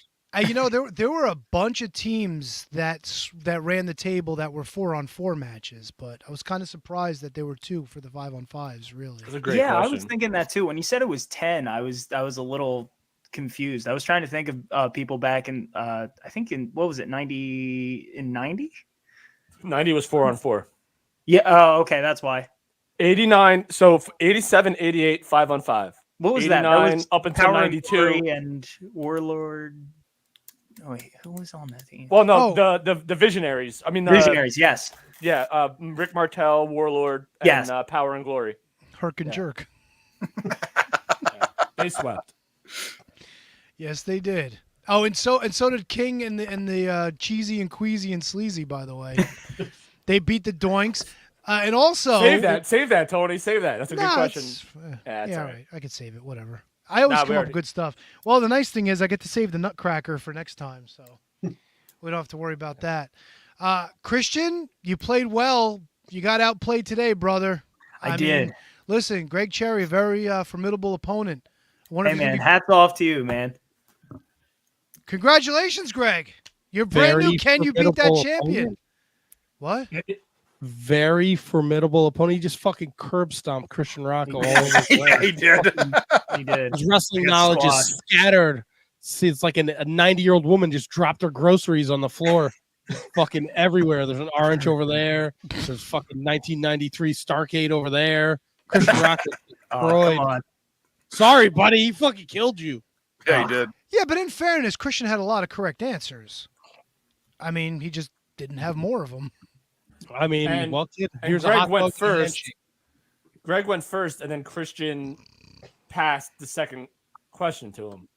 You know, there were a bunch of teams that ran the table that were 4-on-4 matches, but I was kind of surprised that there were 2 for the 5-on-5s. Really, That's a great Yeah, question. I was thinking that too. When you said it was 10, I was a little confused. I was trying to think of people back in I think in what was it, 90 in 90? 90 was 4-on-4. Yeah, oh, okay, that's why. 89, so 87, 88, 5-on-5. What was that? That 89 was up until Power and 92. Glory and Warlord. Oh, wait, who was on that team? Well, no, the Visionaries. I mean, Visionaries, yes. Yeah, Rick Martel, Warlord, and Yes. Power and Glory. Herc and Jerk. They swept. Yes, they did. Oh, and so did King and the Cheesy and Queasy and Sleazy. By the way, they beat the Doinks, and also Save that, Tony. Save that. That's a good Nah, question. yeah, it's all all right. right. I could save it. Whatever. I always Nah, come we up already- with good stuff. Well, the nice thing is I get to save the Nutcracker for next time, so we don't have to worry about that. Christian, you played well. You got outplayed today, brother. I did. mean, listen, Greg Cherry, a very formidable opponent. I wonder Hey, if you man, can hats off to you, man. Congratulations, Greg. You're brand Very new. Can you beat that formidable champion? opponent. What? Very formidable opponent. He just fucking curb stomped Christian Rocco all over the Yeah, he did. He did. His wrestling Good knowledge squad. is scattered. See, it's like a 90-year-old woman just dropped her groceries on the floor, fucking everywhere. There's an orange over there. There's fucking 1993 Starcade over there. Christian Rocco Oh, destroyed. come on. Sorry, buddy. He fucking killed you. Yeah, he did. Yeah, but in fairness, Christian had a lot of correct answers. I mean, he just didn't have more of them. I mean, And- well, kid, And here's a Greg hot went dog and a first. handshake. Greg went first, and then Christian passed the second question to him.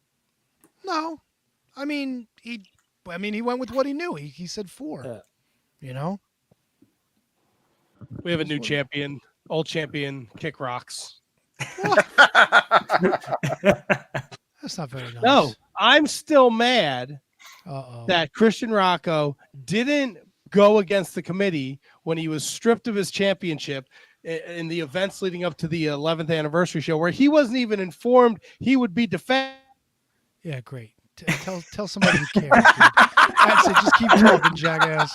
No, I mean he went with what he knew. He said 4. Yeah. You know. We have a new champion. Old champion kick rocks. That's not very nice. No, I'm still mad Uh-oh. that Christian Rocco didn't go against the committee when he was stripped of his championship in the events leading up to the 11th anniversary show, where he wasn't even informed he would be defended. Yeah, great. Tell somebody who cares. Dude. That's it. Just keep talking, jackass.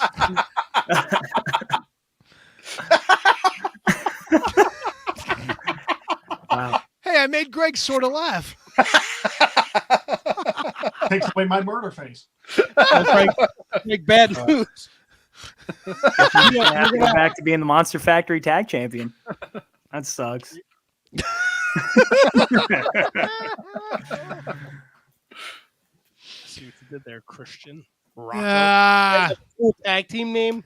Wow. Hey, I made Greg sort of laugh. Takes away my murder face. Make bad news. You're gonna have to go back to being the Monster Factory Tag Champion. That sucks. See what you did there, Christian Rocco. Ah, Cool tag team name.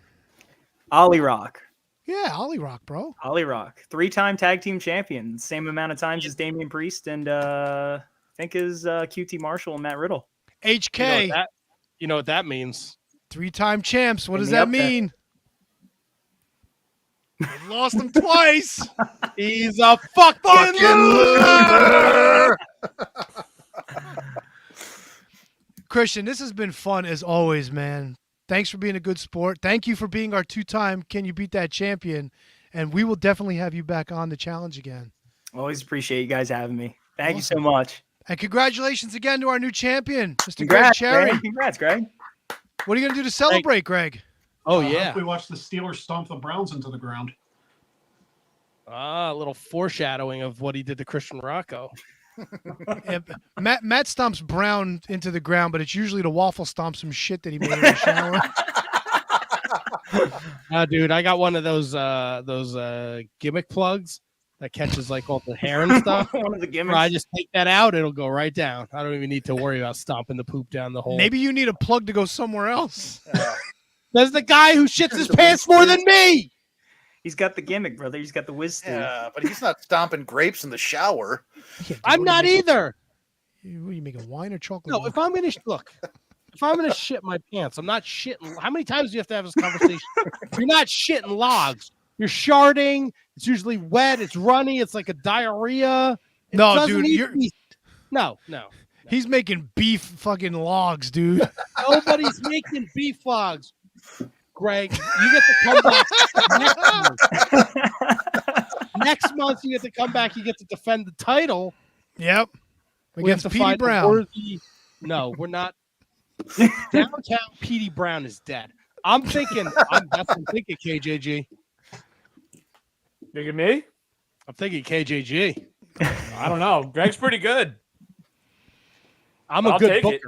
Ollie Rock. Yeah, Ollie Rock, bro. Ollie Rock, 3-time tag team champion, same amount of times as Damian Priest and I think is QT Marshall and Matt Riddle. HK. You know what that means? 3-time champs. What Bring does me that up there. mean? They lost him twice. He's a fucking loser. Christian, this has been fun as always, man. Thanks for being a good sport. Thank you for being our 2-time Can You Beat That champion. And we will definitely have you back on the challenge again. Always appreciate you guys having me. Thank you Awesome. so much. And congratulations again to our new champion, Mr. Congrats, Greg Cherry. man. Congrats, Greg. What are you going to do to celebrate, Greg? Oh, I yeah. hope we watched the Steelers stomp the Browns into the ground. A little foreshadowing of what he did to Christian Rocco. Yeah, Matt stomps Brown into the ground, but it's usually the waffle stomp some shit that he made in the shower. Dude, I got one of those gimmick plugs that catches like all the hair and stuff. One of the gimmicks. Where I just take that out, it'll go right down. I don't even need to worry about stomping the poop down the hole. Maybe you need a plug to go somewhere else. There's the guy who shits his pants more than me. He's got the gimmick, brother. He's got the whiz stew. Yeah, but he's not stomping grapes in the shower. I'm not either. What are you making, wine or chocolate? No, if I'm gonna shit my pants, I'm not shitting. How many times do you have to have this conversation? You're not shitting logs. You're sharding. It's usually wet. It's runny. It's like a diarrhea. It No, doesn't dude, need you're- to be- No. He's making beef fucking logs, dude. Nobody's making beef logs. Greg, you get to come back next month. Next month, you get to come back. You get to defend the title. Yep. We have Against to Petey find a Brown. worthy- No, we're not. Downtown Petey Brown is dead. I'm thinking KJG. Look at me. I'm thinking KJG. I don't know. Greg's pretty good. I'm a I'll good take it.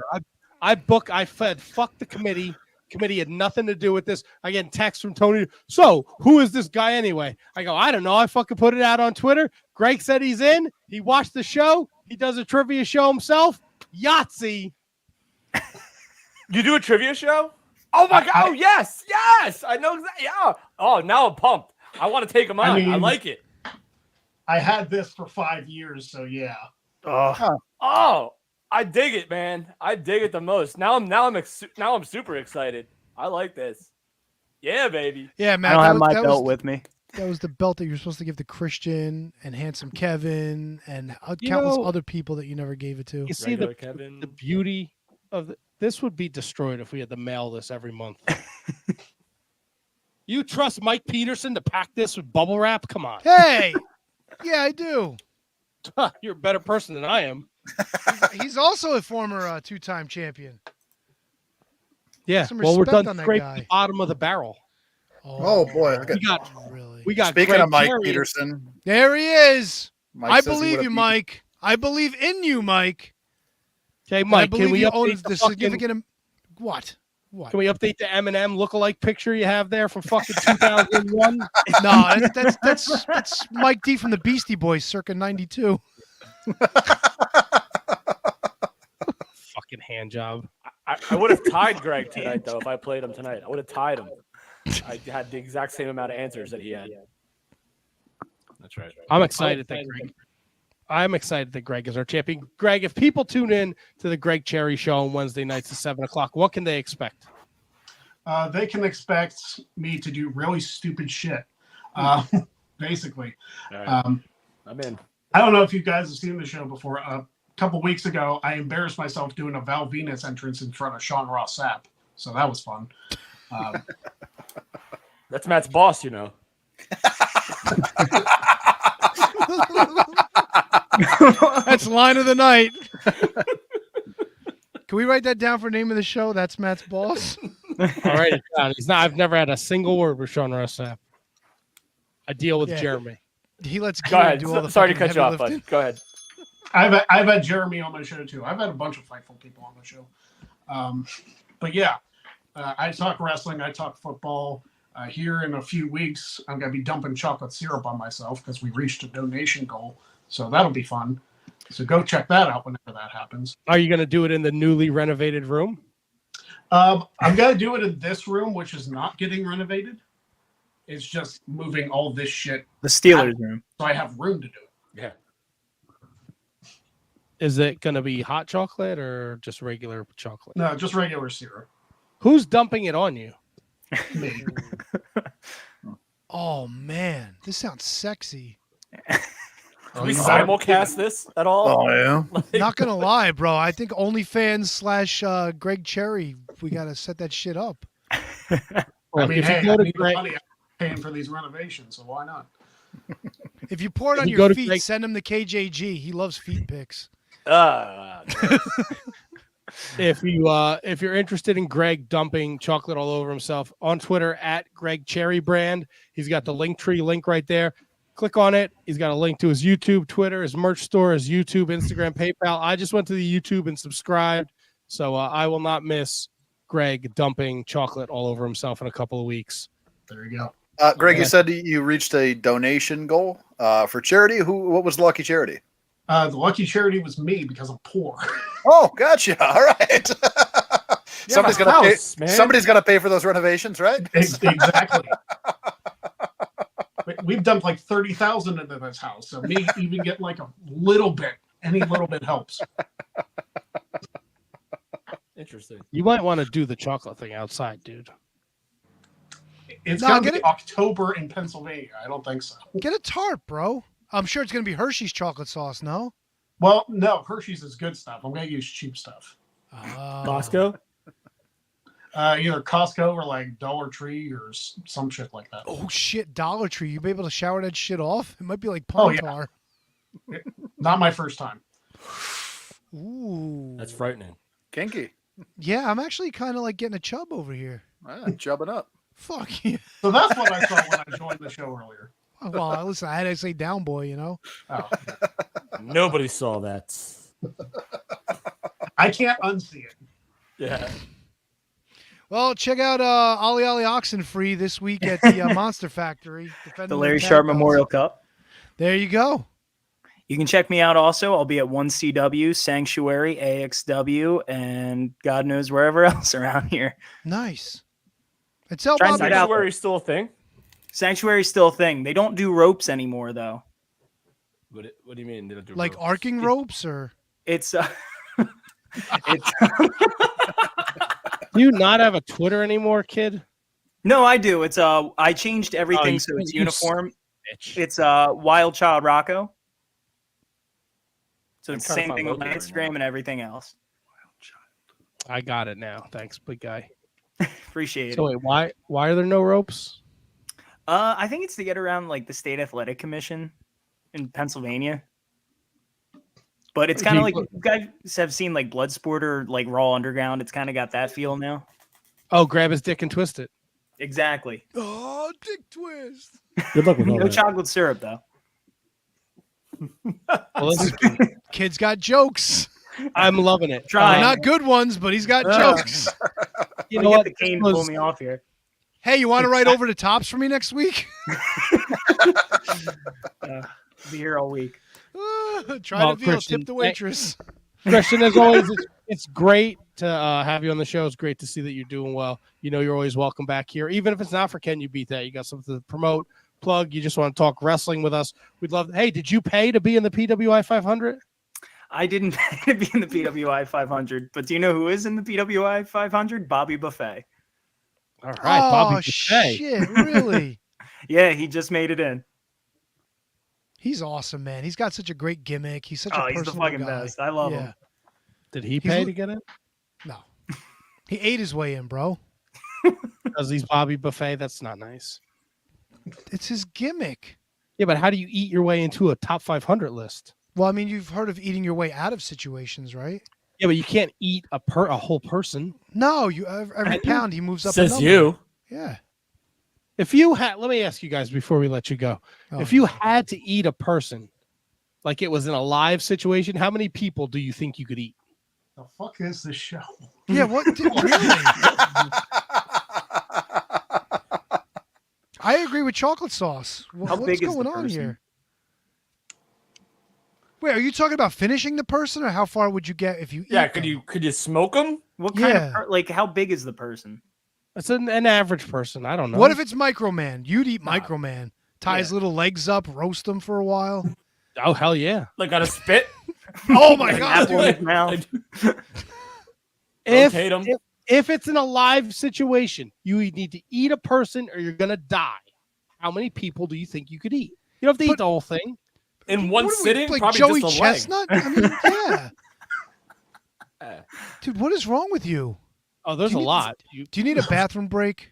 booker. I fed. Fuck the committee. Committee had nothing to do with this. I get a text from Tony. So who is this guy anyway? I go, I don't know. I fucking put it out on Twitter. Greg said he's in. He watched the show. He does a trivia show himself. Yahtzee. You do a trivia show? Oh my god! Oh yes, I know exactly. Yeah. Oh, now I'm pumped. I want to take him on. I mean- like it. I had this for 5 years, so yeah. Oh, I dig it, man. I dig it the most. Now I'm super excited. I like this. Yeah, baby. Yeah, I Matt. don't that have was- my that belt was- with me. That was the belt that you were supposed to give to Christian and Handsome Kevin and You countless know- other people that you never gave it to. You see Regular Kevin. the beauty of this would be destroyed if we had to mail this every month. You trust Mike Peterson to pack this with bubble wrap? Come on. Hey, yeah, I do. You're a better person than I am. He's also a former 2-time champion. Yeah. Some Well, we're respect done on that scraping guy. the bottom of the barrel. Oh, boy. We got Really? we got Speaking Greg of Mike Cherry. Peterson, There he is. Mike I says he believe would've you, beaten- Mike. I believe in you, Mike. Okay, And I Mike, believe can we you own update the the fucking, significant. What? What? can we update the Eminem lookalike picture you have there from fucking 2001? No, that's Mike D from the Beastie Boys, circa '92. Fucking hand job. I would have tied Greg tonight though if I played him tonight. I would have tied him. I had the exact same amount of answers that he had. That's right. I'm excited that Greg is our champion. Greg, if people tune in to the Greg Cherry Show on Wednesday nights at 7:00, what can they expect? They can expect me to do really stupid shit. Basically. All right. I'm in. I don't know if you guys have seen the show before. A couple weeks ago, I embarrassed myself doing a Val Venus entrance in front of Sean Ross Sapp. So that was fun. That's Matt's boss, you know. That's line of the night. Can we write that down for name of the show? That's Matt's boss. All right, I've never had a single word with Sean Ross Sapp. I deal with Yeah. Jeremy. He lets Go Kieran ahead. do all the Sorry to fucking cut you heavy off, bud. lifting. Go ahead. I've had Jeremy on my show too. I've had a bunch of Fightful people on the show. But yeah, I talk wrestling. I talk football. Here in a few weeks, I'm going to be dumping chocolate syrup on myself because we reached a donation goal. So that'll be fun. So go check that out whenever that happens. Are you going to do it in the newly renovated room? I'm going to do it in this room, which is not getting renovated. It's just moving all this shit. The Steelers room. So I have room to do it. Yeah. Is it going to be hot chocolate or just regular chocolate? No, just regular syrup. Who's dumping it on you? Me. Oh man, this sounds sexy. Can we simulcast this at all? Oh yeah. Not gonna lie, bro. I think OnlyFans / Greg Cherry. We gotta set that shit up. I mean, hey, I need the money I'm paying for these renovations, so why not? If you pour it on You your go to feet, Greg- send him the KJG. He loves feet pics. If you're interested in Greg dumping chocolate all over himself, on Twitter at Greg Cherry Brand, he's got the Linktree link right there. Click on it. He's got a link to his YouTube, Twitter, his merch store, his YouTube, Instagram, PayPal. I just went to the YouTube and subscribed, so I will not miss Greg dumping chocolate all over himself in a couple of weeks. There you go. Greg, you said you reached a donation goal for charity. What was the lucky charity? The lucky charity was me because I'm poor. Oh, gotcha. All right. Somebody's gonna pay for those renovations, right? Exactly. We've dumped like 30,000 into this house, so me even getting like a little bit, any little bit helps. Interesting. You might want to do the chocolate thing outside, dude. It's gonna be October in Pennsylvania. I don't think so. Get a tart, bro. I'm sure it's gonna be Hershey's chocolate sauce. No. Well, no, Hershey's is good stuff. I'm gonna use cheap stuff. Costco. Either Costco or like Dollar Tree or some shit like that. Oh shit, Dollar Tree. You be able to shower that shit off? It might be like Oh, yeah. Pontar. Not my first time. Ooh. That's frightening. Kinky. Yeah, I'm actually kind of like getting a chub over here. Chubbing up. Fuck you. So that's what I thought when I joined the show earlier. Well, listen, I had to say down boy, you know. Oh. Nobody saw that. I can't unsee it. Yeah. Well, check out Ollie Ollie Oxenfree this week at the Monster Factory. The Larry Sharp Memorial Cup. There you go. You can check me out also. I'll be at 1CW, Sanctuary, AXW, and God knows wherever else around here. Nice. It's all Try and get out. Sanctuary still a thing? Sanctuary's still a thing. They don't do ropes anymore, though. What do you mean? They don't do like ropes? arcing ropes or? It's it's. Do you not have a Twitter anymore, kid? No, I do. It's I changed everything so it's uniform. It's Wild Child Rocco. So it's the same thing with my Instagram and everything else. I got it now. Thanks, big guy. Appreciate it. So wait, why are there no ropes? I think it's to get around like the state athletic commission in Pennsylvania. But it's kind of like you guys have seen like Bloodsport or like Raw Underground. It's kind of got that feel now. Oh, grab his dick and twist it. Exactly. Oh, dick twist. Good luck with all No that. chocolate syrup though. Well, Kid's got jokes. I'm loving it. Not good ones, but he's got jokes. You know what? The cane pull me off here. Hey, you want to write over the tops for me next week? Be here all week. Try to deal. Tip the waitress. Christian, as always, it's great to have you on the show. It's great to see that you're doing well. You know, you're always welcome back here. Even if it's not for Can You Beat That, you got something to promote, plug. You just want to talk wrestling with us. We'd love. Hey, did you pay to be in the PWI 500? I didn't pay to be in the PWI 500, but do you know who is in the PWI 500? Bobby Buffet. All right, Bobby Buffet. Shit, really? Yeah, he just made it in. He's awesome, man. He's got such a great gimmick. He's such a he's the personal fucking guy. best. I love him. Did he pay to get in? No. He ate his way in, bro. Because he's Bobby Buffet. That's not nice. It's his gimmick. Yeah, but how do you eat your way into a top 500 list? Well, I mean, you've heard of eating your way out of situations, right? Yeah, but you can't eat a whole person. No, you every pound he moves up. Says another. you. Yeah. If you had, let me ask you guys before we let you go. Oh, if you had to eat a person, like it was in a live situation, how many people do you think you could eat? The fuck is this show? Yeah, what? Really? I agree with chocolate sauce. What's big is the going on person? here? Wait, are you talking about finishing the person, or how far would you get if you? Yeah, eat could them? you smoke them? What kind Yeah. of like how big is the person? It's an average person. I don't know. What if it's Microman? You'd eat Nah. Microman. Tie his little legs up, roast them for a while. Oh hell yeah! Like on a spit. Oh my An god! apple in his mouth. Rotate 'em. If it's an alive situation, you need to eat a person or you're gonna die. How many people do you think you could eat? You don't have to eat the whole thing. In one What are we, sitting, like probably Joey just a leg. Chestnut? I mean, yeah. Dude, what is wrong with you? Oh, there's Do a you need- lot. Do you need a bathroom break?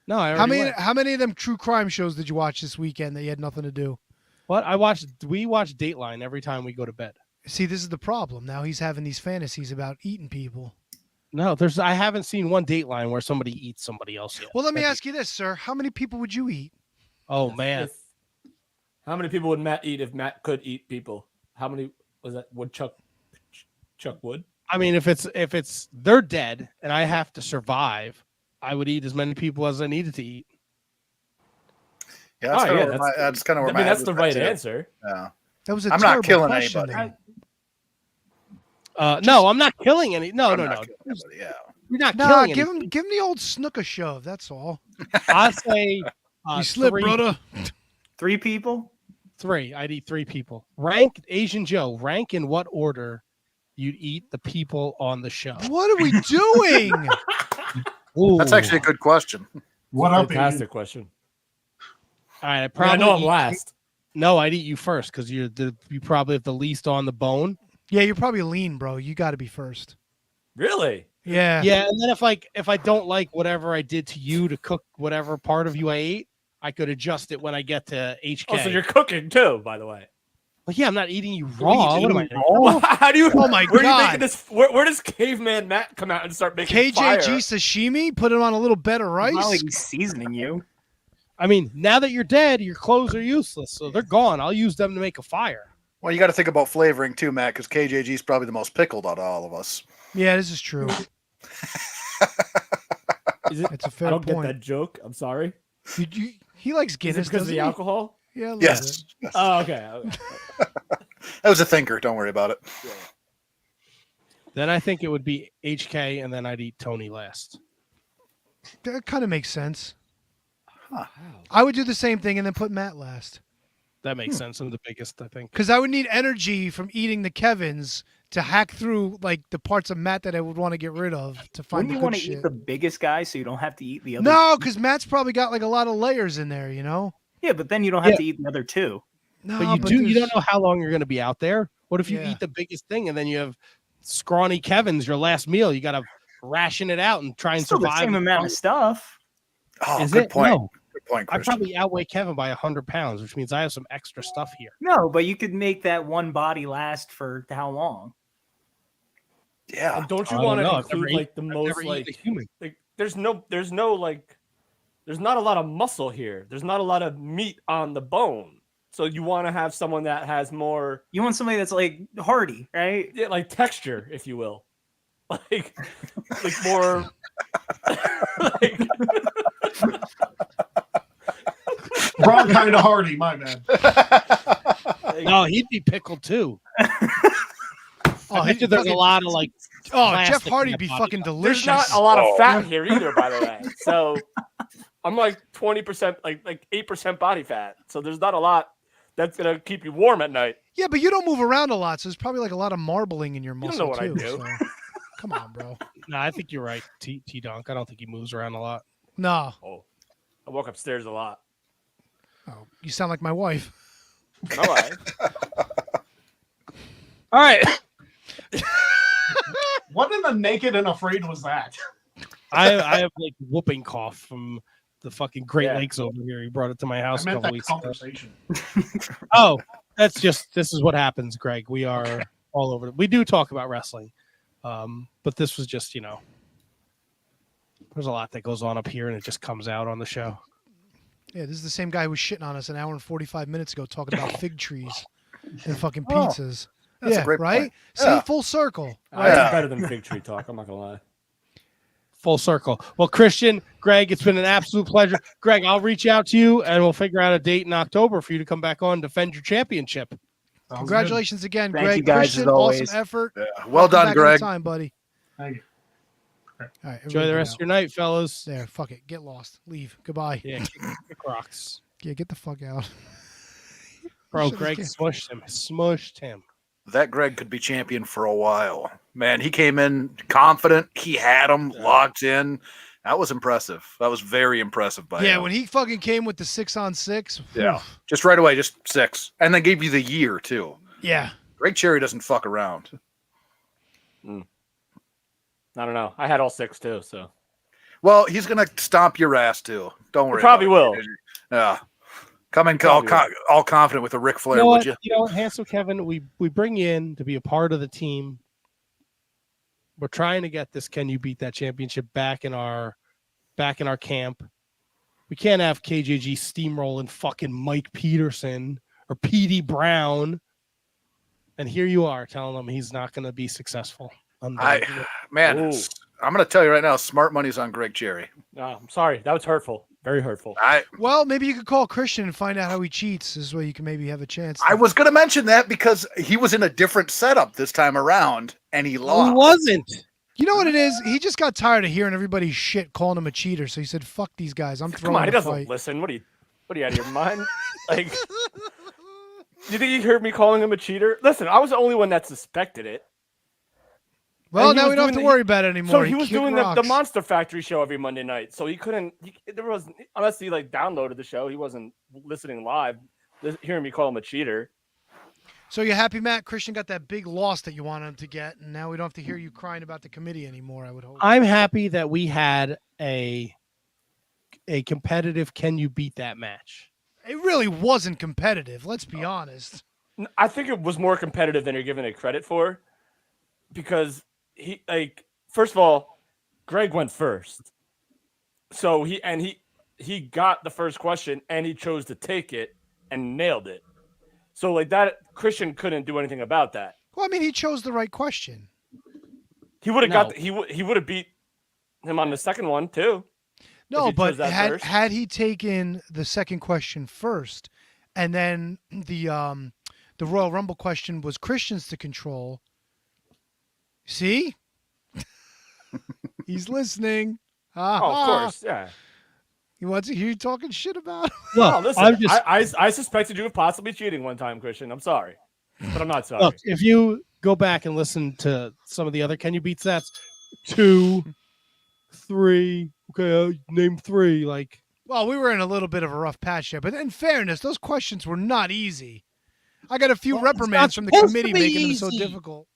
No, I How already many? went. How many of them true crime shows did you watch this weekend that you had nothing to do? What we watch Dateline every time we go to bed. See, this is the problem. Now he's having these fantasies about eating people. No, I haven't seen one Dateline where somebody eats somebody else yet. Well, let me ask you this, sir. How many people would you eat? Oh man, How many people would Matt eat if Matt could eat people? How many was that? Would Chuck would? I mean, if it's they're dead and I have to survive, I would eat as many people as I needed to eat. Yeah, that's Oh, kind yeah, of where that's kind of I where mean, my that's head the was right at, too. answer. Yeah. That was a I'm not terrible killing question. anybody. No, I'm not killing any. No, I'm no, not no. killing anybody, yeah. You're not Nah, killing give anything. him the old snooker shove. That's all. I say You slip, three, brother. 3 people? Three. I'd eat 3 people. Rank Asian Joe. Rank in what order you'd eat the people on the show. What are we doing? That's actually a good question. What up, Fantastic Asian? question. All right, I probably know I'm eat- last. No, I'd eat you first because you probably have the least on the bone. Yeah, you're probably lean, bro. You got to be first. Really? Yeah. Yeah, and then if I don't like whatever I did to you to cook whatever part of you I ate, I could adjust it when I get to HK. Oh, so you're cooking too, by the way. Well, yeah, I'm not eating you raw. What am I? Well, how do you? Oh my where Are you God. making this? Where does Caveman Matt come out and start making KJG fire? sashimi. Put it on a little bed of rice. Not like he's seasoning you. I mean, now that you're dead, your clothes are useless, so they're gone. I'll use them to make a fire. Well, you got to think about flavoring too, Matt, because KJG is probably the most pickled out of all of us. Yeah, this is true. Is it? It's a fair I don't point. get that joke. I'm sorry. He likes Is Guinness. it because of doesn't the he? alcohol? Yeah. a little Yes. bit. Oh, okay. That was a thinker. Don't worry about it. Then I think it would be HK, and then I'd eat Tony last. That kind of makes sense. Huh. I would do the same thing and then put Matt last. That makes sense. I'm the biggest, I think. Because I would need energy from eating the Kevins to hack through like the parts of Matt that I would want to get rid of to find Wouldn't the you good want to shit. eat the biggest guy so you don't have to eat the other? No, because Matt's probably got like a lot of layers in there, you know? Yeah, but then you don't have Yeah. to eat the other 2. No, But you there's- don't know how long you're going to be out there. What if you Yeah. eat the biggest thing and then you have scrawny Kevin's your last meal? You got to ration it out and try and Still the survive. same amount of stuff. Oh, Is good it? point. No. Good point, I Christian. probably outweigh Kevin by 100 pounds, which means I have some extra stuff here. No, but you could make that one body last for how long? Yeah. And don't I you don't want to know. I've include never like the I've most never eaten like a human. there's no like there's not a lot of muscle here. There's not a lot of meat on the bone. So you want to have someone that has more You want somebody that's like hardy, right? yeah, like texture, if you will. Like more like Wrong kind of hardy, my bad. No, he'd be pickled too. Oh, I bet you there's a lot of like. Oh, plastic Jeff in Hardy'd that be body. fucking there's delicious. not a lot of fat here either, by the way. So I'm like 20%, like 8% body fat. So there's not a lot that's gonna keep you warm at night. Yeah, but you don't move around a lot, so there's probably like a lot of marbling in your don't muscle know what I too. do. So. Come on, bro. No, I think you're right, T Dunk. I don't think he moves around a lot. No. Oh, I walk upstairs a lot. Oh, you sound like my wife. All right. All right. What in the naked and afraid was that? I have like whooping cough from the fucking Great Yeah. Lakes over here. He brought it to my I house a meant couple that weeks ago. conversation. Oh, this is what happens, Greg. We are all over. We do talk about wrestling, but this was just, there's a lot that goes on up here, and it just comes out on the show. Yeah, this is the same guy who was shitting on us an hour and 45 minutes ago talking about fig trees and fucking Oh, pizzas. that's a Yeah, great right? point. See, Yeah. full circle. It's better than fig tree talk. I'm not gonna lie. Full circle. Well, Christian, Greg, it's been an absolute pleasure. Greg, I'll reach out to you, and we'll figure out a date in October for you to come back on and defend your championship. Sounds Congratulations again, Thank Greg. you guys, Christian, as always. awesome effort. Yeah. Well done, Back Greg. anytime, buddy. good. Thank you. All right, Enjoy everybody the get rest out. of your night, fellas. There, fuck it. Get lost. Leave. Goodbye. Yeah, kick rocks. Yeah, get the fuck out. Bro, Shut Greg this smushed him. That Greg could be champion for a while. Man, he came in confident. He had him locked in. That was impressive. That was very impressive by him. when he fucking came with the 6-on-6. Yeah. Just right away, just 6. And then gave you the year, too. Yeah. Greg Cherry doesn't fuck around. I don't know. I had all 6 too, so. Well, he's going to stomp your ass, too. Don't worry. He probably will. Yeah. Come in all confident with a Ric Flair, would you? You know, Handsome Kevin, we bring you in to be a part of the team. We're trying to get this Can You Beat That championship back in our camp. We can't have KJG steamrolling fucking Mike Peterson or Petey Brown. And here you are telling him he's not going to be successful. I'm going to tell you right now, smart money's on Greg Cherry. No, I'm sorry. That was hurtful. Very hurtful. Well, maybe you could call Christian and find out how he cheats. This way you can maybe have a chance. I was going to mention that because he was in a different setup this time around, and he lost. He wasn't. You know what it is? He just got tired of hearing everybody's shit calling him a cheater, so he said, "Fuck these guys. I'm throwing." Come on, he a doesn't fight. listen. What are you out of your mind? Like, you think you heard me calling him a cheater? Listen, I was the only one that suspected it. Well, And he now was we don't have doing to worry about it anymore. So he was kicked doing the rocks. Monster Factory show every Monday night, so he couldn't. There was unless he like downloaded the show, he wasn't listening live, hearing me call him a cheater. So you happy, Matt? Christian got that big loss that you wanted him to get, and now we don't have to hear you crying about the committee anymore. I would hope. I'm happy that we had a competitive Can You Beat That match. It really wasn't competitive. Let's be honest. I think it was more competitive than you're giving it credit for, because first of all, Greg went first, so he got the first question and he chose to take it and nailed it. So like that, Christian couldn't do anything about that. Well, I mean, he chose the right question. He would have he would have beat him on the second one too. No, but first. had he taken the second question first, and then the Royal Rumble question was Christian's to control. See, he's listening. Oh, of course, yeah. He wants to hear you talking shit about him. Look, listen, I suspected you of possibly cheating one time, Christian. I'm sorry, but I'm not sorry. Look, if you go back and listen to some of the other Can You Beat Stats, 2, 3, okay, name 3, like. Well, we were in a little bit of a rough patch there, but in fairness, those questions were not easy. I got a few reprimands from the committee making them so difficult.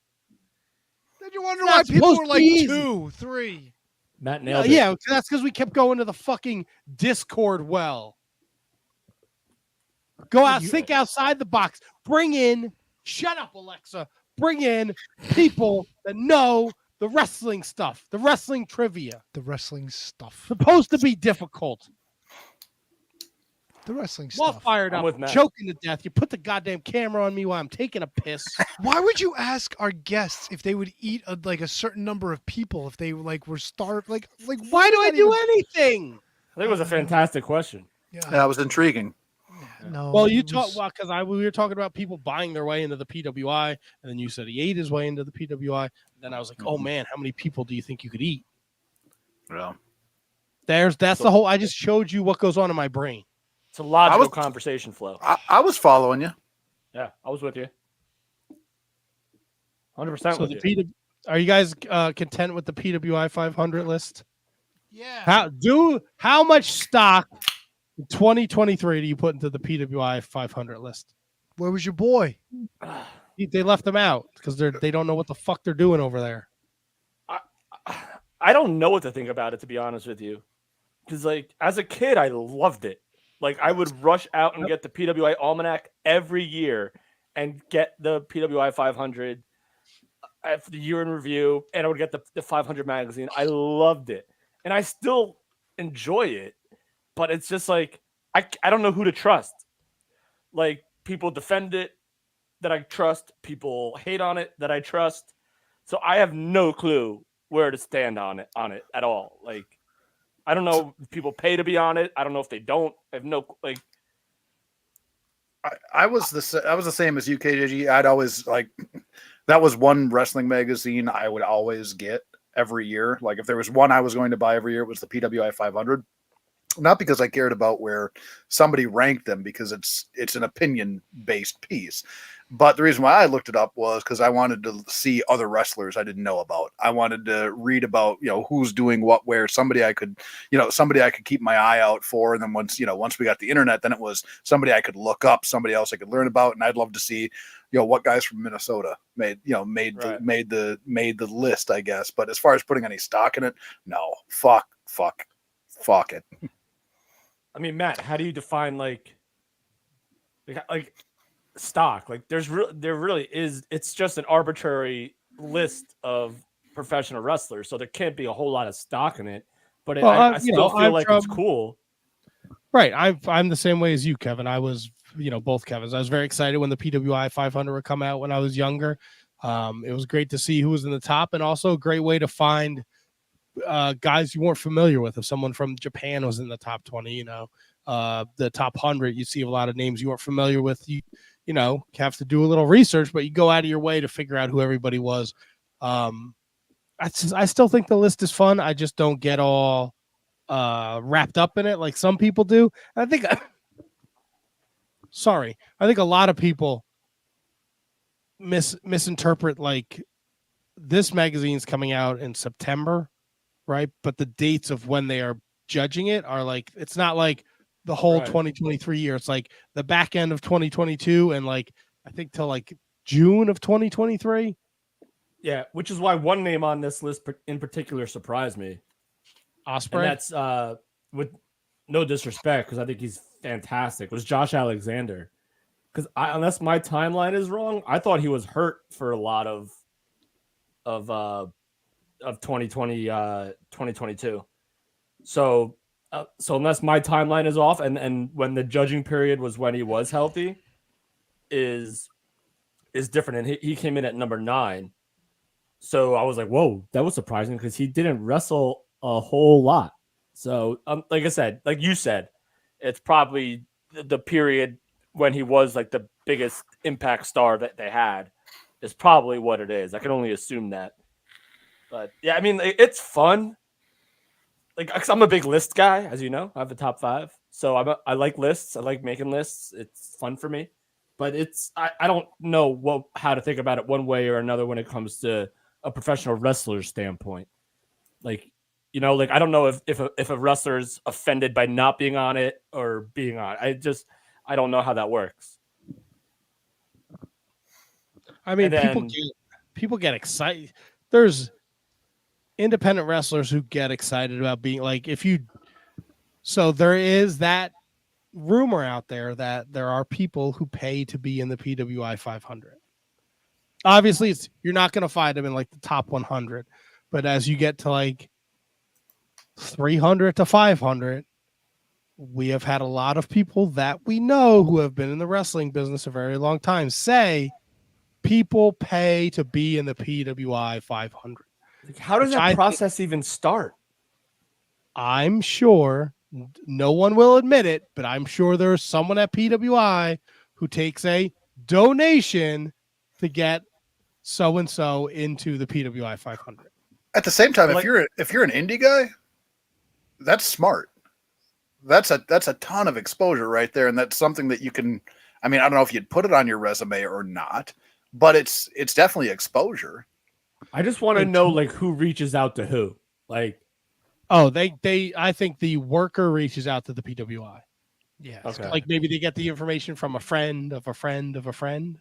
Then you wonder why people were like 2, 3. Matt nailed it. Yeah, that's because we kept going to the fucking Discord well. Go out, think outside the box. Bring in, shut up, Alexa. Bring in people that know the wrestling stuff, the wrestling trivia. The wrestling stuff. Supposed to be difficult. The wrestling Well stuff. fired up, choking to death. You put the goddamn camera on me while I'm taking a piss. Why would you ask our guests if they would eat a certain number of people if they were starved? Like why do I do anything? I think it was a fantastic question. Yeah, that was intriguing. No. Well, you talk because we were talking about people buying their way into the PWI, and then you said he ate his way into the PWI. And then I was like, oh man, how many people do you think you could eat? Yeah. That's the whole. I just showed you what goes on in my brain. It's a logical conversation flow. I was following you. Yeah, I was with you. 100% with you. Are you guys content with the PWI 500 list? Yeah. How much stock in 2023 do you put into the PWI 500 list? Where was your boy? They left them out because they don't know what the fuck they're doing over there. I don't know what to think about it, to be honest with you, because like as a kid, I loved it. Like I would rush out and get the PWI Almanac every year and get the PWI 500 for the year in review, and I would get the 500 magazine. I loved it, and I still enjoy it, but it's just like I don't know who to trust. Like people defend it that I trust, people hate on it that I trust, so I have no clue where to stand on it at all. Like I don't know if people pay to be on it. I don't know if they don't. I have no like. I was the same as you, KJG. I'd always that was one wrestling magazine I would always get. every year. Like if there was one I was going to buy every year, it was the PWI 500. Not because I cared about where somebody ranked them, because it's an opinion based piece. But the reason why I looked it up was because I wanted to see other wrestlers I didn't know about. I wanted to read about, who's doing what, where, somebody I could keep my eye out for. And then once we got the internet, then it was somebody I could look up, somebody else I could learn about. And I'd love to see, what guys from Minnesota made the list, I guess. But as far as putting any stock in it, no, fuck it. I mean, Matt, how do you define like stock? Like there really is. It's just an arbitrary list of professional wrestlers, so there can't be a whole lot of stock in it. But I still feel like it's cool. Right. I'm the same way as you, Kevin. I was, both Kevins. I was very excited when the PWI 500 would come out when I was younger. It was great to see who was in the top, and also a great way to find guys you weren't familiar with. If someone from Japan was in the top 20, the top 100, you see a lot of names you weren't familiar with. You have to do a little research, but you go out of your way to figure out who everybody was. I still think the list is fun. I just don't get all wrapped up in it like some people do. I think a lot of people misinterpret, like, this magazine's coming out in September, right? But the dates of when they are judging it are like, it's not like the whole 2023 year. It's like the back end of 2022 and like I think till like June of 2023. Yeah, which is why one name on this list in particular surprised me. Osprey. And that's with no disrespect, because I think he's fantastic, was Josh Alexander. Because unless my timeline is wrong, I thought he was hurt for a lot of 2022. So unless my timeline is off, and when the judging period was when he was healthy, is different, and he came in at number 9. So I was like, whoa, that was surprising, because he didn't wrestle a whole lot. So like I said, like you said, it's probably the period when he was like the biggest Impact star that they had is probably what it is. I can only assume that. But yeah, I mean, it's fun. Like, 'cause I'm a big list guy, as you know. I have the top 5, so I like lists. I like making lists. It's fun for me. But I don't know how to think about it one way or another when it comes to a professional wrestler's standpoint. Like, like I don't know if a wrestler's offended by not being on it or being on. I don't know how that works. I mean, people get excited. There's independent wrestlers who get excited about being like, so there is that rumor out there that there are people who pay to be in the PWI 500. Obviously, you're not going to find them in like the top 100, but as you get to like 300 to 500, we have had a lot of people that we know who have been in the wrestling business a very long time say people pay to be in the PWI 500. How does that process even start? I'm sure no one will admit it, but I'm sure there's someone at PWI who takes a donation to get so-and-so into the PWI 500. At the same time, if you're an indie guy, that's smart. That's a ton of exposure right there, and that's something that you can. I mean, I don't know if you'd put it on your resume or not, but it's definitely exposure. I just want to know like who reaches out to who. Like, I think the worker reaches out to the PWI. Yeah. Okay. Like maybe they get the information from a friend of a friend of a friend.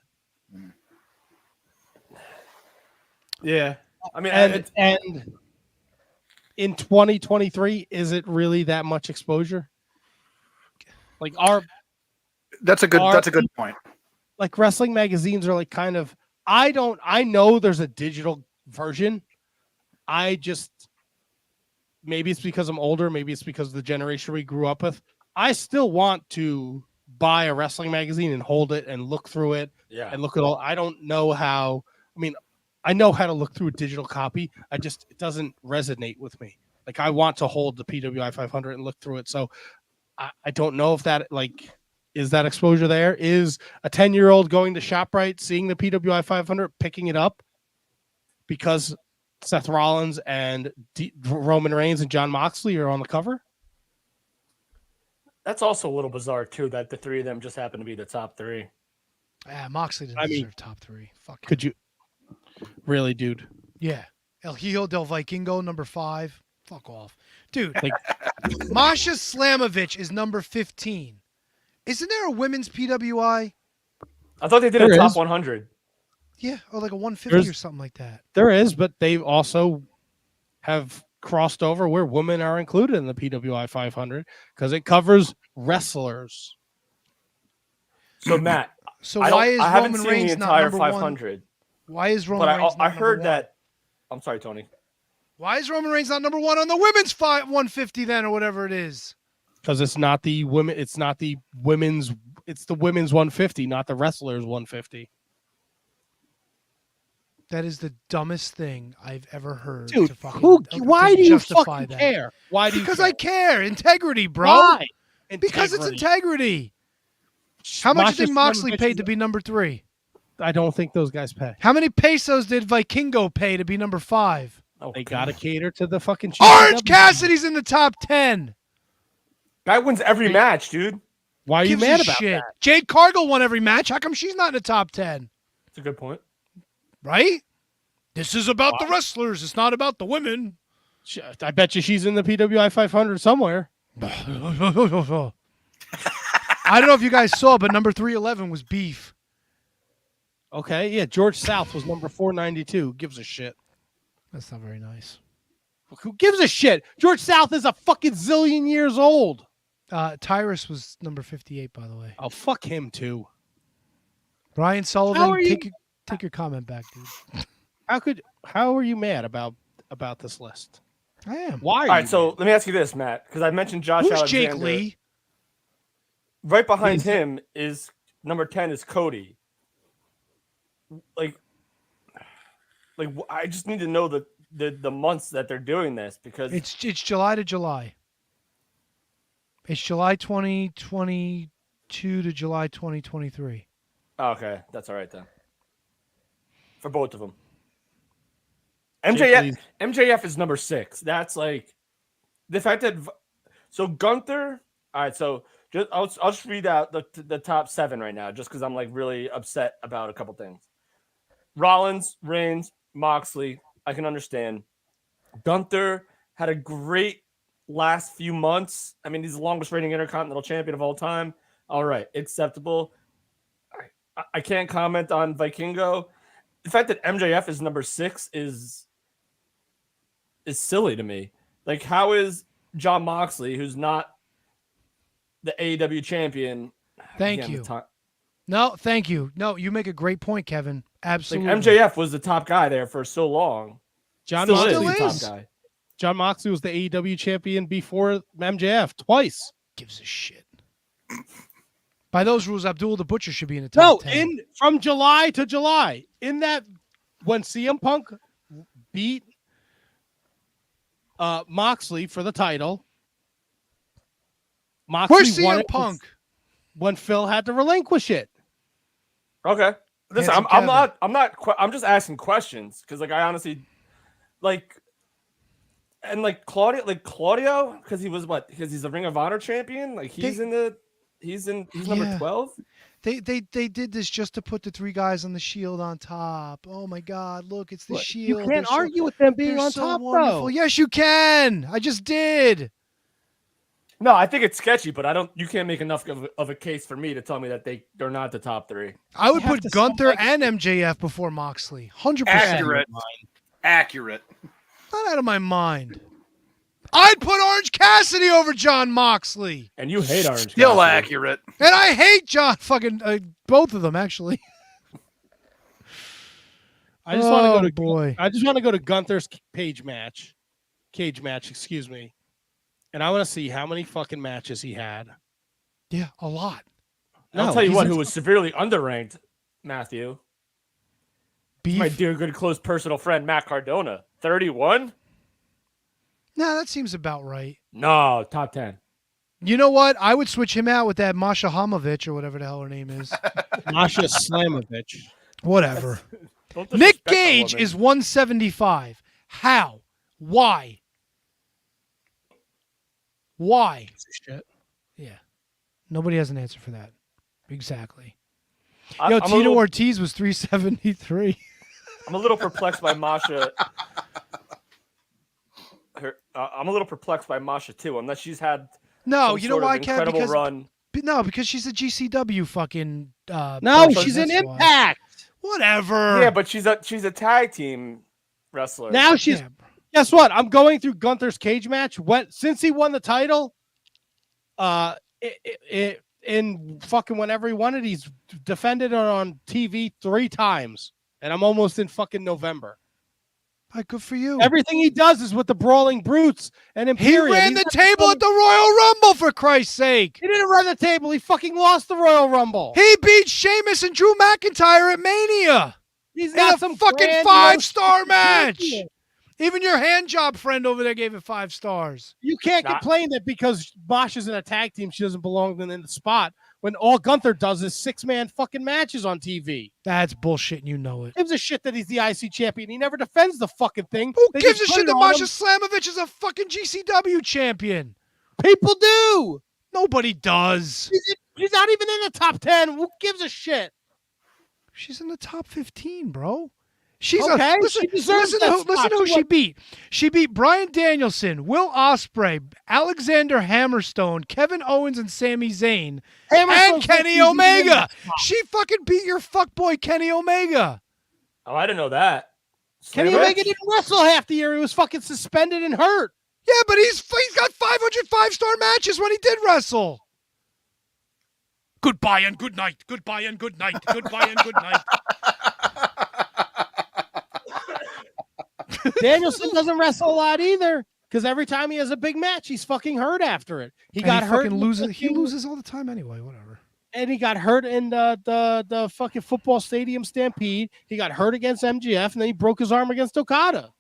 Yeah. I mean, and in 2023, is it really that much exposure? Like that's a good point. Like wrestling magazines are like kind of, I know there's a digital version. Maybe it's because I'm older, maybe it's because of the generation we grew up with. I still want to buy a wrestling magazine and hold it and look through it and look at all. I don't know how. I mean, I know how to look through a digital copy. It doesn't resonate with me. Like I want to hold the PWI 500 and look through it. So I don't know if that is that exposure there? Is a 10-year-old going to ShopRite, seeing the PWI 500, picking it up because Seth Rollins and Roman Reigns and Jon Moxley are on the cover. That's also a little bizarre too, that the three of them just happen to be the top three. Yeah, Moxley didn't deserve top 3. Fuck. Could you really, dude? Yeah. El Hijo del Vikingo, number 5. Fuck off. Dude, Like, Masha Slamovich is number 15. Isn't there a women's PWI? I thought they did There a top is. 100. Yeah, or like a 150 There's- or something like that. there is, but they also have crossed over where women are included in the PWI 500 because it covers wrestlers. So Matt, So I why is haven't Roman seen Reigns the not entire number 500. 1? Why is Roman But Reigns not I number heard 1? that. I'm sorry, Tony. Why is Roman Reigns not number 1 on the women's 150 then, or whatever it is? Because it's not the women, it's not the women's, it's the women's 150, not the wrestlers 150. That is the dumbest thing I've ever heard. Dude, to fucking, why to do you justify fucking that. care? Why do you Because care? I care. Integrity, bro. Why? Because it's integrity. How much do you think Moxley paid to be number 3? I don't think those guys pay. How many pesos did Vikingo pay to be number 5? Oh, They gotta cater to the fucking Orange GCW. Cassidy's in the top 10. Guy wins every match, dude. Why are you Gives mad a about shit. that? Jade Cargill won every match. How come she's not in the top 10? That's a good point. Right? This is about the wrestlers. It's not about the women. I bet you she's in the PWI 500 somewhere. I don't know if you guys saw, but number 311 was Beef. Okay, yeah. George South was number 492. Who gives a shit? That's not very nice. Who gives a shit? George South is a fucking zillion years old. Tyrus was number 58, by the way. Oh, fuck him too. Brian How Sullivan, are you- take your comment back, dude. How are you mad about this list? I am. Why? All right, so let me ask you this, Matt, because I mentioned Josh Who's Alexander. Jake Lee? Right behind him is number 10 is Cody. Like I just need to know the months that they're doing this because It's July to July. It's July 2022 to July 2023. Oh, okay, that's all right then. For both of them. Jake MJF is number 6. That's like the fact that so Gunther. All right, so I'll just read out the top 7 right now, just because I'm like really upset about a couple things. Rollins, Reigns, Moxley, I can understand. Gunther had a great last few months. I mean, he's the longest reigning Intercontinental Champion of all time. All right, acceptable. I can't comment on Vikingo. The fact that MJF is number 6 is silly to me. Like, how is Jon Moxley, who's not the AEW champion? Thank again, you. No, thank you. No, you make a great point, Kevin. Absolutely. Like MJF was the top guy there for so long. John Still Moxley, is the is. top guy. John Moxley was the AEW champion before MJF twice. Gives a shit. By those rules, Abdul the Butcher should be in the top 10. From July to July. In that, when CM Punk beat Moxley for the title, Moxley Where's won CM it Punk? when Phil had to relinquish it. Okay. Listen, Handsome I'm just asking questions because, like, I honestly, like, and like Claudio, because he was because he's a Ring of Honor champion. Like, he's number Yeah. 12. They did this just to put the 3 guys on the Shield on top. Oh my God! Look, it's the Look, Shield. you They're can't so- argue with them being they're on so top, wonderful. though. Yes, you can. I just did. No, I think it's sketchy, but you can't make enough of a case for me to tell me that they're not the top 3. I would You have put to Gunther select- and MJF before Moxley. 100%. Accurate. Not out of my mind. I'd put Orange Cassidy over John Moxley. And you hate Orange. Still Cassidy. accurate. And I hate both of them, actually. I just want to go to boy. I just want to go to Gunther's cage match, excuse me, and I want to see how many fucking matches he had. Yeah, a lot. I'll tell you he's what, in- who was severely underranked, Matthew. Beef. My dear, good, close personal friend, Matt Cardona. 31? No, that seems about right. No, top 10. You know what? I would switch him out with that Masha Hamovich or whatever the hell her name is. Masha Slamovich. Whatever. Don't Nick disrespect that Gage woman. is 175. How? Why? Why? Shit. Yeah. Nobody has an answer for that. Exactly. I- Yo, I'm a Tito little- Ortiz was 373. I'm a little perplexed by Masha. I'm a little perplexed by Masha too, unless she's had No, some you know sort of why, Kev? incredible Because run. no, because she's a GCW fucking. No, person, she's an that's why. Impact. Whatever. Yeah, but she's a tag teim wrestler. Now she's. Yeah. Guess what? I'm going through Gunther's cage match. Since he won the title, in fucking whenever he won it, he's defended it on TV 3 times, and I'm almost in fucking November. Good for you. Everything he does is with the Brawling Brutes and He Imperium. ran the table at the Royal Rumble, for Christ's sake. He didn't run the table. He fucking lost the Royal Rumble. He beat Sheamus and Drew McIntyre at Mania He's in not a some fucking grandiose 5-star match. champion. Even your hand job friend over there gave it 5 stars. You can't complain that because Bosch is in a tag team, she doesn't belong in the spot when all Gunther does is 6-man fucking matches on TV. That's bullshit, and you know it. Gives a shit that he's the IC champion. He never defends the fucking thing. Who They gives a just put shit it that on Masha him. Slamovich is a fucking GCW champion? People do. Nobody does. She's not even in the top 10. Who gives a shit? She's in the top 15, bro. She's Okay, listen, she deserves listen, that to, listen spot. to who She she won- beat. She beat Bryan Danielson, Will Ospreay, Alexander Hammerstone, Kevin Owens, and Sami Zayn, and Hammerstone's Kenny not even in Omega. that spot. She fucking beat your fuckboy Kenny Omega. Oh, I didn't know that. Kenny Slamovich? Omega didn't wrestle half the year. He was fucking suspended and hurt. Yeah, but he's got 500 5-star matches when he did wrestle. Goodbye and good night. Goodbye and good night. Goodbye and good night. Danielson doesn't wrestle a lot either because every time he has a big match, he's fucking hurt after it. He And got he hurt. fucking in loses. He fucking- loses all the time anyway. Whatever. And he got hurt in the fucking football stadium stampede. He got hurt against MGF, and then he broke his arm against Okada.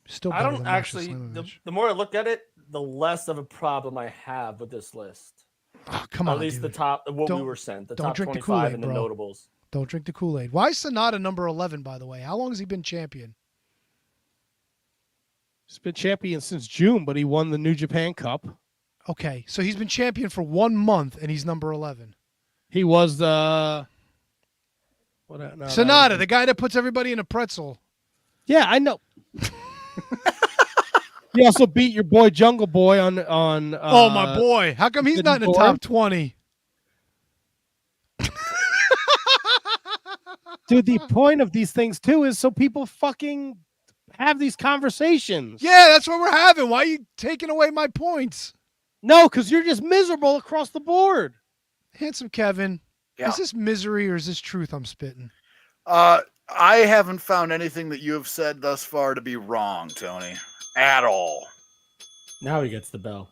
Still, I better don't than Masha actually. Slamovich. The more I look at it, the less of a problem I have with this list. Oh, come on, At least dude. the top, what Don't- we were sent, the don't top drink the 25 Kool-Aid, and the bro. notables. Don't drink the Kool-Aid. Why is Sonata number 11, by the way? How long has he been champion? He's been champion since June, but he won the New Japan Cup. Okay, so he's been champion for 1 month, and he's number 11. He was the no, Sonata, the guy that puts everybody in a pretzel. Yeah, I know. He also beat your boy Jungle Boy on. Oh, my boy. How come he's not in the Forbidden top 20? Dude, the point of these things too is so people fucking have these conversations. Yeah, that's what we're having. Why are you taking away my points? No, because you're just miserable across the board. Handsome Kevin, Yeah. is this misery or is this truth I'm spitting? I haven't found anything that you have said thus far to be wrong, Tony, at all. Now he gets the bell.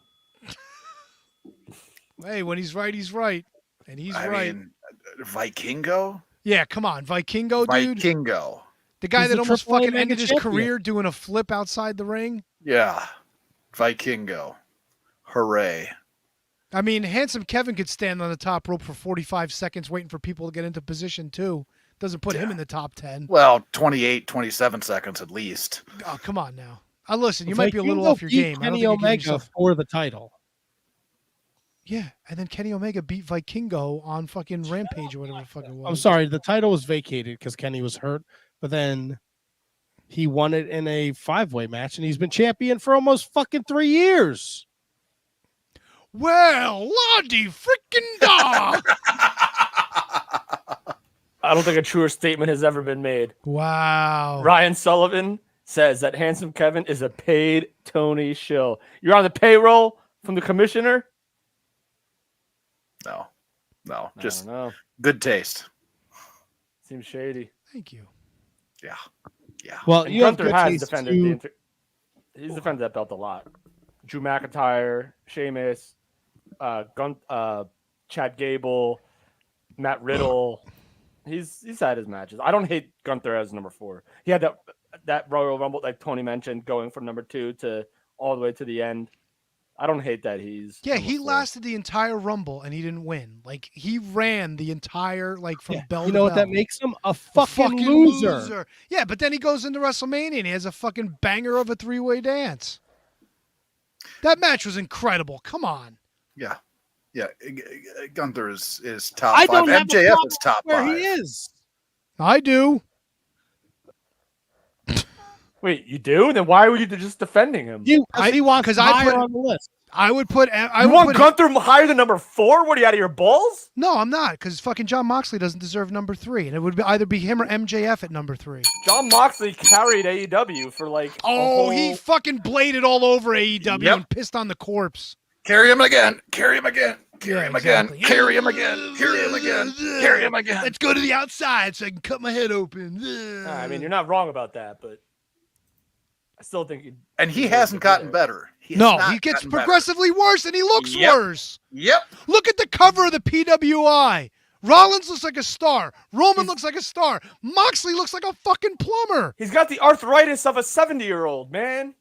Hey, when he's right, he's right. And he's I right. mean, Vikingo? Yeah, come on. Vikingo, dude. Vikingo. The guy He's that the almost AAA fucking mega ended his champion. career doing a flip outside the ring. Yeah. Vikingo. Hooray. I mean, Handsome Kevin could stand on the top rope for 45 seconds waiting for people to get into position, too. Doesn't put him in the top 10. Well, 28, 27 seconds at least. Oh, come on now. Listen, you might be a little Vikingo off your beat game. I don't Kenny think you're giving Omega yourself- for the title. Yeah, and then Kenny Omega beat Vikingo on fucking Rampage or whatever the fuck it was. I'm sorry, the title was vacated because Kenny was hurt, but then he won it in a 5-way match, and he's been champion for almost fucking 3 years. Well, Lottie freaking dog. I don't think a truer statement has ever been made. Wow. Ryan Sullivan says that Handsome Kevin is a paid Tony shill. You're on the payroll from the commissioner? No. No. I Just don't know. good taste. Seems shady. Thank you. Yeah. Yeah. Well, And you have Gunther good has taste defended too. he's defended that belt a lot. Drew McIntyre, Sheamus, Chad Gable, Matt Riddle. He's had his matches. I don't hate Gunther as number 4. He had that Royal Rumble, like Tony mentioned, going from number 2 to all the way to the end. I don't hate that he's. Yeah, number he 4. lasted the entire Rumble and he didn't win. Like he ran the entire from bell You to know what bell. that makes him? A A fucking loser. Yeah, but then he goes into WrestleMania and he has a fucking banger of a 3-way dance. That match was incredible. Come on. Yeah. Gunther is top I 5. don't have a MJF problem is top where 5. he is. I do. Wait, you do? Then why were you just defending him? He wants 'cause higher I put on the list. I would put You want Gunther higher than number 4? What are you out of your balls? No, I'm not, because fucking John Moxley doesn't deserve number 3, and it would either be him or MJF at number 3. John Moxley carried AEW for like. Oh, he fucking bladed all over AEW Yep. and pissed on the corpse. Carry him again. Carry him again. Carry Yeah, him again. exactly. Carry him again. Carry him again. Carry him again. Let's go to the outside so I can cut my head open. I mean, you're not wrong about that, but I still think. And he hasn't gotten better. He has No, not he gets gotten better. progressively worse, and he looks Yep. worse. Yep. Look at the cover of the PWI. Rollins looks like a star. Roman looks like a star. Moxley looks like a fucking plumber. He's got the arthritis of a 70-year-old, man.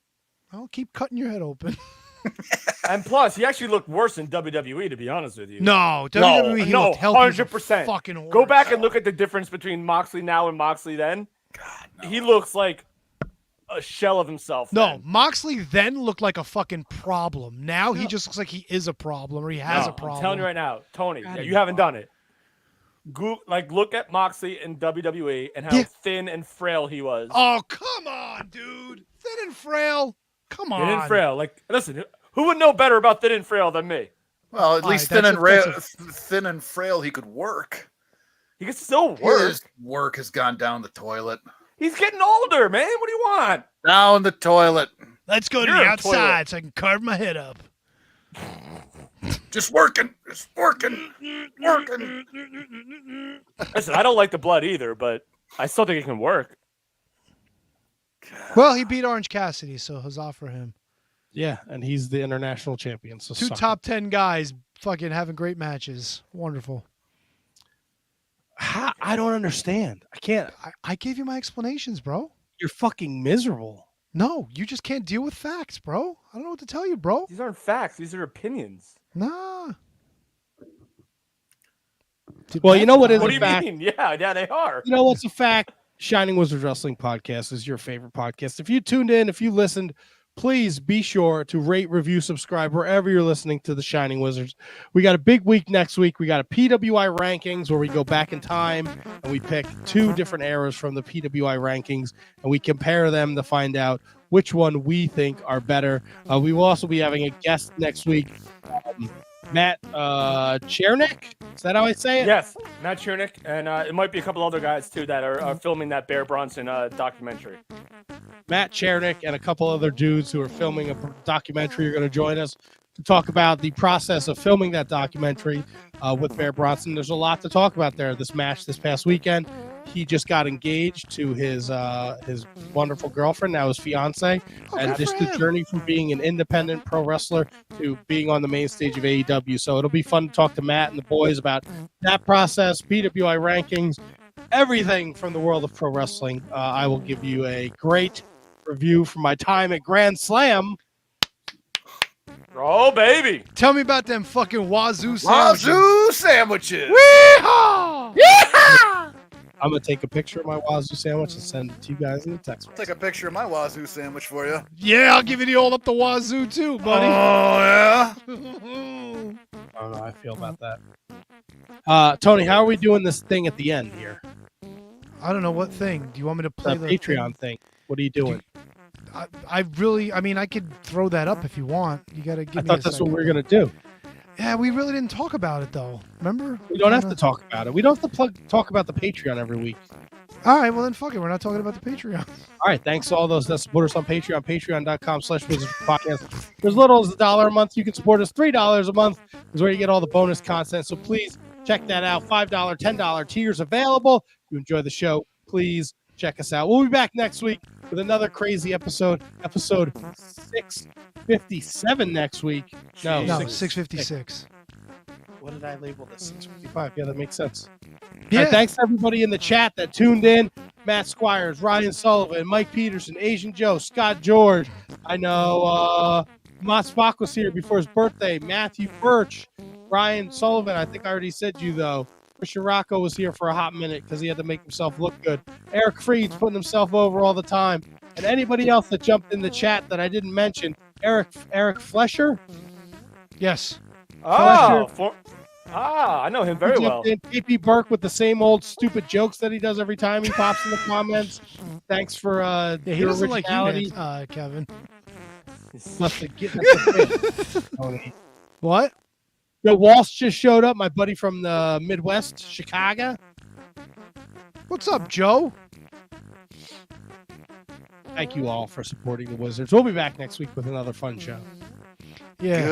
I'll keep cutting your head open. And plus, he actually looked worse in WWE, to be honest with you. No, WWE, he looked healthy as a 100%. fucking horse. Go back and look at the difference between Moxley now and Moxley then. God, no. He looks like a shell of himself. No, then. Moxley then looked like a fucking problem. Now he just looks like he is a problem, or he has No, a problem. I'm telling you right now, Tony, God, yeah, he's you haven't done it. Look at Moxley in WWE and how Yeah. thin and frail he was. Oh, come on, dude. Thin and frail. Come on. Thin and frail. Like, listen, who would know better about thin and frail than me? Well, at All least right, thin and frail he could work. He can still work. His work has gone down the toilet. He's getting older, man. What do you want? Down the toilet. Let's go to You're the a toilet. outside so I can carve my head up. Just working. Just working. Working. Listen, I don't like the blood either, but I still think it can work. Well, he beat Orange Cassidy, so huzzah for him. Yeah, and he's the international champion. So Two suck top 10 guys fucking having great matches. Wonderful. I don't understand. I can't. I gave you my explanations, bro. You're fucking miserable. No, you just can't deal with facts, bro. I don't know what to tell you, bro. These aren't facts. These are opinions. Nah. Well, you know what is What a do you fact? mean? Yeah, they are. You know what's a fact? Shining Wizards Wrestling Podcast is your favorite podcast. If you tuned in, if you listened, please be sure to rate, review, subscribe wherever you're listening to the Shining Wizards. We got a big week next week. We got a PWI rankings where we go back in time and we pick 2 different eras from the PWI rankings and we compare them to find out which one we think are better. We will also be having a guest next week, Matt Chernick. Is that how I say it? Yes, Matt Chernick, and it might be a couple other guys too that are filming that Bear Bronson documentary. Matt Chernick and a couple other dudes who are filming a documentary are going to join us to talk about the process of filming that documentary with Bear Bronson. There's a lot to talk about there. This match this past weekend, he just got engaged to his wonderful girlfriend, now his fiance, and just the journey from being an independent pro wrestler to being on the main stage of AEW. So it'll be fun to talk to Matt and the boys about that process, PWI rankings, everything from the world of pro wrestling. I will give you a great review from my time at Grand Slam. Oh, baby. Tell me about them fucking Wazoo sandwiches. Wazoo sandwiches. Weehaw! I'm going to take a picture of my Wazoo sandwich and send it to you guys in the text message. Take a picture of my Wazoo sandwich for you. Yeah, I'll give you the old up the Wazoo too, buddy. Oh, yeah? I don't know how I feel about that. Tony, how are we doing this thing at the end here? I don't know what thing. Do you want me to The play the Patreon thing. What are you doing? I mean, I could throw that up if you want. You got to give I me thought a that's what second. we were going to do. Yeah, we really didn't talk about it, though. Remember? We don't have to talk about it. We don't have to talk about the Patreon every week. All right, well, then fuck it. We're not talking about the Patreon. All right, thanks to all those that support us on Patreon, patreon.com/wizardspodcast. For as little as $1 a month, you can support us. $3 a month is where you get all the bonus content. So please check that out. $5, $10 tiers available. If you enjoy the show, please check us out. We'll be back next week with another crazy episode 657 next week. No, No, 656. 656. What did I label this? 655. Yeah, that makes sense. Yeah. All right, thanks to everybody in the chat that tuned in. Matt Squires, Ryan Sullivan, Mike Peterson, Asian Joe, Scott George. I know Moss Spock was here before his birthday. Matthew Birch, Ryan Sullivan. I think I already said you though. Christian Rocco was here for a hot minute because he had to make himself look good. Eric Freed's putting himself over all the time. And anybody else that jumped in the chat that I didn't mention, Eric Flesher. Yes. I know him very well. PP Burke with the same old stupid jokes that he does every time he pops in the comments. Thanks for he your doesn't like originality. you, Kevin. Must have get Tony. What? Yo, Walsh just showed up, my buddy from the Midwest, Chicago. What's up, Joe? Thank you all for supporting the Wizards. We'll be back next week with another fun show. Yeah. Good